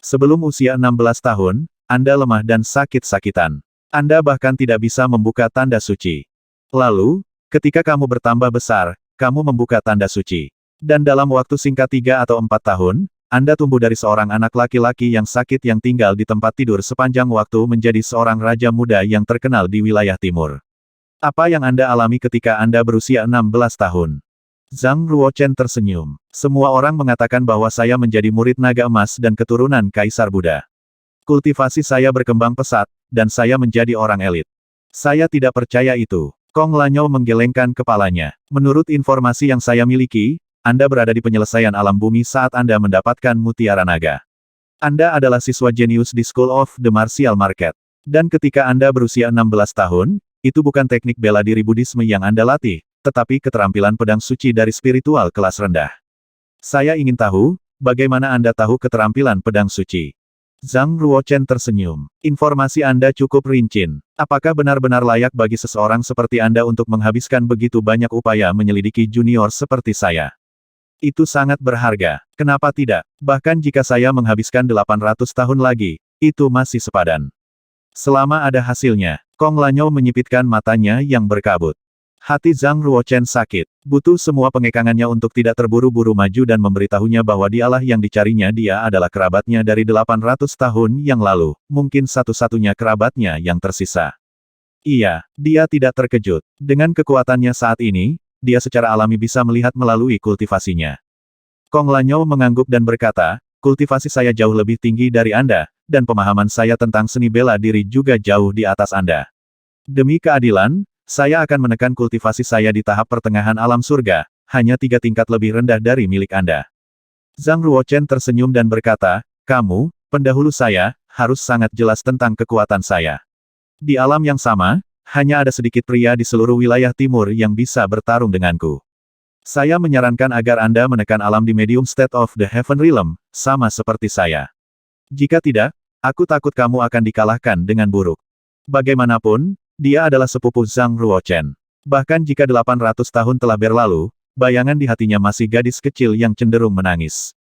Sebelum usia 16 tahun, Anda lemah dan sakit-sakitan. Anda bahkan tidak bisa membuka tanda suci. Lalu, ketika kamu bertambah besar, kamu membuka tanda suci. Dan dalam waktu singkat 3 atau 4 tahun, Anda tumbuh dari seorang anak laki-laki yang sakit yang tinggal di tempat tidur sepanjang waktu menjadi seorang raja muda yang terkenal di wilayah timur. Apa yang Anda alami ketika Anda berusia 16 tahun? Zhang Ruochen tersenyum. Semua orang mengatakan bahwa saya menjadi murid naga emas dan keturunan Kaisar Buddha. Kultivasi saya berkembang pesat, dan saya menjadi orang elit. Saya tidak percaya itu. Kong Lanyou menggelengkan kepalanya. Menurut informasi yang saya miliki, Anda berada di penyelesaian alam bumi saat Anda mendapatkan mutiara naga. Anda adalah siswa jenius di School of the Martial Market. Dan ketika Anda berusia 16 tahun, itu bukan teknik bela diri Buddhisme yang Anda latih, tetapi keterampilan pedang suci dari spiritual kelas rendah. Saya ingin tahu, bagaimana Anda tahu keterampilan pedang suci? Zhang Ruochen tersenyum. Informasi Anda cukup rinci. Apakah benar-benar layak bagi seseorang seperti Anda untuk menghabiskan begitu banyak upaya menyelidiki junior seperti saya? Itu sangat berharga. Kenapa tidak? Bahkan jika saya menghabiskan 800 tahun lagi, itu masih sepadan. Selama ada hasilnya, Kong Lanyou menyipitkan matanya yang berkabut. Hati Zhang Ruochen sakit. Butuh semua pengekangannya untuk tidak terburu-buru maju dan memberitahunya bahwa dialah yang dicarinya. Dia adalah kerabatnya dari 800 tahun yang lalu, mungkin satu-satunya kerabatnya yang tersisa. Iya, dia tidak terkejut. Dengan kekuatannya saat ini, dia secara alami bisa melihat melalui kultivasinya. Kong Lanyou mengangguk dan berkata, kultivasi saya jauh lebih tinggi dari Anda, dan pemahaman saya tentang seni bela diri juga jauh di atas Anda. Demi keadilan, saya akan menekan kultivasi saya di tahap pertengahan alam surga, hanya 3 tingkat lebih rendah dari milik Anda. Zhang Ruochen tersenyum dan berkata, kamu, pendahulu saya, harus sangat jelas tentang kekuatan saya. Di alam yang sama, hanya ada sedikit pria di seluruh wilayah timur yang bisa bertarung denganku. Saya menyarankan agar Anda menekan alam di medium state of the Heaven Realm, sama seperti saya. Jika tidak, aku takut kamu akan dikalahkan dengan buruk. Bagaimanapun, dia adalah sepupu Zhang Ruochen. Bahkan jika 800 tahun telah berlalu, bayangan di hatinya masih gadis kecil yang cenderung menangis.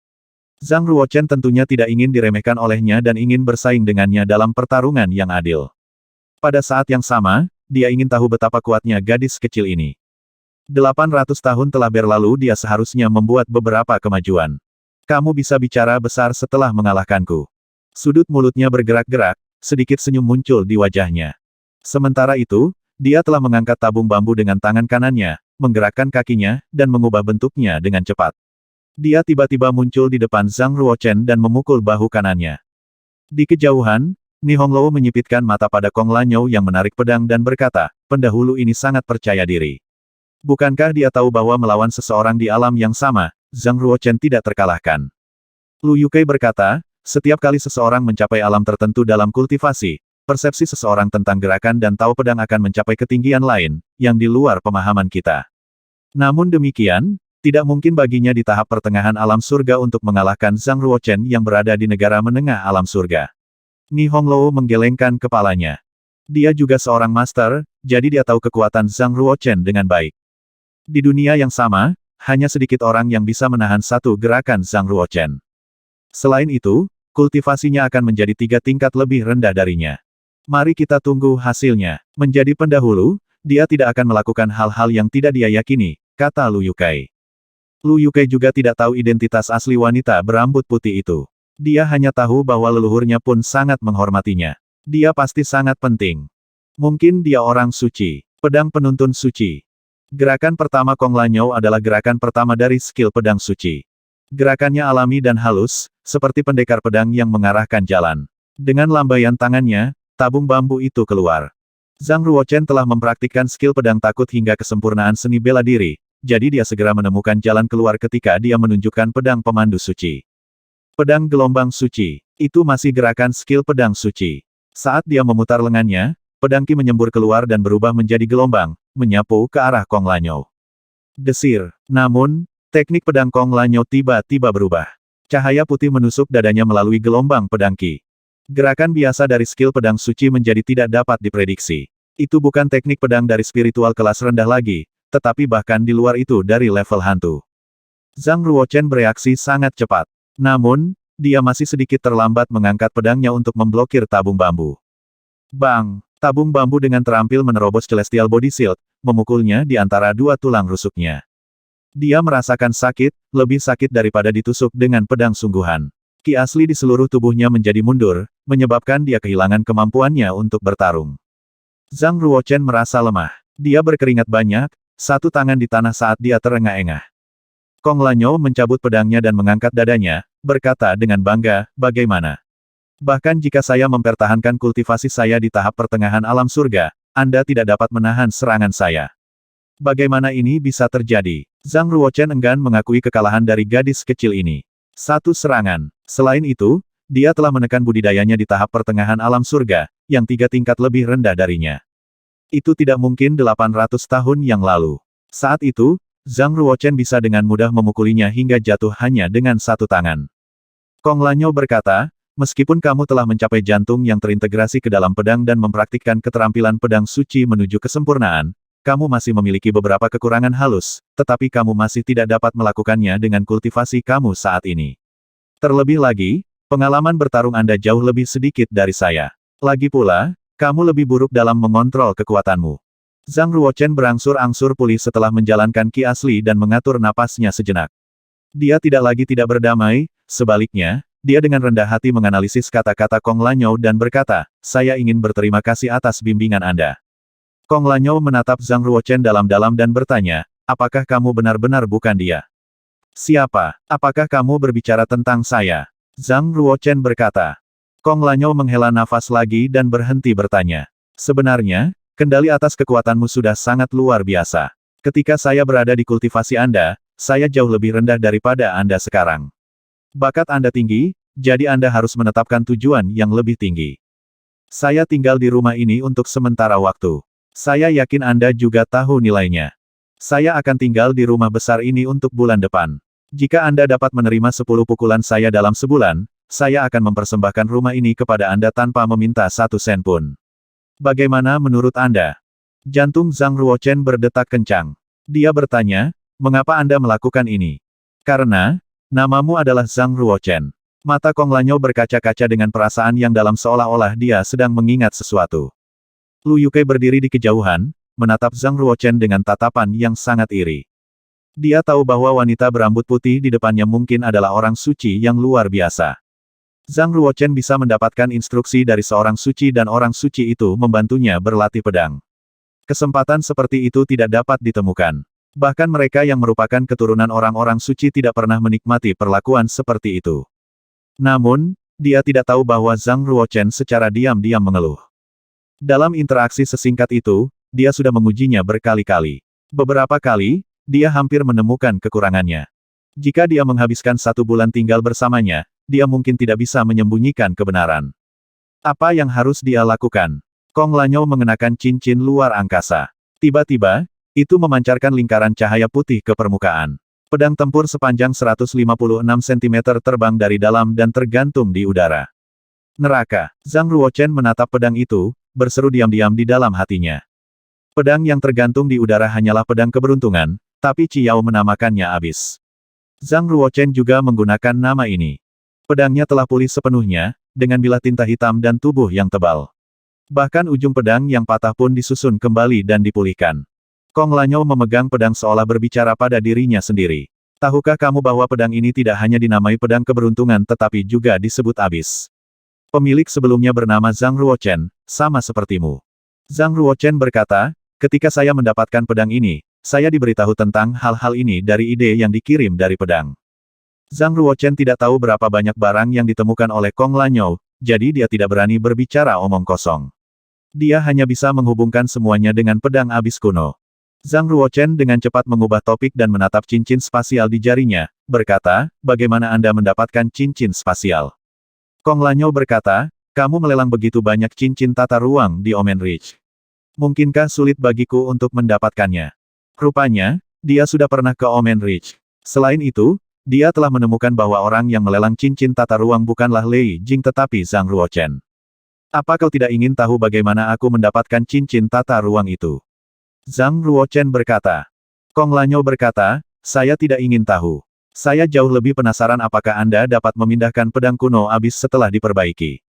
Zhang Ruochen tentunya tidak ingin diremehkan olehnya dan ingin bersaing dengannya dalam pertarungan yang adil. Pada saat yang sama, dia ingin tahu betapa kuatnya gadis kecil ini. 800 tahun telah berlalu, dia seharusnya membuat beberapa kemajuan. Kamu bisa bicara besar setelah mengalahkanku. Sudut mulutnya bergerak-gerak, sedikit senyum muncul di wajahnya. Sementara itu, dia telah mengangkat tabung bambu dengan tangan kanannya, menggerakkan kakinya, dan mengubah bentuknya dengan cepat. Dia tiba-tiba muncul di depan Zhang Ruochen dan memukul bahu kanannya. Di kejauhan, Ni Honglou menyipitkan mata pada Kong Lanyou yang menarik pedang dan berkata, pendahulu ini sangat percaya diri. Bukankah dia tahu bahwa melawan seseorang di alam yang sama, Zhang Ruochen tidak terkalahkan? Lu Yukai berkata, setiap kali seseorang mencapai alam tertentu dalam kultivasi, persepsi seseorang tentang gerakan dan tahu pedang akan mencapai ketinggian lain, yang di luar pemahaman kita. Namun demikian, tidak mungkin baginya di tahap pertengahan alam surga untuk mengalahkan Zhang Ruochen yang berada di negara menengah alam surga. Ni Honglou menggelengkan kepalanya. Dia juga seorang master, jadi dia tahu kekuatan Zhang Ruochen dengan baik. Di dunia yang sama, hanya sedikit orang yang bisa menahan satu gerakan Zhang Ruochen. Selain itu, kultivasinya akan menjadi 3 tingkat lebih rendah darinya. Mari kita tunggu hasilnya. Menjadi pendahulu, dia tidak akan melakukan hal-hal yang tidak dia yakini, kata Lu Yukai. Lu Yukai juga tidak tahu identitas asli wanita berambut putih itu. Dia hanya tahu bahwa leluhurnya pun sangat menghormatinya. Dia pasti sangat penting. Mungkin dia orang suci. Pedang penuntun suci. Gerakan pertama Kong Lanyou adalah gerakan pertama dari skill pedang suci. Gerakannya alami dan halus, seperti pendekar pedang yang mengarahkan jalan. Dengan lambaian tangannya, tabung bambu itu keluar. Zhang Ruochen telah mempraktikkan skill pedang takut hingga kesempurnaan seni bela diri, jadi dia segera menemukan jalan keluar ketika dia menunjukkan pedang pemandu suci. Pedang gelombang suci, itu masih gerakan skill pedang suci. Saat dia memutar lengannya, pedang Qi menyembur keluar dan berubah menjadi gelombang, menyapu ke arah Kong Lanyo. Desir. Namun, teknik pedang Kong Lanyo tiba-tiba berubah. Cahaya putih menusuk dadanya melalui gelombang pedang Qi. Gerakan biasa dari skill pedang suci menjadi tidak dapat diprediksi. Itu bukan teknik pedang dari spiritual kelas rendah lagi, tetapi bahkan di luar itu dari level hantu. Zhang Ruochen bereaksi sangat cepat. Namun, dia masih sedikit terlambat mengangkat pedangnya untuk memblokir tabung bambu. Bang! Tabung bambu dengan terampil menerobos Celestial Body Shield, memukulnya di antara dua tulang rusuknya. Dia merasakan sakit, lebih sakit daripada ditusuk dengan pedang sungguhan. Qi asli di seluruh tubuhnya menjadi mundur, menyebabkan dia kehilangan kemampuannya untuk bertarung. Zhang Ruochen merasa lemah. Dia berkeringat banyak, satu tangan di tanah saat dia terengah-engah. Kong Lanyo mencabut pedangnya dan mengangkat dadanya, berkata dengan bangga, bagaimana? Bahkan jika saya mempertahankan kultivasi saya di tahap pertengahan alam surga, Anda tidak dapat menahan serangan saya. Bagaimana ini bisa terjadi? Zhang Ruochen enggan mengakui kekalahan dari gadis kecil ini. Satu serangan. Selain itu, dia telah menekan budidayanya di tahap pertengahan alam surga, yang 3 tingkat lebih rendah darinya. Itu tidak mungkin 800 tahun yang lalu. Saat itu, Zhang Ruochen bisa dengan mudah memukulinya hingga jatuh hanya dengan satu tangan. Kong Lanyo berkata, meskipun kamu telah mencapai jantung yang terintegrasi ke dalam pedang dan mempraktikkan keterampilan pedang suci menuju kesempurnaan, kamu masih memiliki beberapa kekurangan halus, tetapi kamu masih tidak dapat melakukannya dengan kultivasi kamu saat ini. Terlebih lagi, pengalaman bertarung Anda jauh lebih sedikit dari saya. Lagi pula, kamu lebih buruk dalam mengontrol kekuatanmu. Zhang Ruochen berangsur-angsur pulih setelah menjalankan Qi asli dan mengatur napasnya sejenak. Dia tidak lagi tidak berdamai, sebaliknya, dia dengan rendah hati menganalisis kata-kata Kong Lanyo dan berkata, saya ingin berterima kasih atas bimbingan Anda. Kong Lanyo menatap Zhang Ruochen dalam-dalam dan bertanya, apakah kamu benar-benar bukan dia? Siapa? Apakah kamu berbicara tentang saya? Zhang Ruochen berkata. Kong Lanyo menghela nafas lagi dan berhenti bertanya. Sebenarnya, kendali atas kekuatanmu sudah sangat luar biasa. Ketika saya berada di kultivasi Anda, saya jauh lebih rendah daripada Anda sekarang. Bakat Anda tinggi, jadi Anda harus menetapkan tujuan yang lebih tinggi. Saya tinggal di rumah ini untuk sementara waktu. Saya yakin Anda juga tahu nilainya. Saya akan tinggal di rumah besar ini untuk bulan depan. Jika Anda dapat menerima 10 pukulan saya dalam sebulan, saya akan mempersembahkan rumah ini kepada Anda tanpa meminta 1 sen pun. Bagaimana menurut Anda? Jantung Zhang Ruochen berdetak kencang. Dia bertanya, mengapa Anda melakukan ini? Karena, namamu adalah Zhang Ruochen. Mata Kong Lanyo berkaca-kaca dengan perasaan yang dalam seolah-olah dia sedang mengingat sesuatu. Lu Yukai berdiri di kejauhan, menatap Zhang Ruochen dengan tatapan yang sangat iri. Dia tahu bahwa wanita berambut putih di depannya mungkin adalah orang suci yang luar biasa. Zhang Ruochen bisa mendapatkan instruksi dari seorang suci dan orang suci itu membantunya berlatih pedang. Kesempatan seperti itu tidak dapat ditemukan. Bahkan mereka yang merupakan keturunan orang-orang suci tidak pernah menikmati perlakuan seperti itu. Namun, dia tidak tahu bahwa Zhang Ruochen secara diam-diam mengeluh. Dalam interaksi sesingkat itu, dia sudah mengujinya berkali-kali. Beberapa kali, dia hampir menemukan kekurangannya. Jika dia menghabiskan 1 bulan tinggal bersamanya, dia mungkin tidak bisa menyembunyikan kebenaran. Apa yang harus dia lakukan? Kong Lanyo mengenakan cincin luar angkasa. Tiba-tiba, itu memancarkan lingkaran cahaya putih ke permukaan. Pedang tempur sepanjang 156 cm terbang dari dalam dan tergantung di udara. Neraka. Zhang Ruochen menatap pedang itu, berseru diam-diam di dalam hatinya. Pedang yang tergantung di udara hanyalah pedang keberuntungan, tapi Ciao menamakannya abis. Zhang Ruochen juga menggunakan nama ini. Pedangnya telah pulih sepenuhnya, dengan bilah tinta hitam dan tubuh yang tebal. Bahkan ujung pedang yang patah pun disusun kembali dan dipulihkan. Kong Lanyo memegang pedang seolah berbicara pada dirinya sendiri. Tahukah kamu bahwa pedang ini tidak hanya dinamai pedang keberuntungan tetapi juga disebut abis? Pemilik sebelumnya bernama Zhang Ruochen, sama sepertimu. Zhang Ruochen berkata, ketika saya mendapatkan pedang ini, saya diberitahu tentang hal-hal ini dari ide yang dikirim dari pedang. Zhang Ruochen tidak tahu berapa banyak barang yang ditemukan oleh Kong Lanyo, jadi dia tidak berani berbicara omong kosong. Dia hanya bisa menghubungkan semuanya dengan pedang abis kuno. Zhang Ruochen dengan cepat mengubah topik dan menatap cincin spasial di jarinya, berkata, bagaimana Anda mendapatkan cincin spasial? Kong Lanyo berkata, kamu melelang begitu banyak cincin tata ruang di Omen Ridge. Mungkinkah sulit bagiku untuk mendapatkannya? Rupanya, dia sudah pernah ke Omen Ridge. Selain itu, dia telah menemukan bahwa orang yang melelang cincin tata ruang bukanlah Lei Jing tetapi Zhang Ruochen. Apa kau tidak ingin tahu bagaimana aku mendapatkan cincin tata ruang itu? Zhang Ruochen berkata. Kong Lanyo berkata, saya tidak ingin tahu. Saya jauh lebih penasaran apakah Anda dapat memindahkan pedang kuno abis setelah diperbaiki.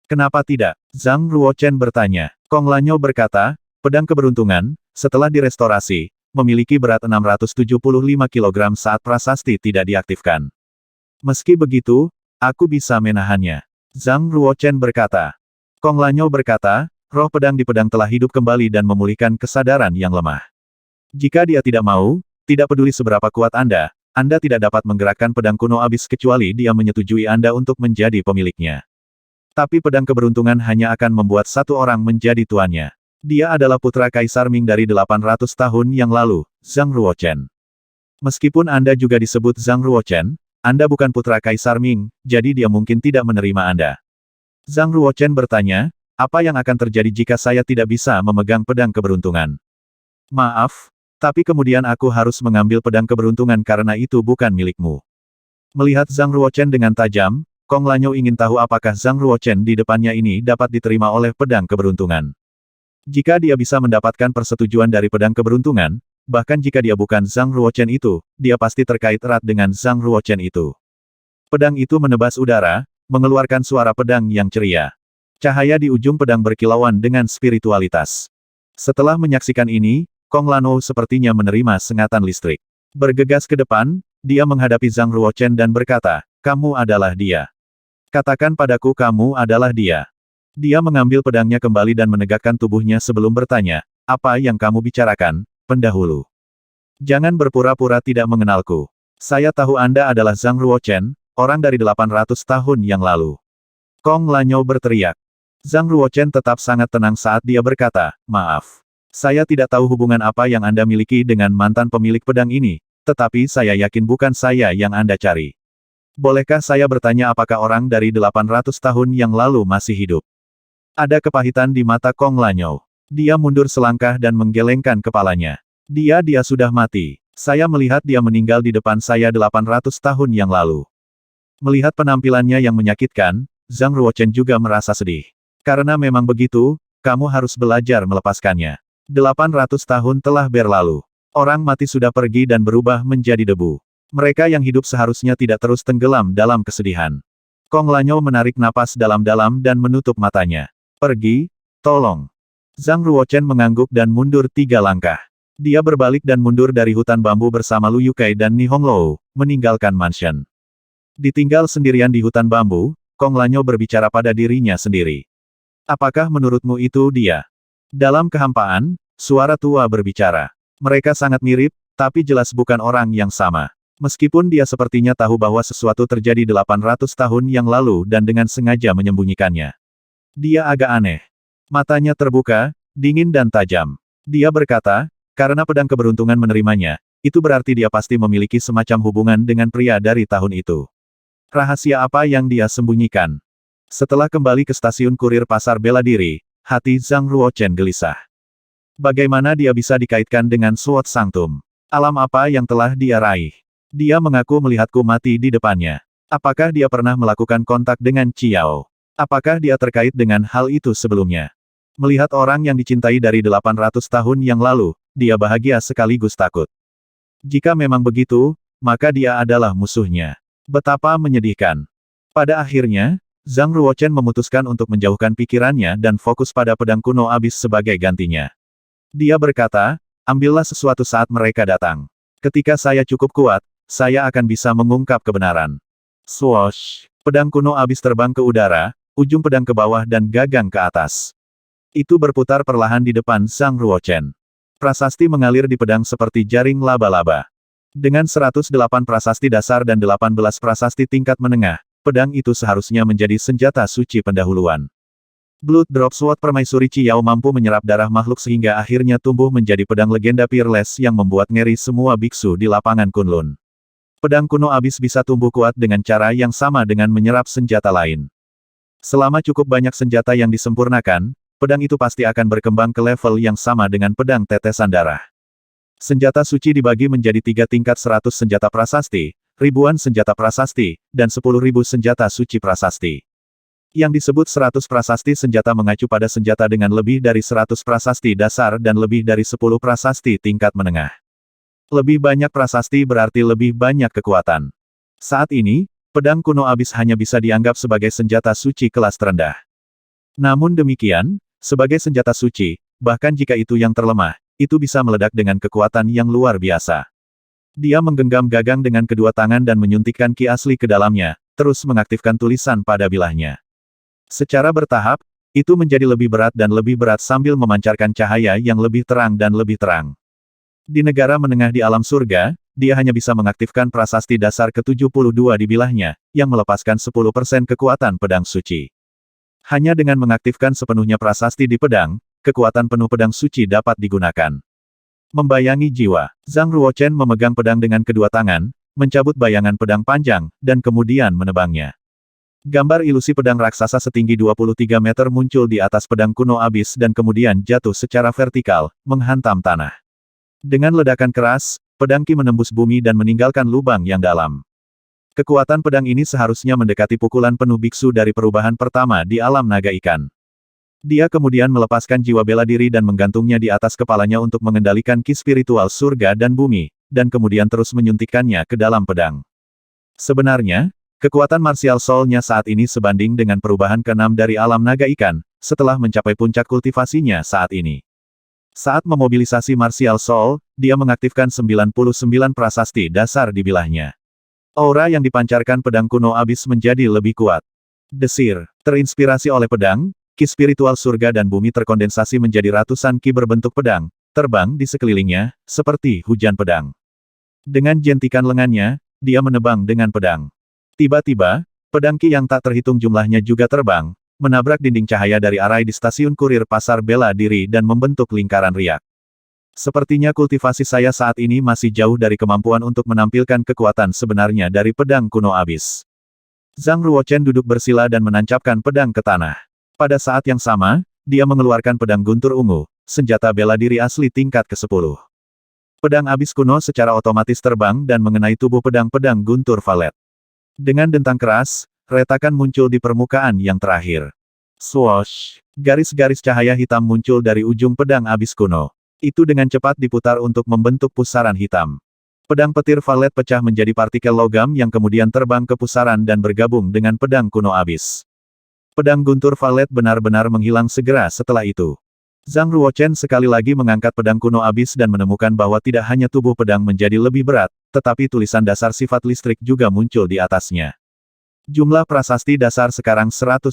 Kenapa tidak? Zhang Ruochen bertanya. Kong Lanyo berkata, pedang keberuntungan, setelah direstorasi, memiliki berat 675 kg saat prasasti tidak diaktifkan. Meski begitu, aku bisa menahannya. Zhang Ruochen berkata. Kong Lanyo berkata, roh pedang di pedang telah hidup kembali dan memulihkan kesadaran yang lemah. Jika dia tidak mau, tidak peduli seberapa kuat Anda tidak dapat menggerakkan pedang kuno abis kecuali dia menyetujui Anda untuk menjadi pemiliknya. Tapi pedang keberuntungan hanya akan membuat satu orang menjadi tuannya. Dia adalah putra Kaisar Ming dari 800 tahun yang lalu, Zhang Ruochen. Meskipun Anda juga disebut Zhang Ruochen, Anda bukan putra Kaisar Ming, jadi dia mungkin tidak menerima Anda. Zhang Ruochen bertanya, apa yang akan terjadi jika saya tidak bisa memegang pedang keberuntungan? Maaf, tapi kemudian aku harus mengambil pedang keberuntungan karena itu bukan milikmu. Melihat Zhang Ruochen dengan tajam, Kong Lanyo ingin tahu apakah Zhang Ruochen di depannya ini dapat diterima oleh pedang keberuntungan. Jika dia bisa mendapatkan persetujuan dari pedang keberuntungan, bahkan jika dia bukan Zhang Ruochen itu, dia pasti terkait erat dengan Zhang Ruochen itu. Pedang itu menebas udara, mengeluarkan suara pedang yang ceria. Cahaya di ujung pedang berkilauan dengan spiritualitas. Setelah menyaksikan ini, Kong Lanyo sepertinya menerima sengatan listrik. Bergegas ke depan, dia menghadapi Zhang Ruochen dan berkata, kamu adalah dia. Katakan padaku kamu adalah dia. Dia mengambil pedangnya kembali dan menegakkan tubuhnya sebelum bertanya, apa yang kamu bicarakan, pendahulu? Jangan berpura-pura tidak mengenalku. Saya tahu Anda adalah Zhang Ruochen, orang dari 800 tahun yang lalu. Kong Lanyo berteriak. Zhang Ruochen tetap sangat tenang saat dia berkata, maaf. Saya tidak tahu hubungan apa yang Anda miliki dengan mantan pemilik pedang ini, tetapi saya yakin bukan saya yang Anda cari. Bolehkah saya bertanya apakah orang dari 800 tahun yang lalu masih hidup? Ada kepahitan di mata Kong Lanyo. Dia mundur selangkah dan menggelengkan kepalanya. Dia sudah mati. Saya melihat dia meninggal di depan saya 800 tahun yang lalu. Melihat penampilannya yang menyakitkan, Zhang Ruochen juga merasa sedih. Karena memang begitu, kamu harus belajar melepaskannya. 800 tahun telah berlalu. Orang mati sudah pergi dan berubah menjadi debu. Mereka yang hidup seharusnya tidak terus tenggelam dalam kesedihan. Kong Lanyo menarik napas dalam-dalam dan menutup matanya. Pergi, tolong. Zhang Ruochen mengangguk dan mundur 3 langkah. Dia berbalik dan mundur dari hutan bambu bersama Lu Yukai dan Ni Honglou, meninggalkan mansion. Ditinggal sendirian di hutan bambu, Kong Lanyo berbicara pada dirinya sendiri. Apakah menurutmu itu dia? Dalam kehampaan, suara tua berbicara. Mereka sangat mirip, tapi jelas bukan orang yang sama. Meskipun dia sepertinya tahu bahwa sesuatu terjadi 800 tahun yang lalu dan dengan sengaja menyembunyikannya. Dia agak aneh. Matanya terbuka, dingin dan tajam. Dia berkata, karena pedang keberuntungan menerimanya, itu berarti dia pasti memiliki semacam hubungan dengan pria dari tahun itu. Rahasia apa yang dia sembunyikan? Setelah kembali ke stasiun kurir pasar bela diri, hati Zhang Ruochen gelisah. Bagaimana dia bisa dikaitkan dengan Sword Sanctum? Alam apa yang telah dia raih? Dia mengaku melihatku mati di depannya. Apakah dia pernah melakukan kontak dengan Chiao? Apakah dia terkait dengan hal itu sebelumnya? Melihat orang yang dicintai dari 800 tahun yang lalu, dia bahagia sekaligus takut. Jika memang begitu, maka dia adalah musuhnya. Betapa menyedihkan. Pada akhirnya, Zhang Ruochen memutuskan untuk menjauhkan pikirannya dan fokus pada pedang kuno abis sebagai gantinya. Dia berkata, ambillah sesuatu saat mereka datang. Ketika saya cukup kuat, saya akan bisa mengungkap kebenaran. Swoosh! Pedang kuno abis terbang ke udara, ujung pedang ke bawah dan gagang ke atas. Itu berputar perlahan di depan Zhang Ruochen. Prasasti mengalir di pedang seperti jaring laba-laba. Dengan 108 prasasti dasar dan 18 prasasti tingkat menengah, pedang itu seharusnya menjadi senjata suci pendahuluan. Blood Drop Sword Permaisuri Chiao mampu menyerap darah makhluk sehingga akhirnya tumbuh menjadi pedang legenda Peerless yang membuat ngeri semua biksu di lapangan Kunlun. Pedang kuno abis bisa tumbuh kuat dengan cara yang sama dengan menyerap senjata lain. Selama cukup banyak senjata yang disempurnakan, pedang itu pasti akan berkembang ke level yang sama dengan pedang tetesan darah. Senjata suci dibagi menjadi 3 tingkat: 100 senjata prasasti, ribuan senjata prasasti, dan 10.000 senjata suci prasasti. Yang disebut 100 prasasti senjata mengacu pada senjata dengan lebih dari 100 prasasti dasar dan lebih dari 10 prasasti tingkat menengah. Lebih banyak prasasti berarti lebih banyak kekuatan. Saat ini, pedang kuno abis hanya bisa dianggap sebagai senjata suci kelas terendah. Namun demikian, sebagai senjata suci, bahkan jika itu yang terlemah, itu bisa meledak dengan kekuatan yang luar biasa. Dia menggenggam gagang dengan kedua tangan dan menyuntikkan ki asli ke dalamnya, terus mengaktifkan tulisan pada bilahnya. Secara bertahap, itu menjadi lebih berat sambil memancarkan cahaya yang lebih terang dan lebih terang. Di negara menengah di alam surga, dia hanya bisa mengaktifkan prasasti dasar ke-72 di bilahnya, yang melepaskan 10% kekuatan pedang suci. Hanya dengan mengaktifkan sepenuhnya prasasti di pedang, kekuatan penuh pedang suci dapat digunakan. Membayangi jiwa, Zhang Ruochen memegang pedang dengan kedua tangan, mencabut bayangan pedang panjang, dan kemudian menebangnya. Gambar ilusi pedang raksasa setinggi 23 meter muncul di atas pedang kuno abis dan kemudian jatuh secara vertikal, menghantam tanah. Dengan ledakan keras, pedang Qi menembus bumi dan meninggalkan lubang yang dalam. Kekuatan pedang ini seharusnya mendekati pukulan penuh biksu dari perubahan pertama di alam naga ikan. Dia kemudian melepaskan jiwa bela diri dan menggantungnya di atas kepalanya untuk mengendalikan ki spiritual surga dan bumi, dan kemudian terus menyuntikkannya ke dalam pedang. Sebenarnya, kekuatan martial soul-nya saat ini sebanding dengan perubahan ke-6 dari alam naga ikan, setelah mencapai puncak kultivasinya saat ini. Saat memobilisasi martial soul, dia mengaktifkan 99 prasasti dasar di bilahnya. Aura yang dipancarkan pedang kuno abis menjadi lebih kuat. Desir, terinspirasi oleh pedang, ki spiritual surga dan bumi terkondensasi menjadi ratusan ki berbentuk pedang, terbang di sekelilingnya, seperti hujan pedang. Dengan jentikan lengannya, dia menebang dengan pedang. Tiba-tiba, pedang ki yang tak terhitung jumlahnya juga terbang, menabrak dinding cahaya dari arai di stasiun kurir pasar bela diri dan membentuk lingkaran riak. Sepertinya kultivasi saya saat ini masih jauh dari kemampuan untuk menampilkan kekuatan sebenarnya dari pedang kuno abis. Zhang Ruochen duduk bersila dan menancapkan pedang ke tanah. Pada saat yang sama, dia mengeluarkan pedang guntur ungu, senjata bela diri asli tingkat ke-10. Pedang abis kuno secara otomatis terbang dan mengenai tubuh pedang-pedang guntur valet. Dengan dentang keras, retakan muncul di permukaan yang terakhir. Swoosh! Garis-garis cahaya hitam muncul dari ujung pedang abis kuno. Itu dengan cepat diputar untuk membentuk pusaran hitam. Pedang petir valet pecah menjadi partikel logam yang kemudian terbang ke pusaran dan bergabung dengan pedang kuno abis. Pedang guntur valet benar-benar menghilang segera setelah itu. Zhang Ruochen sekali lagi mengangkat pedang kuno abis dan menemukan bahwa tidak hanya tubuh pedang menjadi lebih berat, tetapi tulisan dasar sifat listrik juga muncul di atasnya. Jumlah prasasti dasar sekarang 109.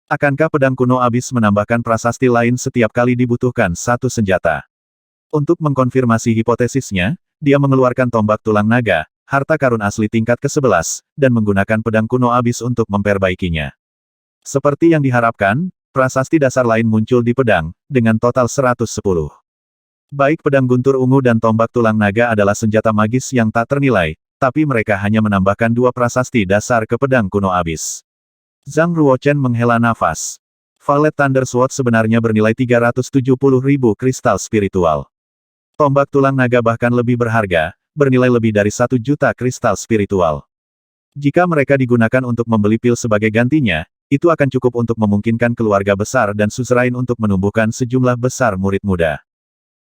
Akankah pedang kuno abis menambahkan prasasti lain setiap kali dibutuhkan satu senjata? Untuk mengkonfirmasi hipotesisnya, dia mengeluarkan tombak tulang naga, harta karun asli tingkat ke-11, dan menggunakan pedang kuno abis untuk memperbaikinya. Seperti yang diharapkan, prasasti dasar lain muncul di pedang, dengan total 110. Baik pedang guntur ungu dan tombak tulang naga adalah senjata magis yang tak ternilai, tapi mereka hanya menambahkan 2 prasasti dasar ke pedang kuno abis. Zhang Ruochen menghela nafas. Valet Thunder Sword sebenarnya bernilai 370.000 kristal spiritual. Tombak tulang naga bahkan lebih berharga, bernilai lebih dari 1 juta kristal spiritual. Jika mereka digunakan untuk membeli pil sebagai gantinya, itu akan cukup untuk memungkinkan keluarga besar dan suzerain untuk menumbuhkan sejumlah besar murid muda.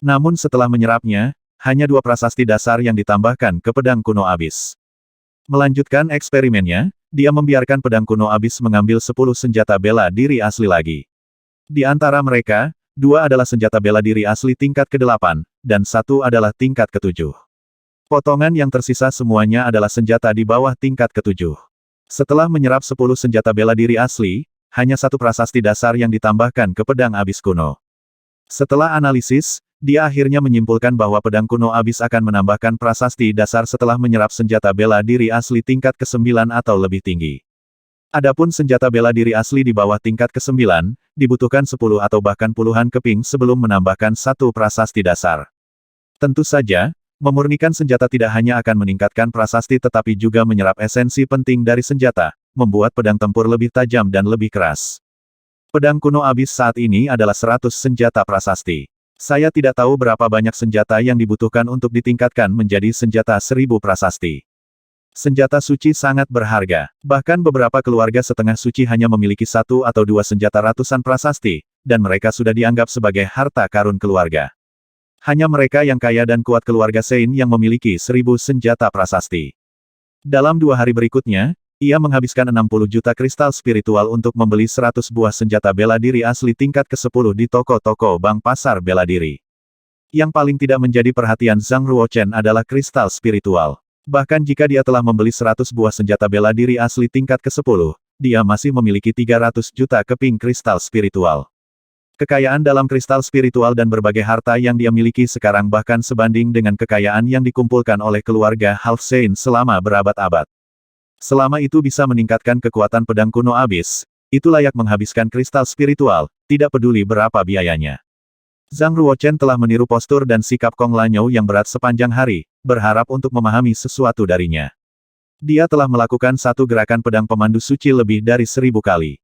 Namun setelah menyerapnya, hanya 2 prasasti dasar yang ditambahkan ke pedang kuno abis. Melanjutkan eksperimennya, dia membiarkan pedang kuno abis mengambil 10 senjata bela diri asli lagi. Di antara mereka, 2 adalah senjata bela diri asli tingkat ke-8, dan 1 adalah tingkat ke-7. Potongan yang tersisa semuanya adalah senjata di bawah tingkat ke-7. Setelah menyerap 10 senjata bela diri asli, hanya 1 prasasti dasar yang ditambahkan ke pedang abis kuno. Setelah analisis, dia akhirnya menyimpulkan bahwa pedang kuno abis akan menambahkan prasasti dasar setelah menyerap senjata bela diri asli tingkat ke-9 atau lebih tinggi. Adapun senjata bela diri asli di bawah tingkat ke-9, dibutuhkan 10 atau bahkan puluhan keping sebelum menambahkan 1 prasasti dasar. Tentu saja, memurnikan senjata tidak hanya akan meningkatkan prasasti tetapi juga menyerap esensi penting dari senjata, membuat pedang tempur lebih tajam dan lebih keras. Pedang kuno abis saat ini adalah 100 senjata prasasti. Saya tidak tahu berapa banyak senjata yang dibutuhkan untuk ditingkatkan menjadi senjata 1000 prasasti. Senjata suci sangat berharga. Bahkan beberapa keluarga setengah suci hanya memiliki 1 atau 2 senjata ratusan prasasti, dan mereka sudah dianggap sebagai harta karun keluarga. Hanya mereka yang kaya dan kuat keluarga Sein yang memiliki 1000 senjata prasasti. Dalam 2 hari berikutnya, ia menghabiskan 60 juta kristal spiritual untuk membeli 100 buah senjata bela diri asli tingkat ke-10 di toko-toko bank pasar bela diri. Yang paling tidak menjadi perhatian Zhang Ruochen adalah kristal spiritual. Bahkan jika dia telah membeli 100 buah senjata bela diri asli tingkat ke-10, dia masih memiliki 300 juta keping kristal spiritual. Kekayaan dalam kristal spiritual dan berbagai harta yang dia miliki sekarang bahkan sebanding dengan kekayaan yang dikumpulkan oleh keluarga Half Sein selama berabad-abad. Selama itu bisa meningkatkan kekuatan pedang kuno abis, itu layak menghabiskan kristal spiritual, tidak peduli berapa biayanya. Zhang Ruochen telah meniru postur dan sikap Kong Lanyou yang berat sepanjang hari, berharap untuk memahami sesuatu darinya. Dia telah melakukan satu gerakan pedang pemandu suci lebih dari 1000 kali.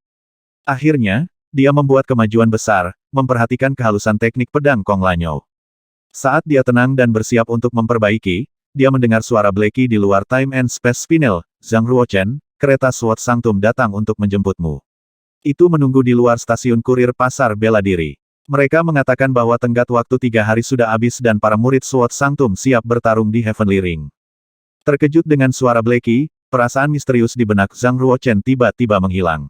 Akhirnya, dia membuat kemajuan besar, memperhatikan kehalusan teknik pedang Kong Lanyou. Saat dia tenang dan bersiap untuk memperbaiki, dia mendengar suara Blackie di luar Time and Space Spinel. Zhang Ruochen, kereta Sword Sanctum datang untuk menjemputmu. Itu menunggu di luar stasiun kurir pasar bela diri. Mereka mengatakan bahwa tenggat waktu 3 hari sudah habis dan para murid Sword Sanctum siap bertarung di Heavenly Ring. Terkejut dengan suara Blackie, perasaan misterius di benak Zhang Ruochen tiba-tiba menghilang.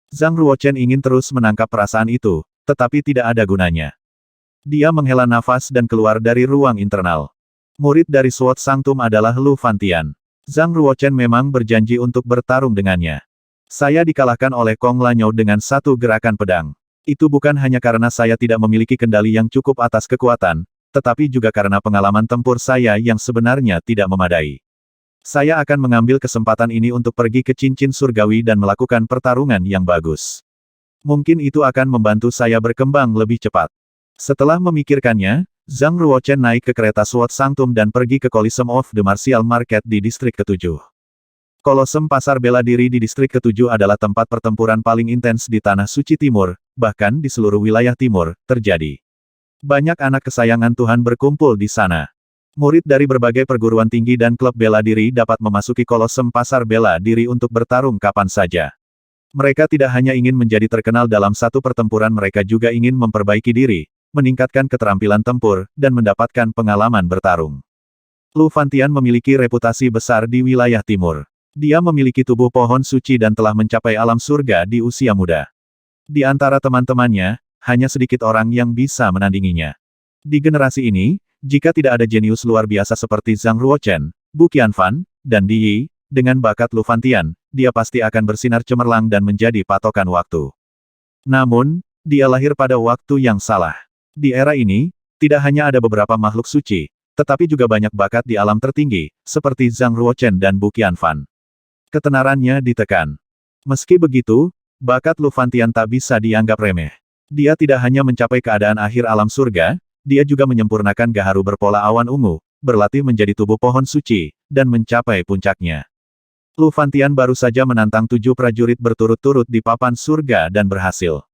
Zhang Ruochen ingin terus menangkap perasaan itu, tetapi tidak ada gunanya. Dia menghela nafas dan keluar dari ruang internal. Murid dari Sword Sanctum adalah Lu Fantian. Zhang Ruochen memang berjanji untuk bertarung dengannya. Saya dikalahkan oleh Kong Lanyou dengan satu gerakan pedang. Itu bukan hanya karena saya tidak memiliki kendali yang cukup atas kekuatan, tetapi juga karena pengalaman tempur saya yang sebenarnya tidak memadai. Saya akan mengambil kesempatan ini untuk pergi ke cincin surgawi dan melakukan pertarungan yang bagus. Mungkin itu akan membantu saya berkembang lebih cepat. Setelah memikirkannya, Zhang Ruochen naik ke kereta Sword Sanctum dan pergi ke Coliseum of the Martial Market di distrik ke-7. Kolosem pasar bela diri di distrik ke-7 adalah tempat pertempuran paling intens di Tanah Suci Timur, bahkan di seluruh wilayah timur, terjadi. Banyak anak kesayangan Tuhan berkumpul di sana. Murid dari berbagai perguruan tinggi dan klub bela diri dapat memasuki Kolosem pasar bela diri untuk bertarung kapan saja. Mereka tidak hanya ingin menjadi terkenal dalam satu pertempuran, mereka juga ingin memperbaiki diri, meningkatkan keterampilan tempur, dan mendapatkan pengalaman bertarung. Lu Fantian memiliki reputasi besar di wilayah timur. Dia memiliki tubuh pohon suci dan telah mencapai alam surga di usia muda. Di antara teman-temannya, hanya sedikit orang yang bisa menandinginya. Di generasi ini, jika tidak ada jenius luar biasa seperti Zhang Ruochen, Bu Qianfan, dan Di Yi, dengan bakat Lu Fantian, dia pasti akan bersinar cemerlang dan menjadi patokan waktu. Namun, dia lahir pada waktu yang salah. Di era ini, tidak hanya ada beberapa makhluk suci, tetapi juga banyak bakat di alam tertinggi, seperti Zhang Ruochen dan Bu Qianfan. Ketenarannya ditekan. Meski begitu, bakat Lu Fantian tak bisa dianggap remeh. Dia tidak hanya mencapai keadaan akhir alam surga, dia juga menyempurnakan gaharu berpola awan ungu, berlatih menjadi tubuh pohon suci, dan mencapai puncaknya. Lu Fantian baru saja menantang 7 prajurit berturut-turut di papan surga dan berhasil.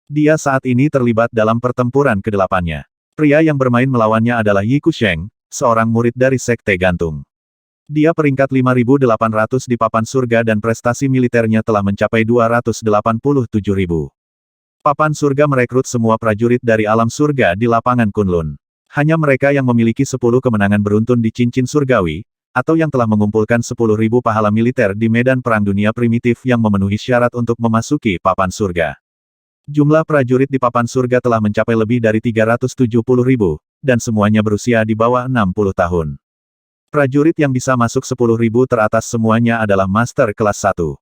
Dia saat ini terlibat dalam pertempuran ke-8-nya. Pria yang bermain melawannya adalah Yi Kusheng, seorang murid dari Sekte Gantung. Dia peringkat 5.800 di papan surga dan prestasi militernya telah mencapai 287.000. Papan surga merekrut semua prajurit dari alam surga di lapangan Kunlun. Hanya mereka yang memiliki 10 kemenangan beruntun di cincin surgawi, atau yang telah mengumpulkan 10.000 pahala militer di medan perang dunia primitif yang memenuhi syarat untuk memasuki papan surga. Jumlah prajurit di papan surga telah mencapai lebih dari 370.000, dan semuanya berusia di bawah 60 tahun. Prajurit yang bisa masuk 10.000 teratas semuanya adalah master kelas 1.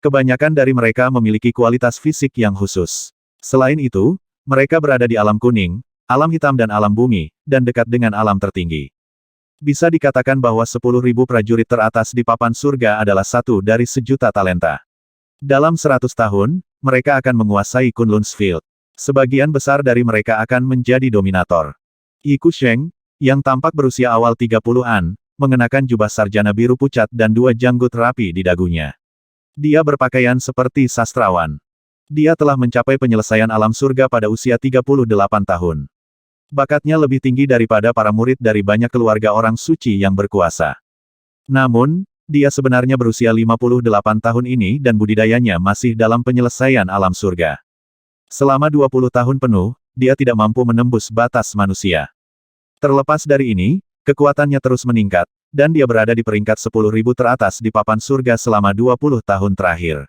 Kebanyakan dari mereka memiliki kualitas fisik yang khusus. Selain itu, mereka berada di alam kuning, alam hitam dan alam bumi, dan dekat dengan alam tertinggi. Bisa dikatakan bahwa 10.000 prajurit teratas di papan surga adalah satu dari 1.000.000 talenta. Dalam 100 tahun, mereka akan menguasai Kunlun's Field. Sebagian besar dari mereka akan menjadi dominator. Yi Kusheng, yang tampak berusia awal 30-an, mengenakan jubah sarjana biru pucat dan 2 janggut rapi di dagunya. Dia berpakaian seperti sastrawan. Dia telah mencapai penyelesaian alam surga pada usia 38 tahun. Bakatnya lebih tinggi daripada para murid dari banyak keluarga orang suci yang berkuasa. Namun, dia sebenarnya berusia 58 tahun ini dan budidayanya masih dalam penyelesaian alam surga. Selama 20 tahun penuh, dia tidak mampu menembus batas manusia. Terlepas dari ini, kekuatannya terus meningkat, dan dia berada di peringkat 10.000 teratas di papan surga selama 20 tahun terakhir.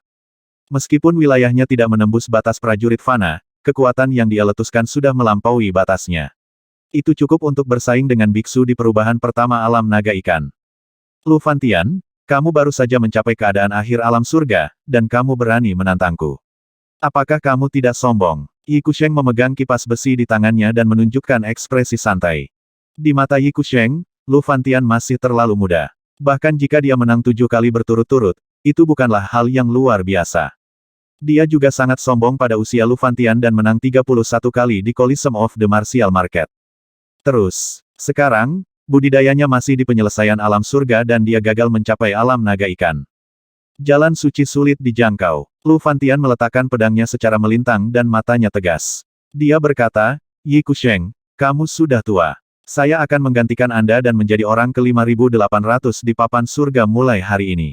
Meskipun wilayahnya tidak menembus batas prajurit fana, kekuatan yang dia letuskan sudah melampaui batasnya. Itu cukup untuk bersaing dengan biksu di perubahan pertama alam naga ikan. Lu Fantian, kamu baru saja mencapai keadaan akhir alam surga, dan kamu berani menantangku. Apakah kamu tidak sombong? Yi Kusheng memegang kipas besi di tangannya dan menunjukkan ekspresi santai. Di mata Yi Kusheng, Lu Fantian masih terlalu muda. Bahkan jika dia menang 7 kali berturut-turut, itu bukanlah hal yang luar biasa. Dia juga sangat sombong pada usia Lu Fantian dan menang 31 kali di Coliseum of the Martial Market. Terus, sekarang, budidayanya masih di penyelesaian alam surga dan dia gagal mencapai alam naga ikan. Jalan suci sulit dijangkau. Lu Fantian meletakkan pedangnya secara melintang dan matanya tegas. Dia berkata, Yi Kusheng, kamu sudah tua. Saya akan menggantikan Anda dan menjadi orang ke-5.800 di papan surga mulai hari ini.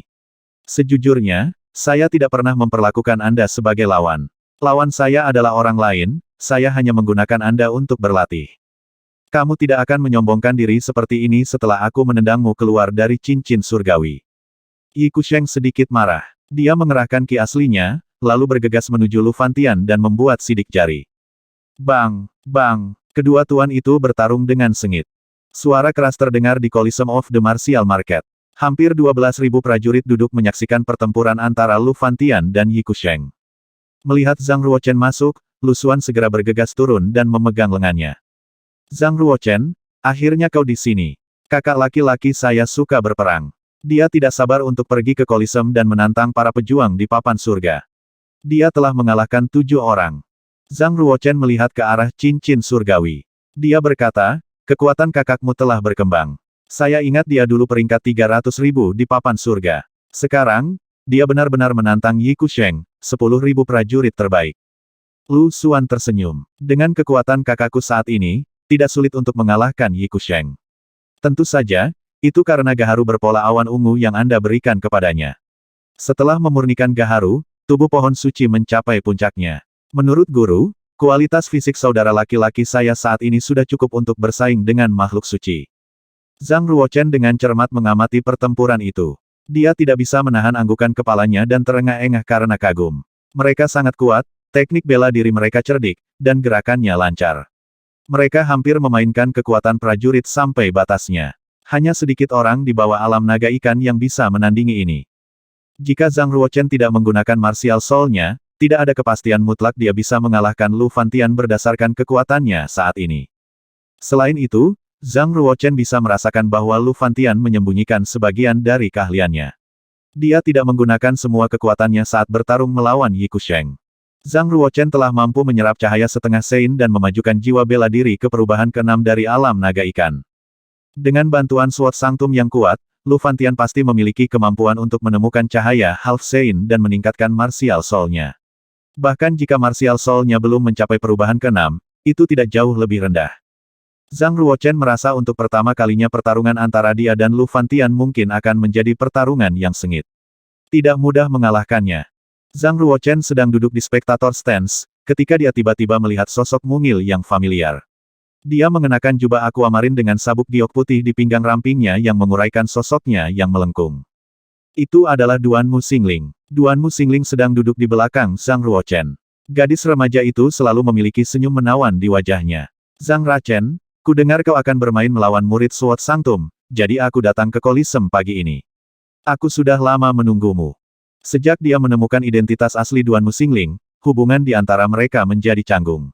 Sejujurnya, saya tidak pernah memperlakukan Anda sebagai lawan. Lawan saya adalah orang lain, saya hanya menggunakan Anda untuk berlatih. Kamu tidak akan menyombongkan diri seperti ini setelah aku menendangmu keluar dari cincin surgawi. Yi Kusheng sedikit marah. Dia mengerahkan ki aslinya, lalu bergegas menuju Lu Fantian dan membuat sidik jari. Bang! Bang! Kedua tuan itu bertarung dengan sengit. Suara keras terdengar di Coliseum of the Martial Market. Hampir 12.000 prajurit duduk menyaksikan pertempuran antara Lu Fantian dan Yi Kusheng. Melihat Zhang Ruochen masuk, Lu Xuan segera bergegas turun dan memegang lengannya. Zhang Ruochen, akhirnya kau di sini. Kakak laki-laki saya suka berperang. Dia tidak sabar untuk pergi ke Coliseum dan menantang para pejuang di papan surga. Dia telah mengalahkan 7 orang. Zhang Ruochen melihat ke arah cincin surgawi. Dia berkata, kekuatan kakakmu telah berkembang. Saya ingat dia dulu peringkat 300.000 di papan surga. Sekarang, dia benar-benar menantang Yi Kusheng, 10.000 prajurit terbaik. Lu Xuan tersenyum. Dengan kekuatan kakakku saat ini, tidak sulit untuk mengalahkan Yi Kusheng. Tentu saja, itu karena gaharu berpola awan ungu yang Anda berikan kepadanya. Setelah memurnikan gaharu, tubuh pohon suci mencapai puncaknya. Menurut guru, kualitas fisik saudara laki-laki saya saat ini sudah cukup untuk bersaing dengan makhluk suci. Zhang Ruochen dengan cermat mengamati pertempuran itu. Dia tidak bisa menahan anggukan kepalanya dan terengah-engah karena kagum. Mereka sangat kuat, teknik bela diri mereka cerdik, dan gerakannya lancar. Mereka hampir memainkan kekuatan prajurit sampai batasnya. Hanya sedikit orang di bawah alam naga ikan yang bisa menandingi ini. Jika Zhang Ruochen tidak menggunakan martial soul-nya, tidak ada kepastian mutlak dia bisa mengalahkan Lu Fantian berdasarkan kekuatannya saat ini. Selain itu, Zhang Ruochen bisa merasakan bahwa Lu Fantian menyembunyikan sebagian dari keahliannya. Dia tidak menggunakan semua kekuatannya saat bertarung melawan Yi Kusheng. Zhang Ruochen telah mampu menyerap cahaya setengah sein dan memajukan jiwa bela diri ke perubahan ke-6 dari alam naga ikan. Dengan bantuan Sword Sanctum yang kuat, Lu Fantian pasti memiliki kemampuan untuk menemukan cahaya half sein dan meningkatkan martial soul-nya. Bahkan jika martial soul-nya belum mencapai perubahan ke-6, itu tidak jauh lebih rendah. Zhang Ruochen merasa untuk pertama kalinya pertarungan antara dia dan Lu Fantian mungkin akan menjadi pertarungan yang sengit. Tidak mudah mengalahkannya. Zhang Ruochen sedang duduk di spectator stance, ketika dia tiba-tiba melihat sosok mungil yang familiar. Dia mengenakan jubah aquamarine dengan sabuk giok putih di pinggang rampingnya yang menguraikan sosoknya yang melengkung. Itu adalah Duan Mu Xingling. Duan Mu Xingling sedang duduk di belakang Zhang Ruochen. Gadis remaja itu selalu memiliki senyum menawan di wajahnya. Zhang Ruochen, ku dengar kau akan bermain melawan murid Sword Sanctum, jadi aku datang ke Coliseum pagi ini. Aku sudah lama menunggumu. Sejak dia menemukan identitas asli Duan Mu Xingling, hubungan di antara mereka menjadi canggung.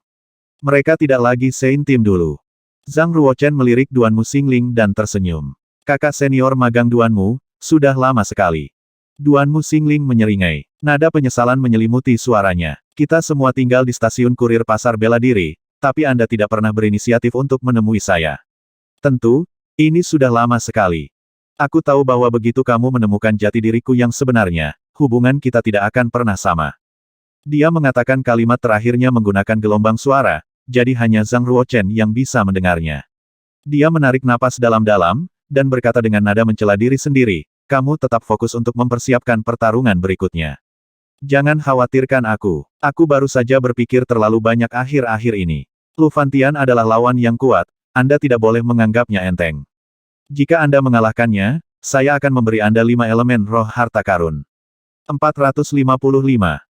Mereka tidak lagi seintim dulu. Zhang Ruochen melirik Duan Mu Xingling dan tersenyum. Kakak senior magang Duan Mu, sudah lama sekali. Duan Mu Xingling menyeringai. Nada penyesalan menyelimuti suaranya. Kita semua tinggal di stasiun kurir pasar bela diri, tapi Anda tidak pernah berinisiatif untuk menemui saya. Tentu, ini sudah lama sekali. Aku tahu bahwa begitu kamu menemukan jati diriku yang sebenarnya, hubungan kita tidak akan pernah sama. Dia mengatakan kalimat terakhirnya menggunakan gelombang suara, jadi hanya Zhang Ruochen yang bisa mendengarnya. Dia menarik napas dalam-dalam, dan berkata dengan nada mencela diri sendiri, kamu tetap fokus untuk mempersiapkan pertarungan berikutnya. Jangan khawatirkan aku. Aku baru saja berpikir terlalu banyak akhir-akhir ini. Lu Fantian adalah lawan yang kuat, Anda tidak boleh menganggapnya enteng. Jika Anda mengalahkannya, saya akan memberi Anda 5 elemen roh harta karun. 455.